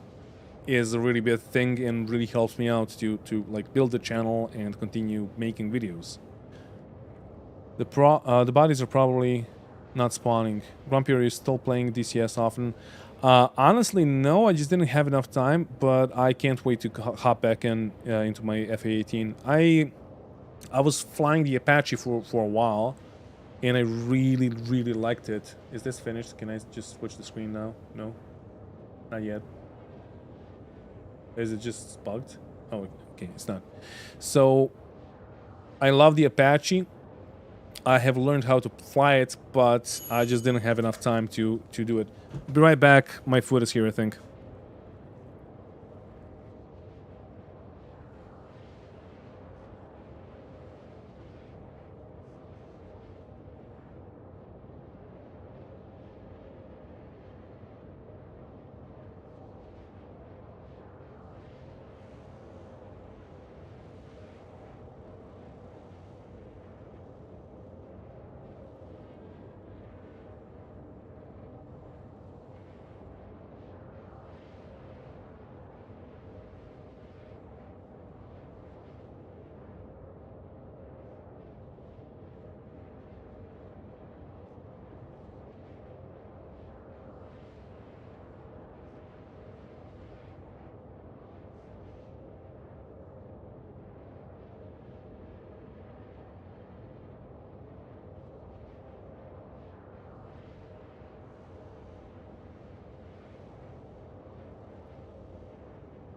S1: is a really big thing and really helps me out to like build the channel and continue making videos. The bodies are probably not spawning. Grumpier is still playing DCS often. Honestly, no, I just didn't have enough time, but I can't wait to hop back in into my FA-18. I was flying the Apache for a while, and I really, really liked it. Is this finished? Can I just switch the screen now? No? Not yet. Is it just bugged? Oh, okay, it's not. So, I love the Apache. I have learned how to fly it, but I just didn't have enough time to do it. Be right back. My food is here, I think.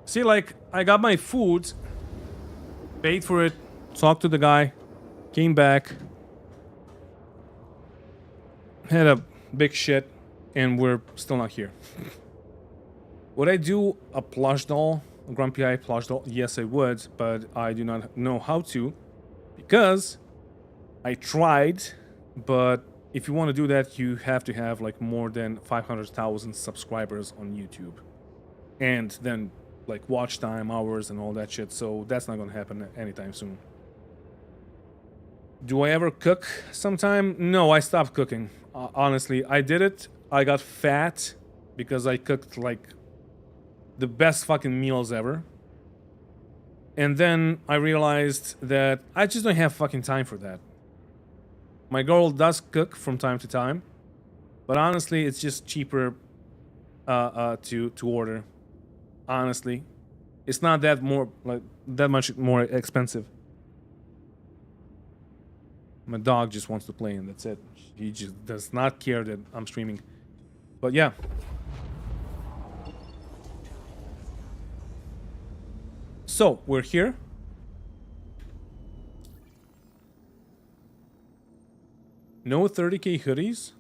S1: See, like, I got my food, paid for it, talked to the guy, came back, had a big shit, and we're still not here. Would I do a plush doll, a Grumpy Eye plush doll? Yes, I would, but I do not know how to, because I tried, but if you want to do that, you have to have like more than 500,000 subscribers on YouTube. And then like watch time, hours, and all that shit, so that's not gonna happen anytime soon. Do I ever cook sometime? No, I stopped cooking. Honestly, I did it. I got fat because I cooked like the best fucking meals ever. And then I realized that I just don't have fucking time for that. My girl does cook from time to time, but honestly, it's just cheaper to order. Honestly, it's not that much more expensive. My dog just wants to play, and that's it. He just does not care that I'm streaming. But yeah. So, we're here. No 30k hoodies?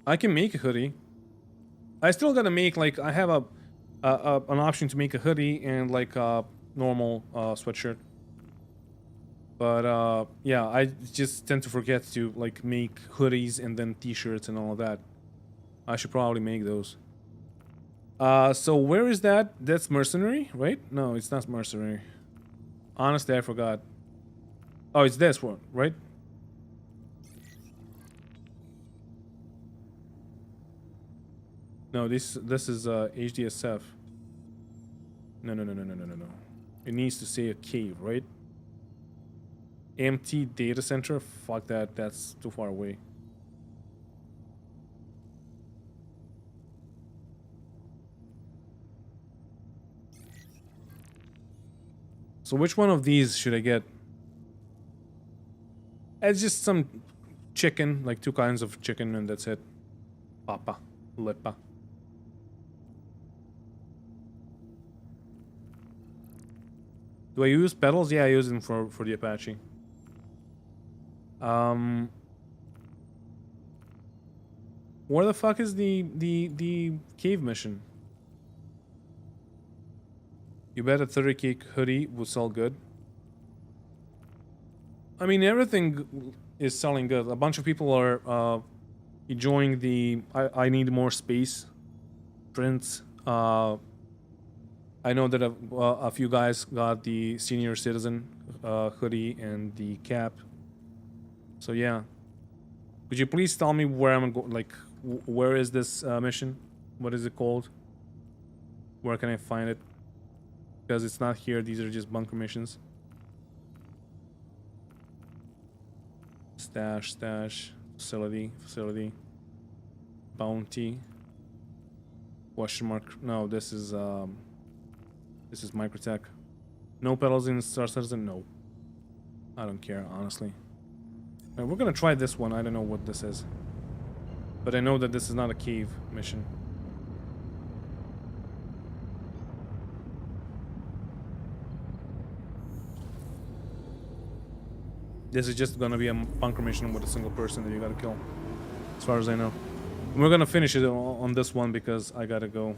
S1: I can make a hoodie. I still gotta make, like, I have an option to make a hoodie and, like, a normal sweatshirt. But, yeah, I just tend to forget to, like, make hoodies and then t-shirts and all of that. I should probably make those. So where is that? That's mercenary, right? No, it's not mercenary. Honestly, I forgot. Oh, it's this one, right? No, this is HDSF. No. It needs to say a cave, right? Empty data center? Fuck that, that's too far away. So which one of these should I get? It's just some chicken, like 2 kinds of chicken, and that's it. Papa, lepa. Do I use pedals? Yeah, I use them for the Apache. Where the fuck is the cave mission? You bet a 30k hoodie will sell good. I mean, everything is selling good. A bunch of people are enjoying the I need more space prints. I know that a few guys got the senior citizen hoodie and the cap. So yeah, could you please tell me where I'm going? Like, where is this mission? What is it called? Where can I find it? Because it's not here. These are just bunker missions. Stash, facility, bounty. Question mark. No, this is Microtech. No pedals in Star Citizen? No. I don't care, honestly. We're gonna try this one. I don't know what this is. But I know that this is not a cave mission. This is just gonna be a bunker mission with a single person that you gotta kill. As far as I know. And we're gonna finish it on this one because I gotta go.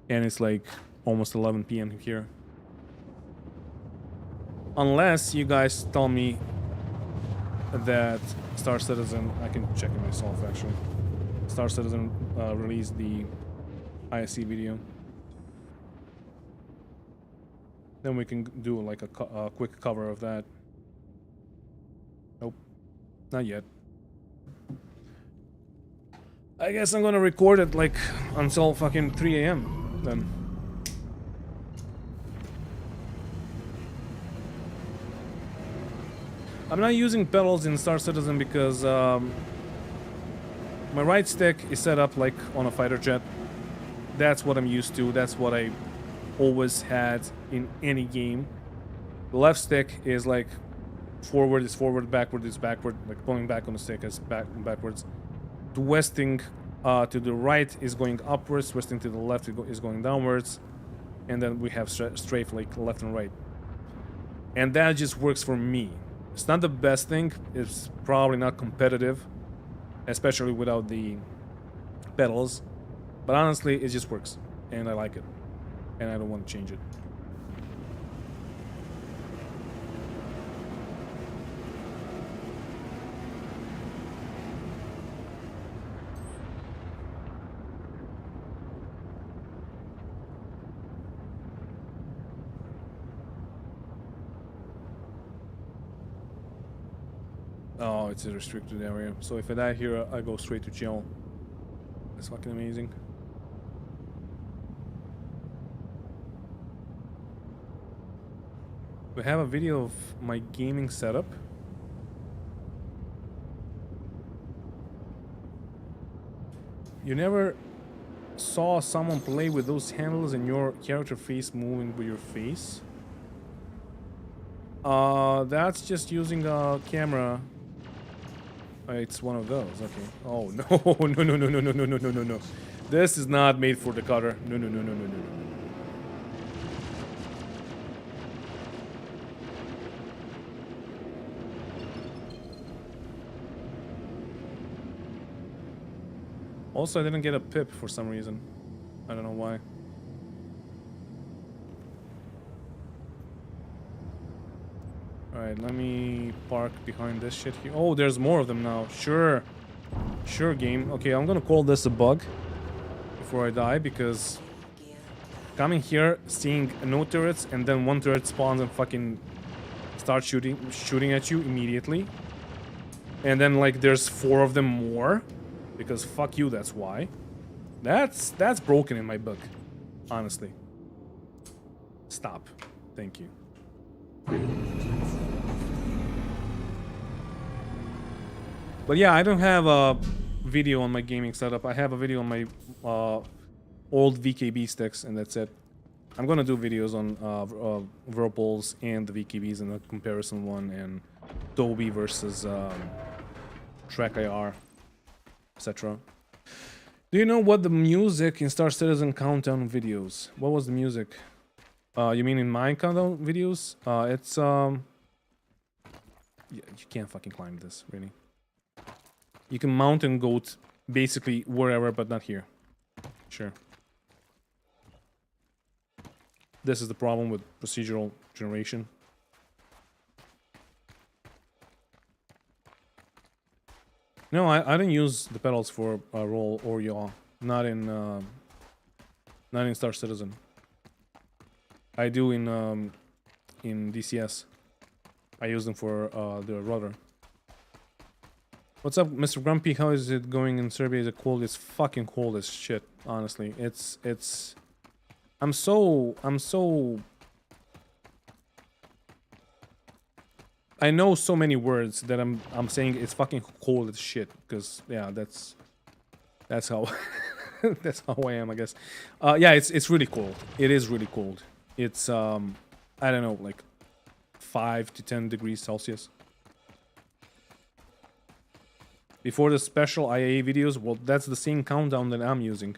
S1: And it's like almost 11 p.m. here. Unless you guys tell me that Star Citizen, I can check it myself actually. Star Citizen released the ISC video. Then we can do like a quick cover of that. Nope, not yet. I guess I'm gonna record it like until fucking 3 a.m. then. I'm not using pedals in Star Citizen because my right stick is set up like on a fighter jet. That's what I'm used to. That's what I always had in any game. The left stick is like forward is forward, backward is backward, like pulling back on the stick is backwards. Twisting to the right is going upwards, twisting to the left is going downwards, and then we have strafe like left and right. And that just works for me. It's not the best thing, it's probably not competitive, especially without the pedals, but honestly it just works, and I like it, and I don't want to change it. Oh, it's a restricted area. So if I die here, I go straight to jail. That's fucking amazing. We have a video of my gaming setup. You never saw someone play with those handles and your character face moving with your face? That's just using a camera. It's one of those, okay. Oh no, no. This is not made for the cutter. No. Also, I didn't get a pip for some reason. I don't know why. Alright, let me park behind this shit here. Oh, there's more of them now. Sure. Sure, game. Okay, I'm gonna call this a bug before I die, because coming here, seeing no turrets, and then one turret spawns and fucking starts shooting at you immediately. And then, like, there's 4 of them more, because fuck you, that's why. That's broken in my book, honestly. Stop. Thank you. But yeah, I don't have a video on my gaming setup. I have a video on my old VKB sticks, and that's it. I'm gonna do videos on Whirlpools and the VKBs in a comparison one, and Dolby versus Track IR, etc. Do you know what the music in Star Citizen countdown videos? What was the music? You mean in my countdown videos? It's yeah, you can't fucking climb this, really. You can mount and go basically wherever, but not here. Sure. This is the problem with procedural generation. No, I didn't use the pedals for roll or yaw. Not in Star Citizen. I do in DCS. I use them for the rudder. What's up, Mr. Grumpy? How is it going in Serbia? Is it cold? It's fucking cold as shit, honestly. I'm so I know so many words that I'm saying it's fucking cold as shit, because yeah, that's how That's how I am, I guess. Yeah, it's really cold. It is really cold. It's I don't know, like 5 to 10 degrees Celsius. Before the special IAA videos, well, that's the same countdown that I'm using.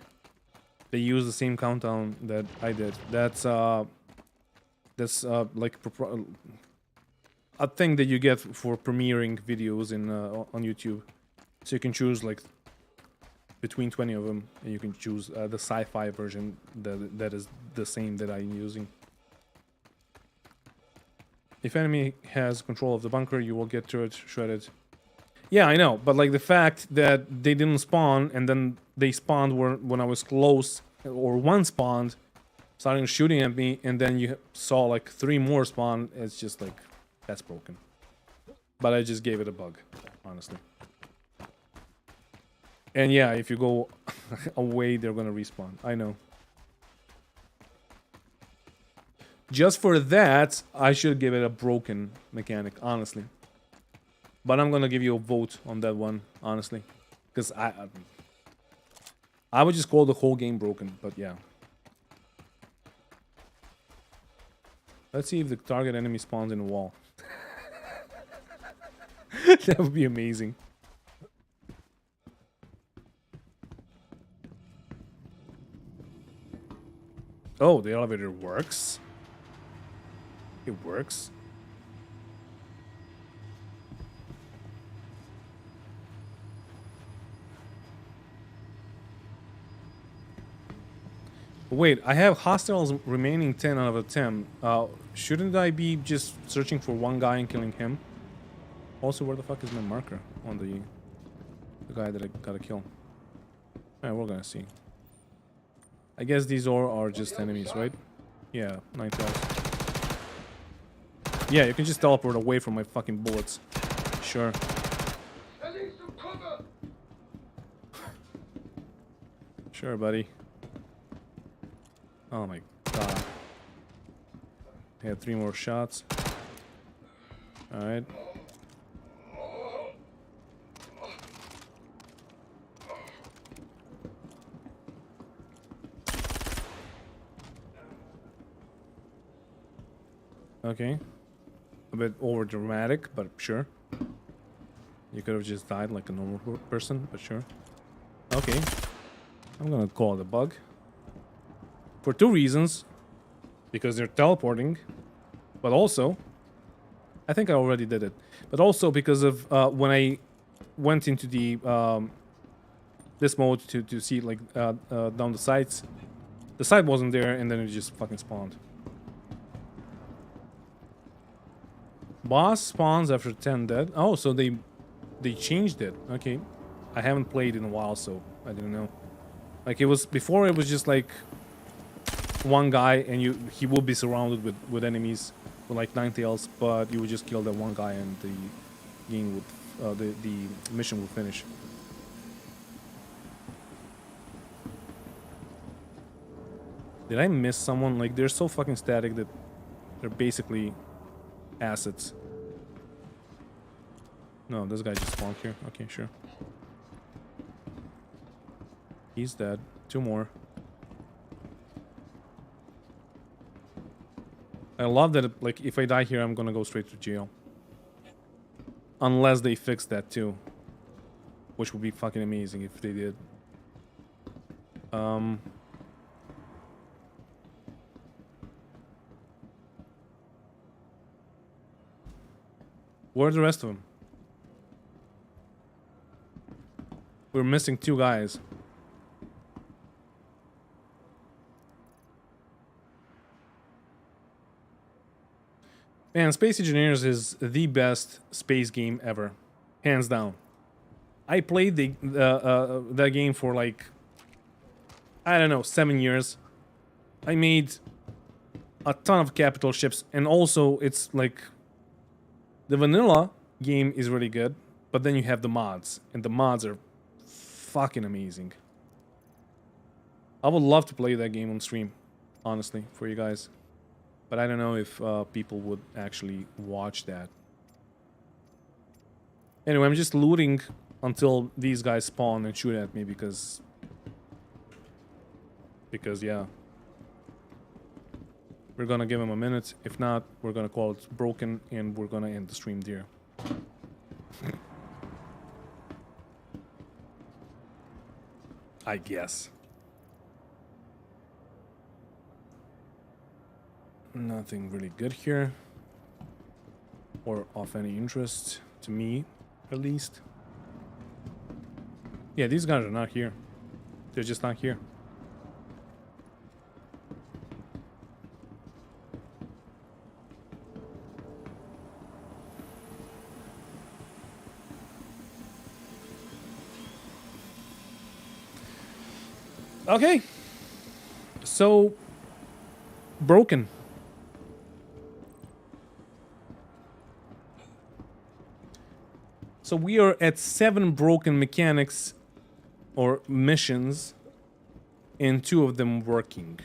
S1: They use the same countdown that I did. That's like a thing that you get for premiering videos in on YouTube. So you can choose like between 20 of them, and you can choose the sci-fi version that is the same that I'm using. If enemy has control of the bunker, you will get turret shredded. Yeah, I know, but like the fact that they didn't spawn and then they spawned when I was close, or one spawned, starting shooting at me, and then you saw like 3 more spawn, it's just like, that's broken. But I just gave it a bug, honestly. And yeah, if you go away, they're gonna respawn. I know. Just for that, I should give it a broken mechanic, honestly. But I'm gonna give you a vote on that one, honestly. Because I would just call the whole game broken, but yeah. Let's see if the target enemy spawns in a wall. That would be amazing. Oh, the elevator works. It works. Wait, I have hostiles remaining 10 out of 10. Shouldn't I be just searching for one guy and killing him? Also, where the fuck is my marker on the guy that I gotta kill? Alright, we're gonna see. I guess these all are just enemies, right? Yeah, 9 tails. Yeah, you can just teleport away from my fucking bullets. Sure. Sure, buddy. Oh my god. I had 3 more shots. Alright. Okay. A bit over dramatic, but sure. You could have just died like a normal person, but sure. Okay. I'm gonna call it a bug. For 2 reasons. Because they're teleporting. But also, I think I already did it. But also because of when I went into the this mode to see like down the sights. The sight wasn't there, and then it just fucking spawned. Boss spawns after 10 dead. Oh, so they changed it. Okay. I haven't played in a while, so I didn't know. Like, it was before, it was just like one guy, and he would be surrounded with enemies with like 9 tails, but you would just kill that one guy and the game would the mission would finish. Did I miss someone? Like, they're so fucking static that they're basically assets. No, this guy just spawned here. Okay, sure. He's dead. 2 more. I love that, like, if I die here, I'm gonna go straight to jail. Unless they fix that too. Which would be fucking amazing if they did. Where are the rest of them? We're missing 2 guys. Man, Space Engineers is the best space game ever. Hands down. I played that game for like, I don't know, 7 years. I made a ton of capital ships, and also it's like the vanilla game is really good, but then you have the mods, and the mods are fucking amazing. I would love to play that game on stream, honestly, for you guys. But I don't know if people would actually watch that. Anyway, I'm just looting until these guys spawn and shoot at me, because Because, yeah. We're gonna give him a minute. If not, we're gonna call it broken and we're gonna end the stream there. I guess. Nothing really good here. Or of any interest to me, at least. Yeah, these guys are not here. They're just not here. Okay. So, broken. So we are at 7 broken mechanics or missions and 2 of them working.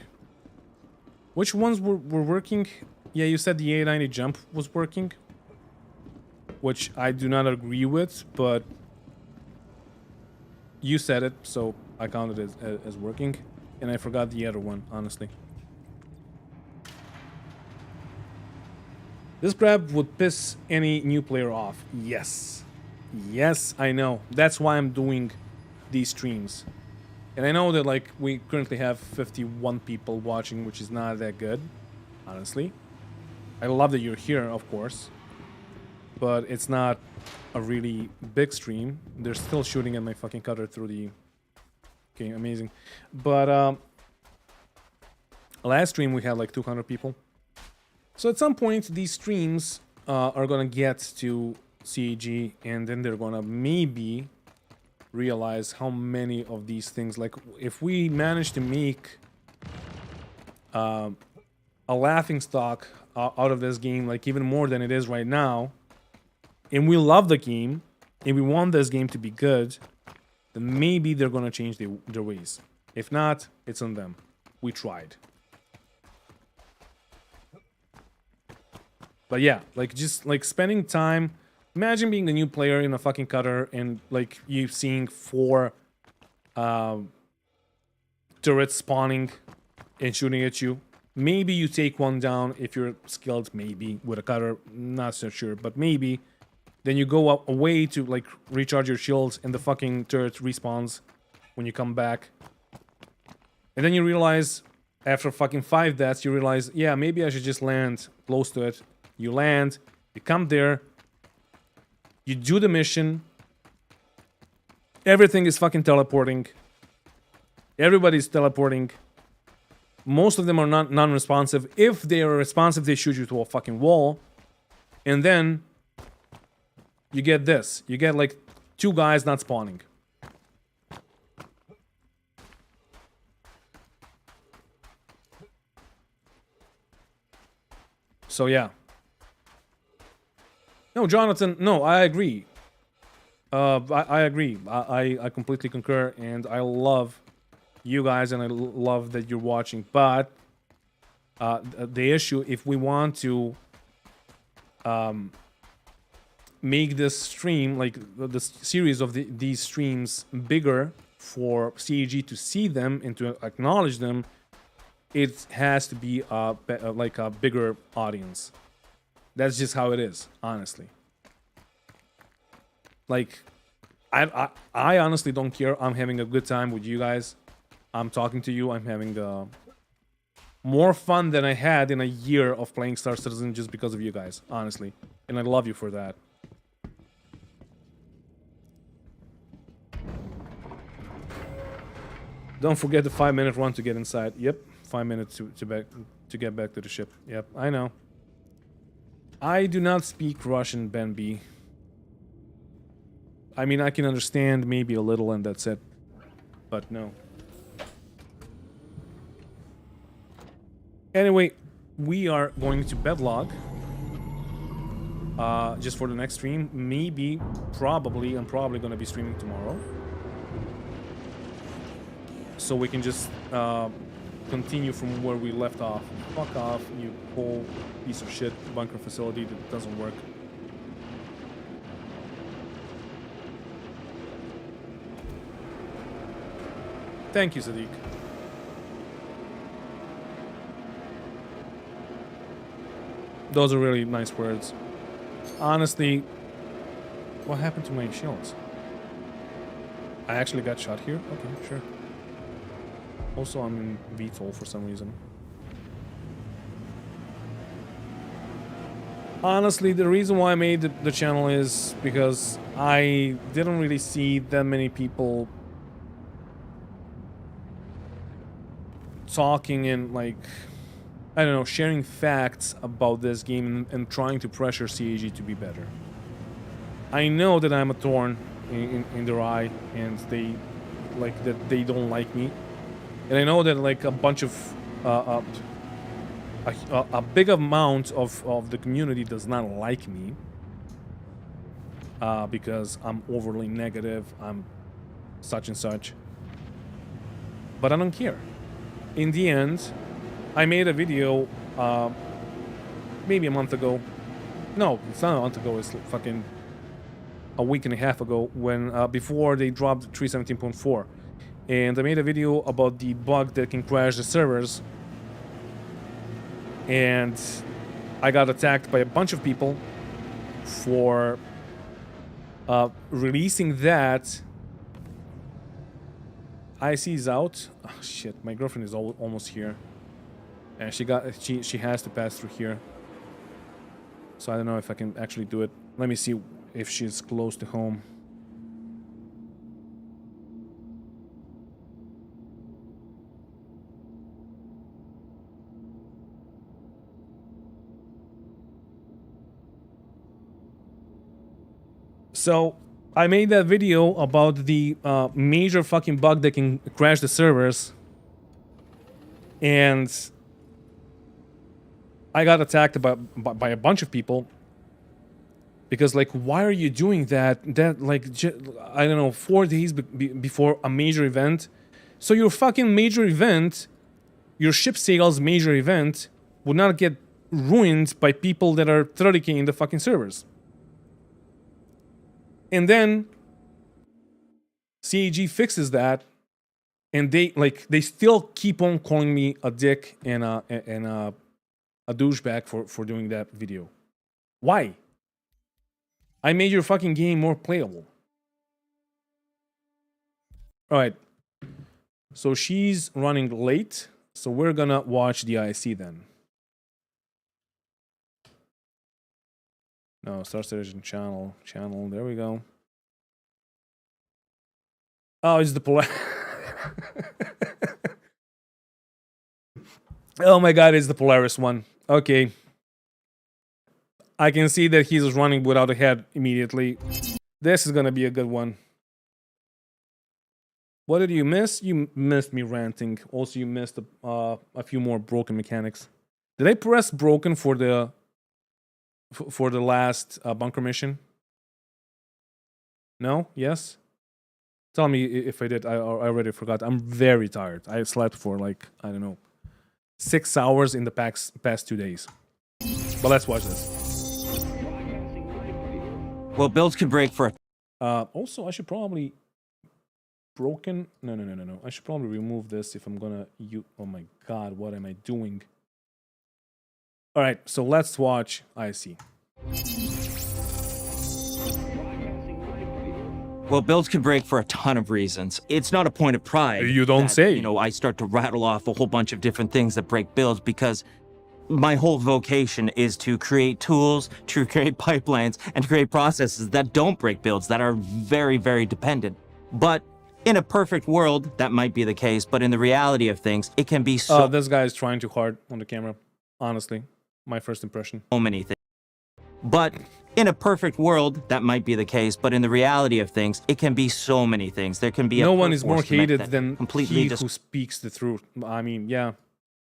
S1: Which ones were working? Yeah, you said the 890 jump was working, which I do not agree with, but you said it, so I counted it as working, and I forgot the other one, honestly. This grab would piss any new player off. Yes. Yes, I know. That's why I'm doing these streams. And I know that, like, we currently have 51 people watching, which is not that good, honestly. I love that you're here, of course. But it's not a really big stream. They're still shooting at my fucking cutter through the... Okay, amazing. But, last stream we had, like, 200 people. So at some point, these streams are gonna get to CAG, and then they're gonna maybe realize how many of these things, like if we manage to make a laughing stock out of this game, like even more than it is right now, and we love the game and we want this game to be good, then maybe they're gonna change their ways. If not, it's on them. We tried. But yeah, like just like spending time. Imagine being the new player in a fucking cutter and like you seeing 4 turrets spawning and shooting at you. Maybe you take one down if you're skilled, maybe with a cutter, not so sure, but maybe. Then you go away to like recharge your shields and the fucking turret respawns when you come back. And then you realize after fucking 5 deaths, you realize, yeah, maybe I should just land close to it. You land, you come there. You do the mission. Everything is fucking teleporting. Everybody's teleporting. Most of them are not non-responsive. If they are responsive, they shoot you to a fucking wall. And then you get this. You get like 2 guys not spawning. So yeah. No, Jonathan, no, I agree. I agree. I completely concur, and I love you guys, and I love that you're watching. But the issue, if we want to make this stream, like the series of these streams, bigger for CAG to see them and to acknowledge them, it has to be like a bigger audience. That's just how it is, honestly. Like, I honestly don't care. I'm having a good time with you guys. I'm talking to you. I'm having more fun than I had in a year of playing Star Citizen just because of you guys, honestly. And I love you for that. Don't forget the 5-minute run to get inside. Yep, 5 minutes to get back to the ship. Yep, I know. I do not speak Russian, Ben B. I mean, I can understand maybe a little and that's it. But no. Anyway, we are going to bedlog. Just for the next stream. Maybe, probably, I'm probably going to be streaming tomorrow. So we can just continue from where we left off. Fuck off, you whole piece of shit bunker facility that doesn't work. Thank you, Sadiq. Those are really nice words. Honestly, what happened to my shields? I actually got shot here? Okay, sure. Also, I'm in VTOL for some reason. Honestly, the reason why I made the channel is because I didn't really see that many people talking and, like, I don't know, sharing facts about this game and trying to pressure CAG to be better. I know that I'm a thorn in their eye, and they don't like me, and I know that like a bunch of a big amount of the community does not like me because I'm overly negative, I'm such and such, but I don't care. In the end, I made a video maybe a month ago. No, it's not a month ago, it's fucking a week and a half ago, when before they dropped 3.17.4, and I made a video about the bug that can crash the servers, and I got attacked by a bunch of people for releasing that. IC's out. Oh, shit, my girlfriend is almost here, and she has to pass through here, so I don't know if I can actually do it. Let me see if she's close to home. So I made that video about the major fucking bug that can crash the servers, and I got attacked by a bunch of people. Because, like, why are you doing that? That, like, I don't know, 4 days before a major event. So your fucking major event, your ship sales major event, would not get ruined by people that are 30k in the fucking servers. And then CAG fixes that, and they still keep on calling me a dick and a douchebag for doing that video. Why? I made your fucking game more playable. Alright. So she's running late. So we're gonna watch the IC then. No, Star Station channel. There we go. Oh, it's the Polaris. Oh my god, it's the Polaris one. Okay. I can see that he's running without a head immediately. This is gonna be a good one. What did you miss? You missed me ranting. Also, you missed a few more broken mechanics. Did I press broken for the last bunker mission? No? Yes? Tell me if I did. I already forgot. I'm very tired. I slept for like, I don't know, 6 hours in the past 2 days. But let's watch this.
S9: Well, builds can break for
S1: also, I should probably broken. No. I should probably remove this if I'm gonna use. Oh my god, what am I doing? All right, so let's watch IC.
S9: Well, builds can break for a ton of reasons. It's not a point of pride.
S1: You don't say.
S9: You know, I start to rattle off a whole bunch of different things that break builds because my whole vocation is to create tools, to create pipelines, and to create processes that don't break builds, that are very, very dependent. But in a perfect world, that might be the case, but in the reality of things, it can be so
S1: this guy is trying too hard on the camera, honestly. My first impression.
S9: many things. But in a perfect world, that might be the case, but in the reality of things, it can be so many things. There can be
S1: no
S9: a
S1: one is more hated than
S9: completely
S1: he who speaks the truth. I mean, yeah.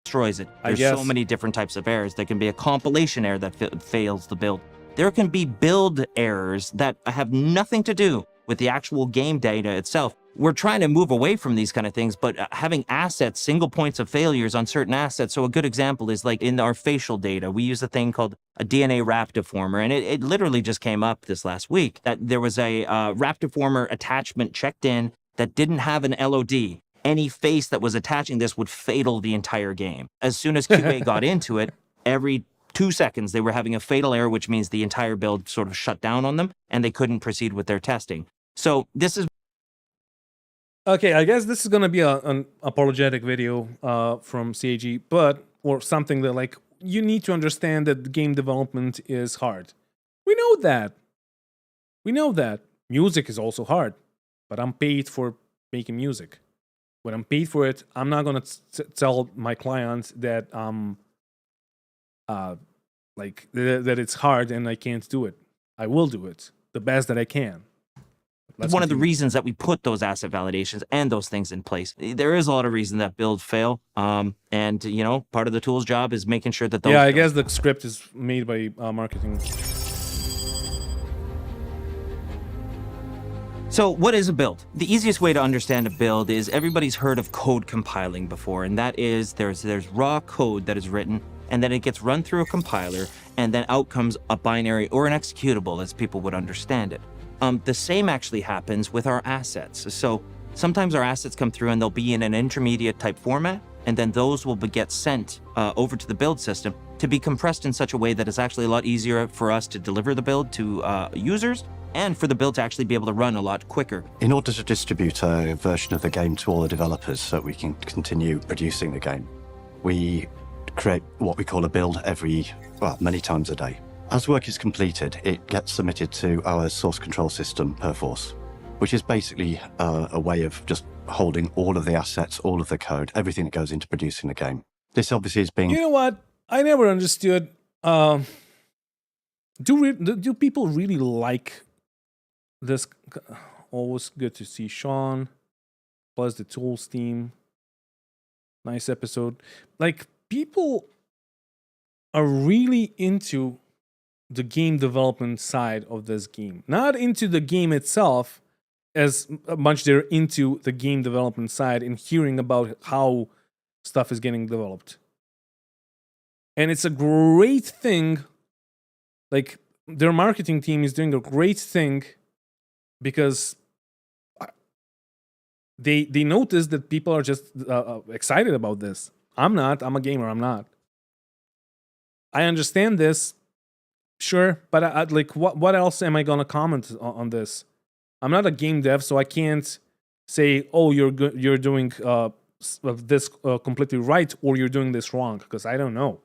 S9: Destroys it.
S1: I
S9: There's
S1: guess.
S9: so many different types of errors. There can be a compilation error that fails the build. There can be build errors that have nothing to do with the actual game data itself. We're trying to move away from these kind of things, but having assets, single points of failures on certain assets. So a good example is like in our facial data, we use a thing called a DNA wrap deformer, and it literally just came up this last week that there was a wrap deformer attachment checked in that didn't have an LOD. Any face that was attaching this would fatal the entire game. As soon as QA got into it, every 2 seconds, they were having a fatal error, which means the entire build sort of shut down on them, and they couldn't proceed with their testing. So this is...
S1: Okay, I guess this is gonna be an apologetic video from CAG, or something that, like, you need to understand that game development is hard. We know that. We know that. Music is also hard, but I'm paid for making music. When I'm paid for it, I'm not gonna tell my clients that that it's hard and I can't do it. I will do it the best that I can.
S9: One of the reasons that we put those asset validations and those things in place. There is a lot of reasons that builds fail. And, you know, part of the tool's job is making sure that those...
S1: Yeah, I guess the script is made by marketing.
S9: So what is a build? The easiest way to understand a build is everybody's heard of code compiling before, and that is there's raw code that is written, and then it gets run through a compiler, and then out comes a binary or an executable as people would understand it. The same actually happens with our assets. So sometimes our assets come through and they'll be in an intermediate type format, and then those will get sent over to the build system to be compressed in such a way that it's actually a lot easier for us to deliver the build to users, and for the build to actually be able to run a lot quicker.
S10: In order to distribute a version of the game to all the developers so we can continue producing the game, we create what we call a build many times a day. As work is completed, it gets submitted to our source control system, Perforce, which is basically a way of just holding all of the assets, all of the code, everything that goes into producing the game. This obviously is being...
S1: You know what? I never understood. Do people really like this? Always good to see Sean, plus the tools team. Nice episode. Like, people are really into the game development side of this game, not into the game itself as much they're into the game development side and hearing about how stuff is getting developed. And it's a great thing. Like, their marketing team is doing a great thing because they notice that people are just excited about this. I'm not. I'm a gamer. I'm not. I understand this. Sure, but like, what else am I gonna comment on this? I'm not a game dev, so I can't say, "Oh, you're doing this completely right," or "You're doing this wrong," because I don't know.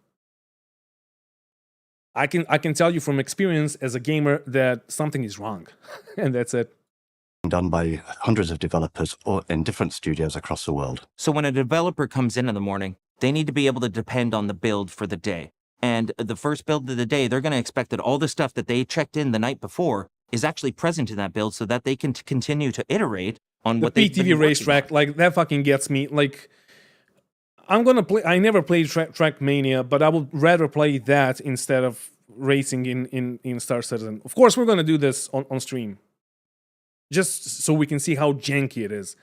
S1: I can tell you from experience as a gamer that something is wrong, and that's it.
S10: Done by hundreds of developers in different studios across the world.
S9: So when a developer comes in the morning, they need to be able to depend on the build for the day. And the first build of the day, they're going to expect that all the stuff that they checked in the night before is actually present in that build so that they can continue to iterate on what they... The
S1: PTV racetrack, like, that fucking gets me. Like, I'm going to play... I never played Trackmania, but I would rather play that instead of racing in Star Citizen. Of course, we're going to do this on stream, just so we can see how janky it is.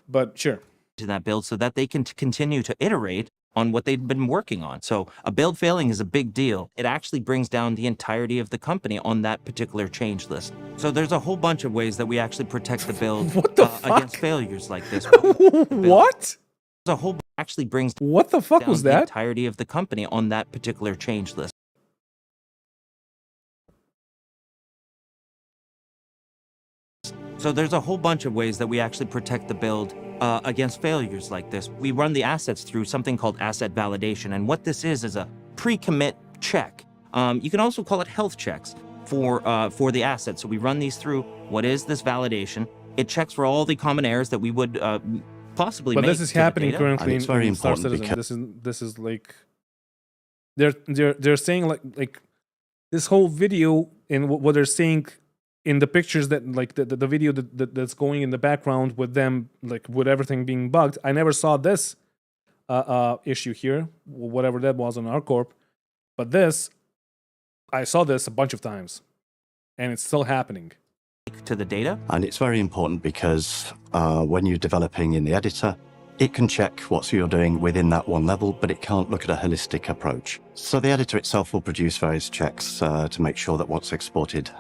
S1: But sure.
S9: To that build so that they can continue to iterate on what they've been working on. So a build failing is a big deal. It actually brings down the entirety of the company on that particular change list. So there's a whole bunch of ways that we actually protect the build against failures like this.
S1: What?
S9: There's a whole actually brings
S1: what the fuck
S9: down
S1: was
S9: the
S1: that?
S9: entirety of the company on that particular change list. So there's a whole bunch of ways that we actually protect the build against failures like this. We run the assets through something called asset validation, and what this is a pre-commit check. You can also call it health checks for the assets. So we run these through. What is this validation? It checks for all the common errors that we would possibly make.
S1: But this is happening currently
S10: it's very
S1: in Star
S10: important
S1: Citizen. This is like they're saying like this whole video and what they're saying in the pictures that like the video that's going in the background with them, like with everything being bugged. I never saw this issue here, whatever that was on ArcCorp, but this, I saw this a bunch of times, and it's still happening.
S9: To the data,
S10: and it's very important because when you're developing in the editor, it can check what you're doing within that one level, but it can't look at a holistic approach. So the editor itself will produce various checks to make sure that what's exported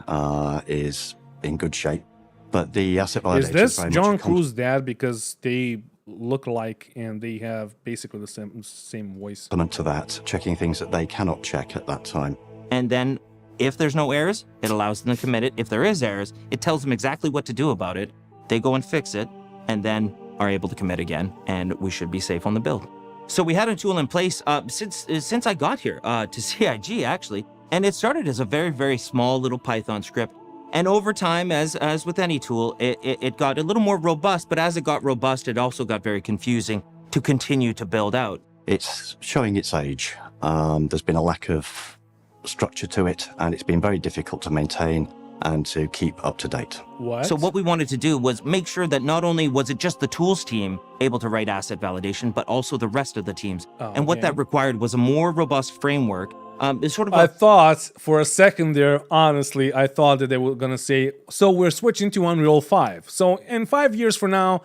S10: is in good shape. But the asset validation
S1: is this John Cruz's dad? Because they look like, and they have basically the same voice.
S10: Element to that, checking things that they cannot check at that time.
S9: And then if there's no errors, it allows them to commit it. If there is errors, it tells them exactly what to do about it. They go and fix it, and then are able to commit again, and we should be safe on the build. So we had a tool in place since I got here to CIG, actually, and it started as a very, very small little Python script. And over time, as with any tool, it got a little more robust, but as it got robust, it also got very confusing to continue to build out.
S10: It's showing its age. There's been a lack of structure to it, and it's been very difficult to maintain and to keep up to date.
S1: What?
S9: So what we wanted to do was make sure that not only was it just the tools team able to write asset validation, but also the rest of the teams. And what that required was a more robust framework. It's sort of
S1: I thought for a second there, honestly, I thought that they were going to say, so we're switching to Unreal 5. So in 5 years from now,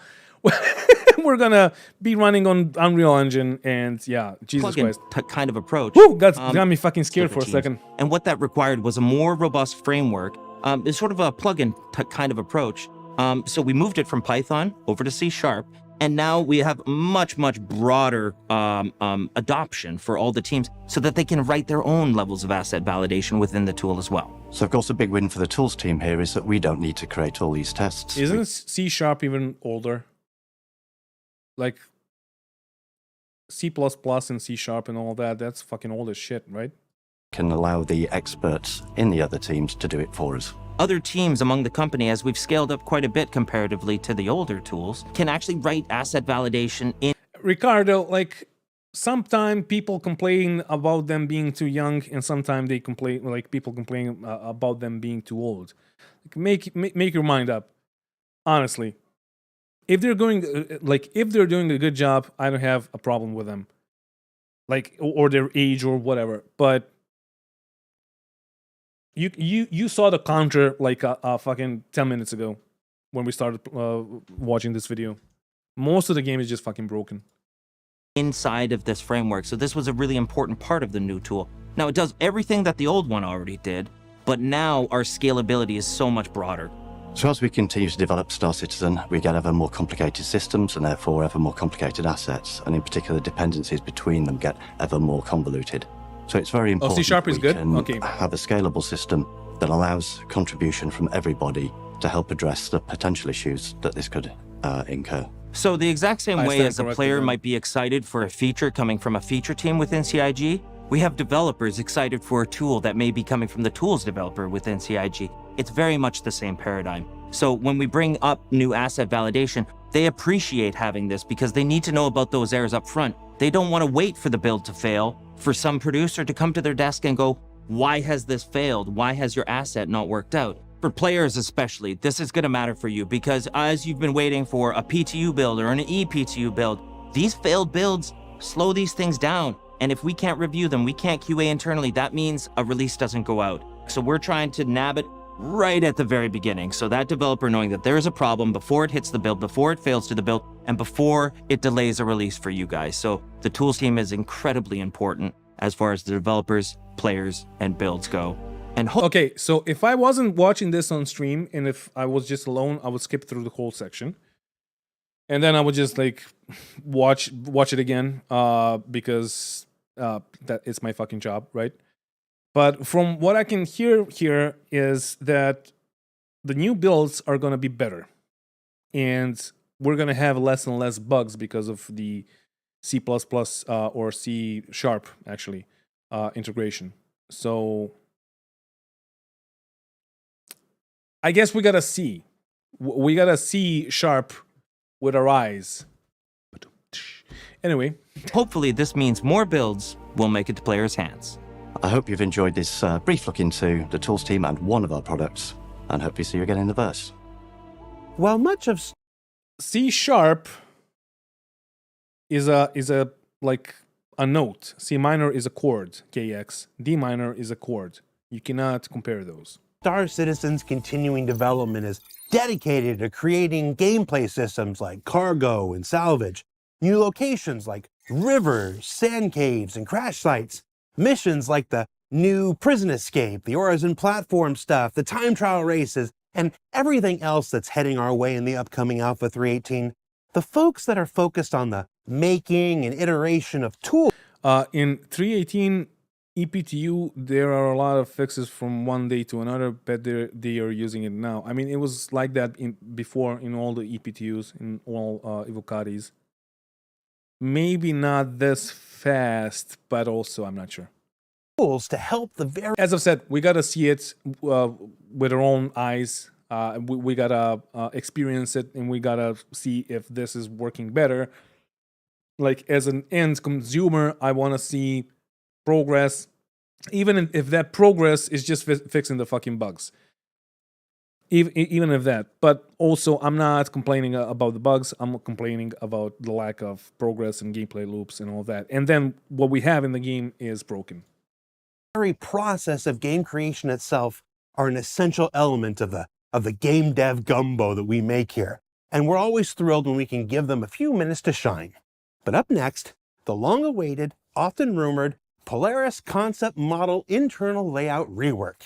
S1: we're going to be running on Unreal Engine, and yeah, Jesus Christ.
S9: Kind of approach.
S1: Woo, got me fucking scared for a second.
S9: And what that required was a more robust framework. It's sort of a plugin kind of approach. So we moved it from Python over to C#, and now we have much, much broader adoption for all the teams so that they can write their own levels of asset validation within the tool as well.
S10: So of course a big win for the tools team here is that we don't need to create all these tests.
S1: Isn't C# even older? Like C++ and C# and all that, that's fucking old as shit, right?
S10: Can allow the experts in the other teams to do it for us.
S9: Other teams among the company, as we've scaled up quite a bit comparatively to the older tools, can actually write asset validation in.
S1: Ricardo, like, sometimes people complain about them being too young, and sometimes they complain, like, people complain about them being too old. Like, make your mind up. Honestly, if they're going, if they're doing a good job, I don't have a problem with them. Like, or their age or whatever, but. You saw the counter like fucking 10 minutes ago when we started watching this video. Most of the game is just fucking broken.
S9: Inside of this framework. So this was a really important part of the new tool. Now it does everything that the old one already did, but now our scalability is so much broader.
S10: So as we continue to develop Star Citizen, we get ever more complicated systems and therefore ever more complicated assets, and in particular dependencies between them get ever more convoluted. So it's very important
S1: C# is good?
S10: Can
S1: okay.
S10: have a scalable system that allows contribution from everybody to help address the potential issues that this could incur.
S9: So the exact same way as a player might be excited for a feature coming from a feature team within CIG, we have developers excited for a tool that may be coming from the tools developer within CIG. It's very much the same paradigm. So when we bring up new asset validation, they appreciate having this because they need to know about those errors up front. They don't want to wait for the build to fail, for some producer to come to their desk and go, why has this failed? Why has your asset not worked out? For players especially, this is going to matter for you because as you've been waiting for a PTU build or an ePTU build, these failed builds slow these things down. And if we can't review them, we can't QA internally, that means a release doesn't go out. So we're trying to nab it right at the very beginning. So that developer knowing that there is a problem before it hits the build, before it fails to the build, and before it delays a release for you guys. So the tools team is incredibly important as far as the developers, players, and builds go. And
S1: okay, so if I wasn't watching this on stream and if I was just alone, I would skip through the whole section. And then I would just like watch it again because that it's my fucking job, right? But from what I can hear here is that the new builds are going to be better. And we're going to have less and less bugs because of the C++ or C# actually integration. So I guess we got to see. We got to C# with our eyes. Anyway.
S9: Hopefully this means more builds will make it to players' hands.
S10: I hope you've enjoyed this brief look into the tools team and one of our products, and hope you see you again in the verse.
S11: While much of
S1: C# is a like a note. C minor is a chord, KX. D minor is a chord. You cannot compare those.
S11: Star Citizen's continuing development is dedicated to creating gameplay systems like cargo and salvage, new locations like rivers, sand caves, and crash sites, missions like the new prison escape, the Horizon platform stuff, the time trial races, and everything else that's heading our way in the upcoming Alpha 3.18. the folks that are focused on the making and iteration of tools.
S1: In 3.18 EPTU, there are a lot of fixes from one day to another, but they are using it now. I mean, it was like that before in all the EPTUs, in all Evocatis. Maybe not this fast, but also I'm not sure.
S11: Tools to help the very.
S1: As I've said, we gotta see it with our own eyes. We gotta experience it, and we gotta see if this is working better. Like, as an end consumer, I want to see progress, even if that progress is just fixing the fucking bugs. Even if that. But also, I'm not complaining about the bugs. I'm complaining about the lack of progress and gameplay loops and all that. And then what we have in the game is broken.
S11: The very process of game creation itself are an essential element of the game dev gumbo that we make here. And we're always thrilled when we can give them a few minutes to shine. But up next, the long-awaited, often rumored, Polaris concept model internal layout rework.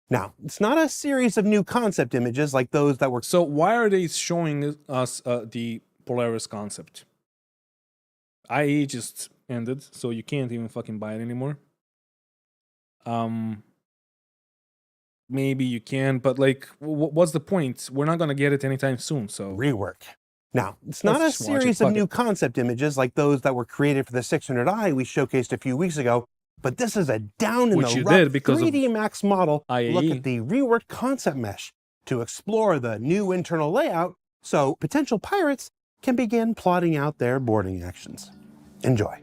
S11: Now, it's not a series of new concept images like those that were...
S1: So why are they showing us the Polaris concept? IE just ended, so you can't even fucking buy it anymore. Maybe you can, but like, what's the point? We're not gonna get it anytime soon, so...
S11: Rework. Now, it's not a series of new concept images like those that were created for the 600i we showcased a few weeks ago, but this is a down-in-the-rough 3D Max model look at the reworked concept mesh to explore the new internal layout so potential pirates can begin plotting out their boarding actions. Enjoy.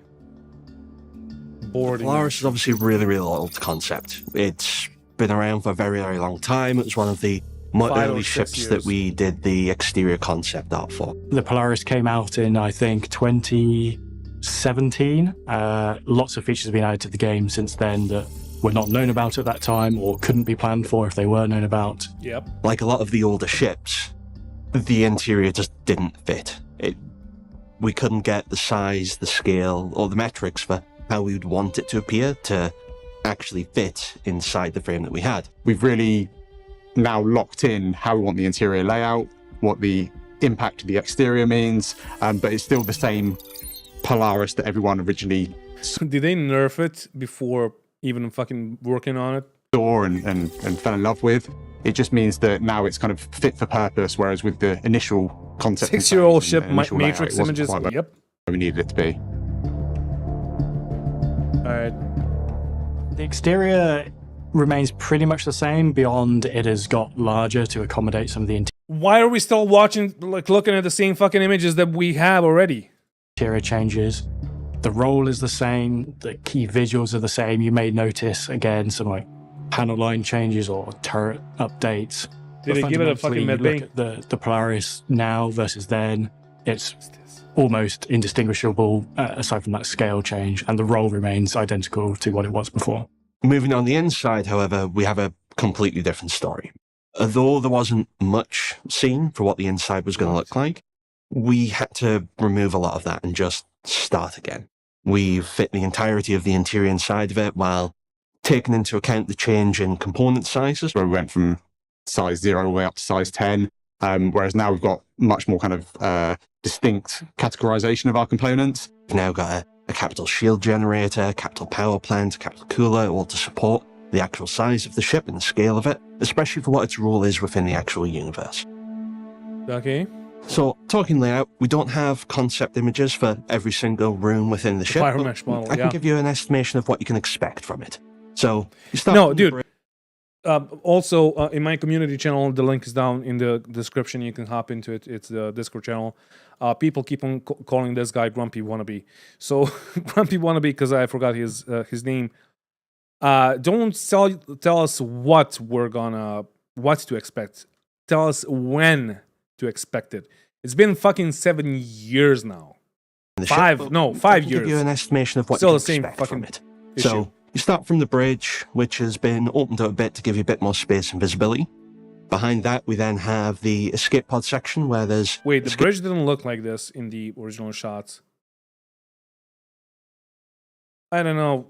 S10: Polaris is obviously a really, really old concept. It's been around for a very, very long time. It was one of the early ships that we did the exterior concept art for.
S12: The Polaris came out in, I think, 2017. Lots of features have been added to the game since then that were not known about at that time or couldn't be planned for if they were known about.
S1: Yep.
S10: Like a lot of the older ships, the interior just didn't fit. We couldn't get the size, the scale, or the metrics for how we would want it to appear to actually fit inside the frame that we had.
S13: We've really now locked in how we want the interior layout, what the impact of the exterior means, but it's still the same Polaris that everyone originally
S1: Did they nerf it before even fucking working on it?
S13: saw and fell in love with. It just means that now it's kind of fit for purpose, whereas with the initial concept...
S1: 6-year-old ship, matrix images, yep.
S13: We needed it to be.
S1: Alright.
S12: The exterior remains pretty much the same beyond it has got larger to accommodate some of the
S1: Why are we still watching, like, looking at the same fucking images that we have already?
S12: interior changes. The role is the same, the key visuals are the same. You may notice, again, some like panel line changes or turret updates.
S1: Did they give it a fucking med bay?
S12: Look at the Polaris now versus then, it's almost indistinguishable aside from that scale change, and the role remains identical to what it was before.
S10: Moving on the inside, however, we have a completely different story. Although there wasn't much seen for what the inside was going to look like, we had to remove a lot of that and just start again. We fit the entirety of the interior inside of it while taking into account the change in component sizes.
S13: Where we went from size 0 all the way up to size 10, whereas now we've got much more kind of distinct categorization of our components.
S10: We've now got a capital shield generator, capital power plant, capital cooler, all to support the actual size of the ship and the scale of it, especially for what its role is within the actual universe.
S1: Okay.
S10: So, talking layout, we don't have concept images for every single room within the ship.
S1: Fire mesh model,
S10: I can give you an estimation of what you can expect from it. So, you start.
S1: No, dude. Also, in my community channel, the link is down in the description. You can hop into it. It's the Discord channel. People keep on calling this guy Grumpy Wannabe. So, Grumpy Wannabe, because I forgot his name. Don't tell us what to expect. Tell us when to expect it. It's been fucking 7 years now. 5 years.
S10: Give you an estimation of what
S1: Still
S10: you
S1: the same
S10: expect
S1: fucking
S10: from it.
S1: issue.
S10: So you start from the bridge, which has been opened up a bit to give you a bit more space and visibility. Behind that, we then have the escape pod section where there's...
S1: Wait, the bridge didn't look like this in the original shots. I don't know.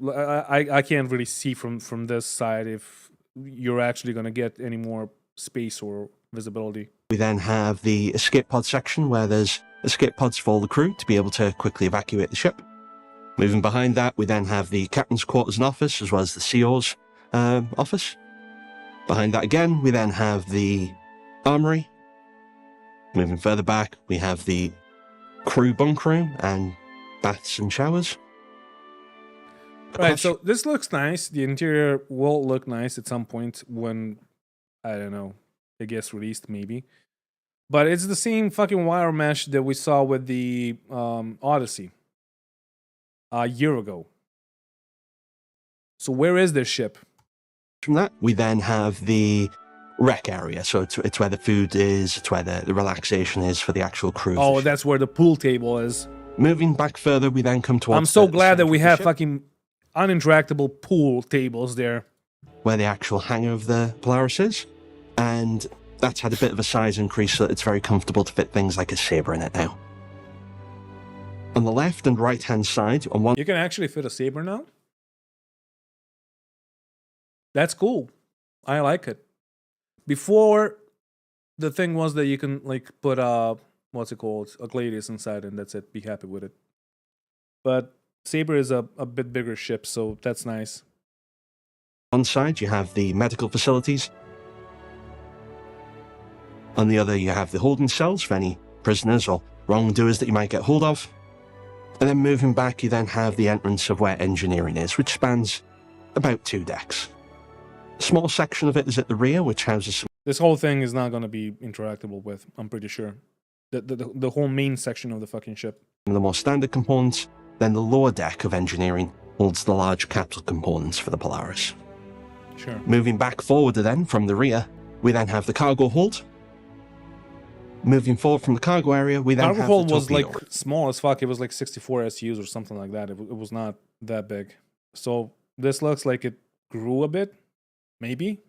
S1: I can't really see from this side if you're actually gonna get any more space or visibility.
S11: We then have the escape pod section where there's escape pods for all the crew to be able to quickly evacuate the ship. Moving behind that, we then have the captain's quarters and office, as well as the CO's office. Behind that again, we then have the armory. Moving further back, we have the crew bunk room and baths and showers.
S1: Right, so this looks nice. The interior will look nice at some point when, I don't know, it gets released maybe. But it's the same fucking wire mesh that we saw with the Odyssey a year ago. So where is this ship?
S11: From that, we then have the rec area. So it's where the food is, it's where the relaxation is for the actual crew.
S1: Oh, that's where the pool table is.
S11: Moving back further, we then come towards...
S1: I'm so glad that we have fucking uninteractable pool tables there.
S11: Where the actual hangar of the Polaris is. And that's had a bit of a size increase so that it's very comfortable to fit things like a Sabre in it now. On the left and right hand side, on one...
S1: You can actually fit a Sabre now? That's cool. I like it. Before, the thing was that you can like put what's it called, a Gladius inside, and that's it. Be happy with it. But Sabre is a bit bigger ship, so that's nice.
S11: On one side, you have the medical facilities. On the other, you have the holding cells for any prisoners or wrongdoers that you might get hold of. And then moving back, you then have the entrance of where engineering is, which spans about 2 decks. A small section of it is at the rear, which houses some...
S1: This whole thing is not going to be interactable with, I'm pretty sure. The whole main section of the fucking ship.
S11: Some of the more standard components. Then the lower deck of engineering holds the large capital components for the Polaris.
S1: Sure.
S11: Moving back forward then, from the rear, we then have the cargo hold. Moving forward from the cargo area, we then
S1: cargo
S11: have
S1: hold
S11: the
S1: was
S11: torpedo.
S1: like small as fuck. It was like 64 SUs or something like that. It was not that big. So this looks like it grew a bit. Maybe?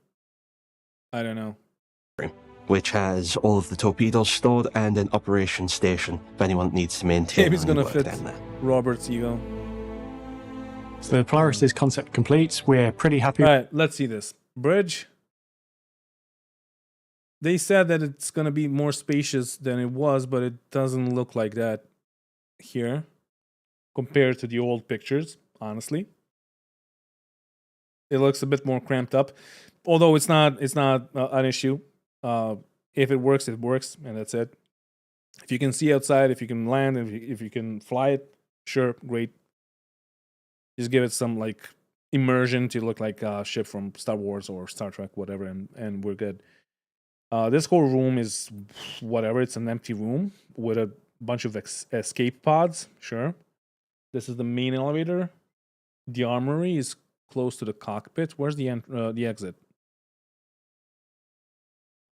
S1: I don't know.
S11: Which has all of the torpedoes stored and an operation station if anyone needs to maintain.
S1: Maybe it's gonna
S11: work
S1: fit
S11: down there.
S1: Robert's ego.
S12: So the Polaris is concept complete. We're pretty happy.
S1: All right, let's see this. Bridge. They said that it's going to be more spacious than it was, but it doesn't look like that here compared to the old pictures, honestly. It looks a bit more cramped up, although it's not an issue. If it works, and that's it. If you can see outside, if you can land, if you can fly it, sure, great. Just give it some like immersion to look like a ship from Star Wars or Star Trek, whatever, and we're good. This whole room is whatever. It's an empty room with a bunch of escape pods. Sure. This is the main elevator. The armory is close to the cockpit. Where's the exit?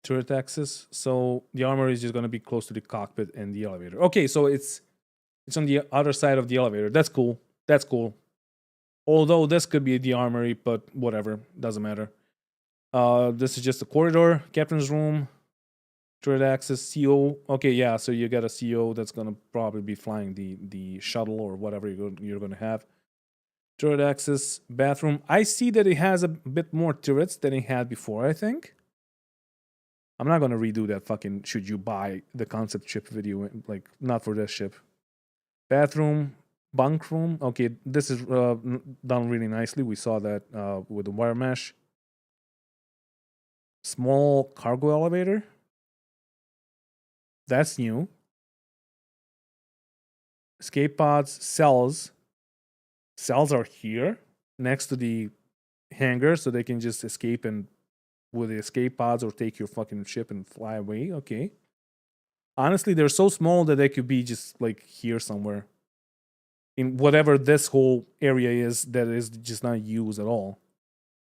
S1: Turret access. So the armory is just going to be close to the cockpit and the elevator. Okay, so it's on the other side of the elevator. That's cool. That's cool. Although this could be the armory, but whatever. Doesn't matter. This is just a corridor, captain's room, turret access, CO. Okay, yeah, so you got a CO that's gonna probably be flying the shuttle or whatever you're gonna have. Turret access, bathroom. I see that it has a bit more turrets than it had before, I think. I'm not gonna redo that fucking should you buy the concept ship video, like, not for this ship. Bathroom, bunk room. Okay, this is done really nicely. We saw that with the wire mesh. Small cargo elevator. That's new. Escape pods, cells. Cells are here next to the hangar, so they can just escape and with the escape pods or take your fucking ship and fly away. Okay. Honestly, they're so small that they could be just like here somewhere. In whatever this whole area is that is just not used at all.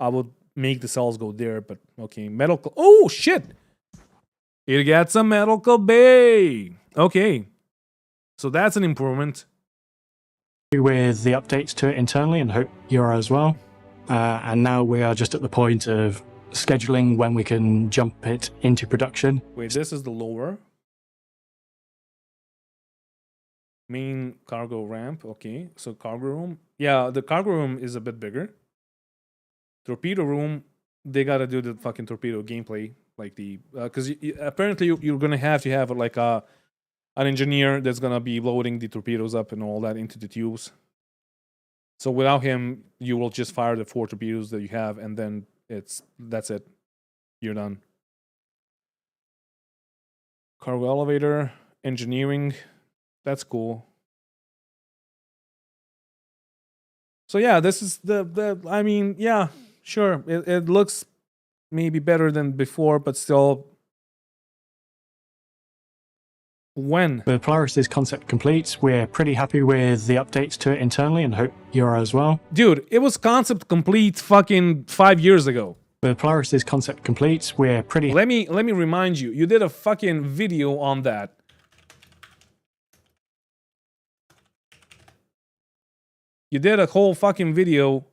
S1: I would make the cells go there, but okay. Medical. Oh, shit. It got some medical bay. Okay. So that's an improvement.
S12: With the updates to it internally, and hope you are as well. And now we are just at the point of scheduling when we can jump it into production.
S1: Wait, this is the lower. Main cargo ramp. Okay. So cargo room. Yeah, the cargo room is a bit bigger. Torpedo room, they gotta do the fucking torpedo gameplay like the because apparently you're gonna have to have like an engineer that's gonna be loading the torpedoes up and all that into the tubes. So without him, you will just fire the 4 torpedoes that you have, and then that's it. You're done. Cargo elevator, engineering, that's cool. So yeah, this is I mean, yeah, sure, it looks maybe better than before, but still. When?
S12: The Polaris is concept complete. We're pretty happy with the updates to it internally and hope you are as well.
S1: Dude, it was concept complete fucking 5 years ago.
S12: The Polaris is concept complete. We're pretty...
S1: Let me remind you, you did a fucking video on that. You did a whole fucking video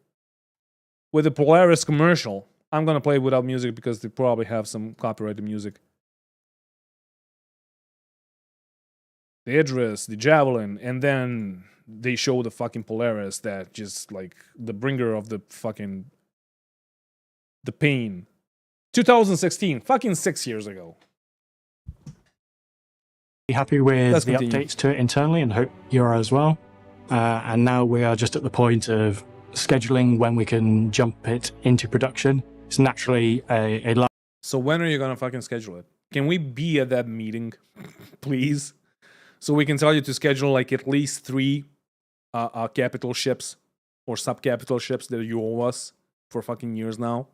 S1: with the Polaris commercial. I'm gonna play it without music because they probably have some copyrighted music. The Idris, the Javelin, and then they show the fucking Polaris that just like the bringer of the fucking the pain. 2016, fucking 6 years ago.
S12: Happy with the updates to it internally and hope you are as well. And now we are just at the point of scheduling when we can jump it into production. It's naturally a lot.
S1: So when are you gonna fucking schedule it? Can we be at that meeting, please? So we can tell you to schedule like at least 3 capital ships or sub-capital ships that you owe us for fucking years now.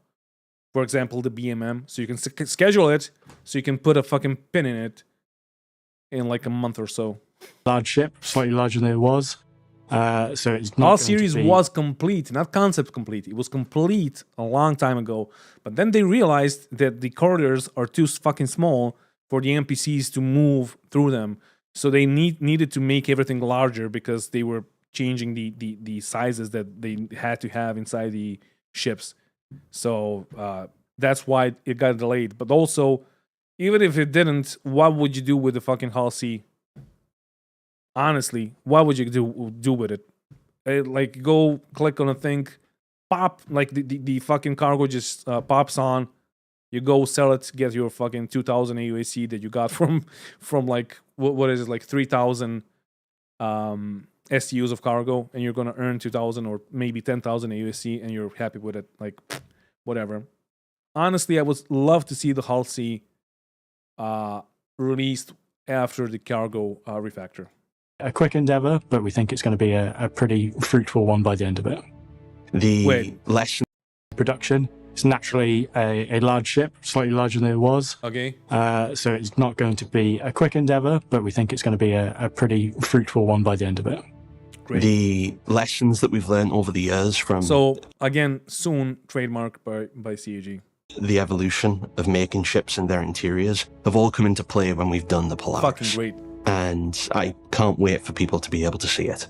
S1: For example, the BMM. So you can schedule it so you can put a fucking pin in it in like a month or so.
S12: Large ship, slightly larger than it was. So it's not
S1: All series was complete, not concept complete. It was complete a long time ago. But then they realized that the corridors are too fucking small for the NPCs to move through them. So they needed to make everything larger because they were changing the sizes that they had to have inside the ships. So that's why it got delayed. But also, even if it didn't, what would you do with the fucking Hull C? Honestly, what would you do with it? Like, go click on a thing, pop, like the fucking cargo just pops on. You go sell it, get your fucking 2,000 AUAC that you got from like, what is it, like 3,000 STUs of cargo, and you're gonna earn 2,000 or maybe 10,000 AUAC, and you're happy with it, like, whatever. Honestly, I would love to see the Hull C released after the cargo refactor.
S12: A quick endeavor, but we think it's going to be a pretty fruitful one by the end of it.
S10: The lesson
S12: production. It's naturally a large ship, slightly larger than it was.
S1: Okay.
S12: So it's not going to be a quick endeavor, but we think it's going to be a pretty fruitful one by the end of it.
S1: Great.
S10: The lessons that we've learned over the years from...
S1: So, again, soon, trademark by CAG.
S10: The evolution of making ships and their interiors have all come into play when we've done the Polaris.
S1: Fucking great.
S10: And I can't wait for people to be able to see it.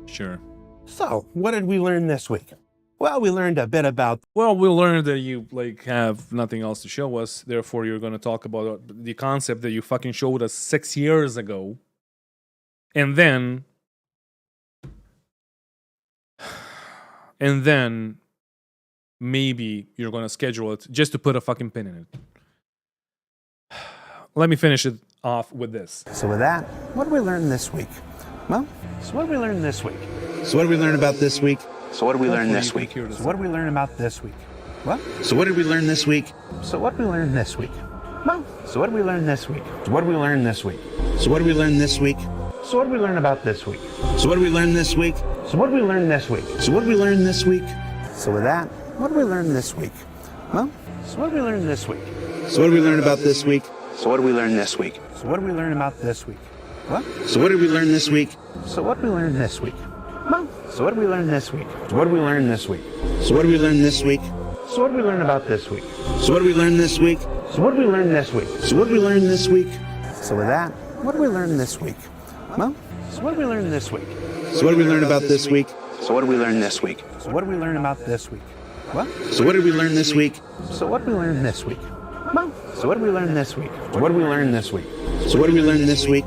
S1: Sure.
S11: So, what did we learn this week? Well, we learned a bit about...
S1: Well, we learned that you, like, have nothing else to show us. Therefore, you're going to talk about the concept that you fucking showed us 6 years ago. And then... maybe you're going to schedule it just to put a fucking pin in it. Let me finish it off with this.
S11: So with that, what did we learn this week? Well, so what did we learn this week?
S14: So what did we learn about this week?
S11: So what did we learn this week? So what did we learn about this week? What?
S14: So what did we learn this week?
S11: So what did we learn this week? Well, so what did we learn this week? So what did we learn this week?
S14: So what did we learn this week?
S11: So what did we learn about this week?
S14: So what did we learn this week?
S11: So what did we learn this week?
S14: So what did we learn this week?
S11: So with that, what did we learn this week? Well, so what did we learn this week?
S14: So what did we learn about this week?
S11: So what did we learn this week? So what did we learn about this week? What?
S14: So what did we learn this week?
S11: So what did we learn this week? Well, so what did we learn this week? So what did we learn this week?
S14: So what did we learn this week?
S11: So what did we learn about this week?
S14: So what did we learn this week?
S11: So what did we learn this week?
S14: So what did we learn this week?
S11: So with that, what did we learn this week? Well, so what did we learn this week?
S14: So what did we learn about this week?
S11: So what did we learn this week? So what did we learn about this week? What?
S14: So what did we learn this week?
S11: So what did we learn this week? Well, so what did we learn this week? So what did we learn this week?
S14: So what did we learn this week?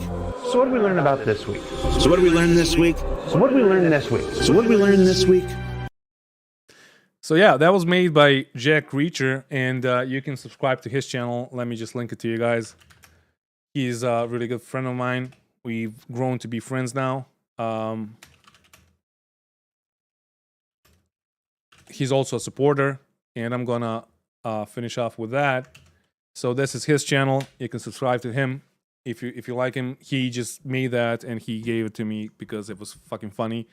S11: So what did we learn about this week?
S14: So what did we learn this week?
S11: So what did we learn this week?
S14: So what did we learn this week?
S1: So yeah, that was made by Jack Reacher, and you can subscribe to his channel. Let me just link it to you guys. He's a really good friend of mine. We've grown to be friends now. He's also a supporter, and I'm gonna finish off with that. So this is his channel. You can subscribe to him if you like him. He just made that and he gave it to me because it was fucking funny.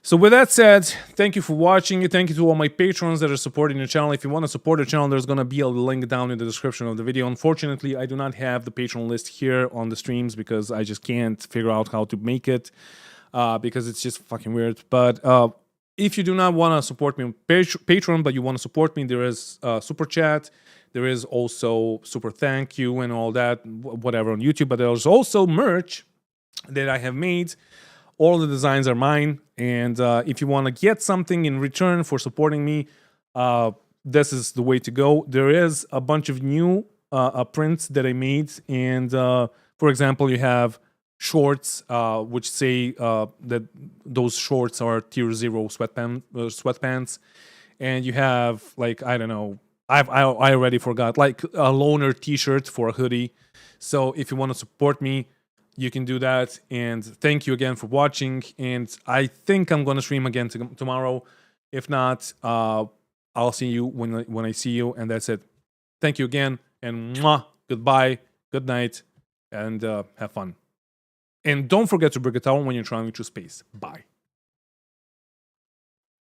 S1: So with that said, thank you for watching. Thank you to all my patrons that are supporting the channel. If you want to support the channel, there's going to be a link down in the description of the video. Unfortunately, I do not have the patron list here on the streams because I just can't figure out how to make it because it's just fucking weird. But if you do not want to support me on Patreon, but you want to support me, there is Super Chat. There is also Super Thank You and all that, whatever on YouTube. But there's also merch that I have made. All the designs are mine. And if you want to get something in return for supporting me, this is the way to go. There is a bunch of new prints that I made. And for example, you have shorts which say that those shorts are tier 0 sweatpants. And you have, like, I don't know, I already forgot, like a loner t-shirt for a hoodie. So if you want to support me, you can do that. And thank you again for watching. And I think I'm going to stream again tomorrow. If not, I'll see you when I see you. And that's it. Thank you again. And mwah, goodbye, good night, and have fun. And don't forget to break it down when you're traveling through space. Bye.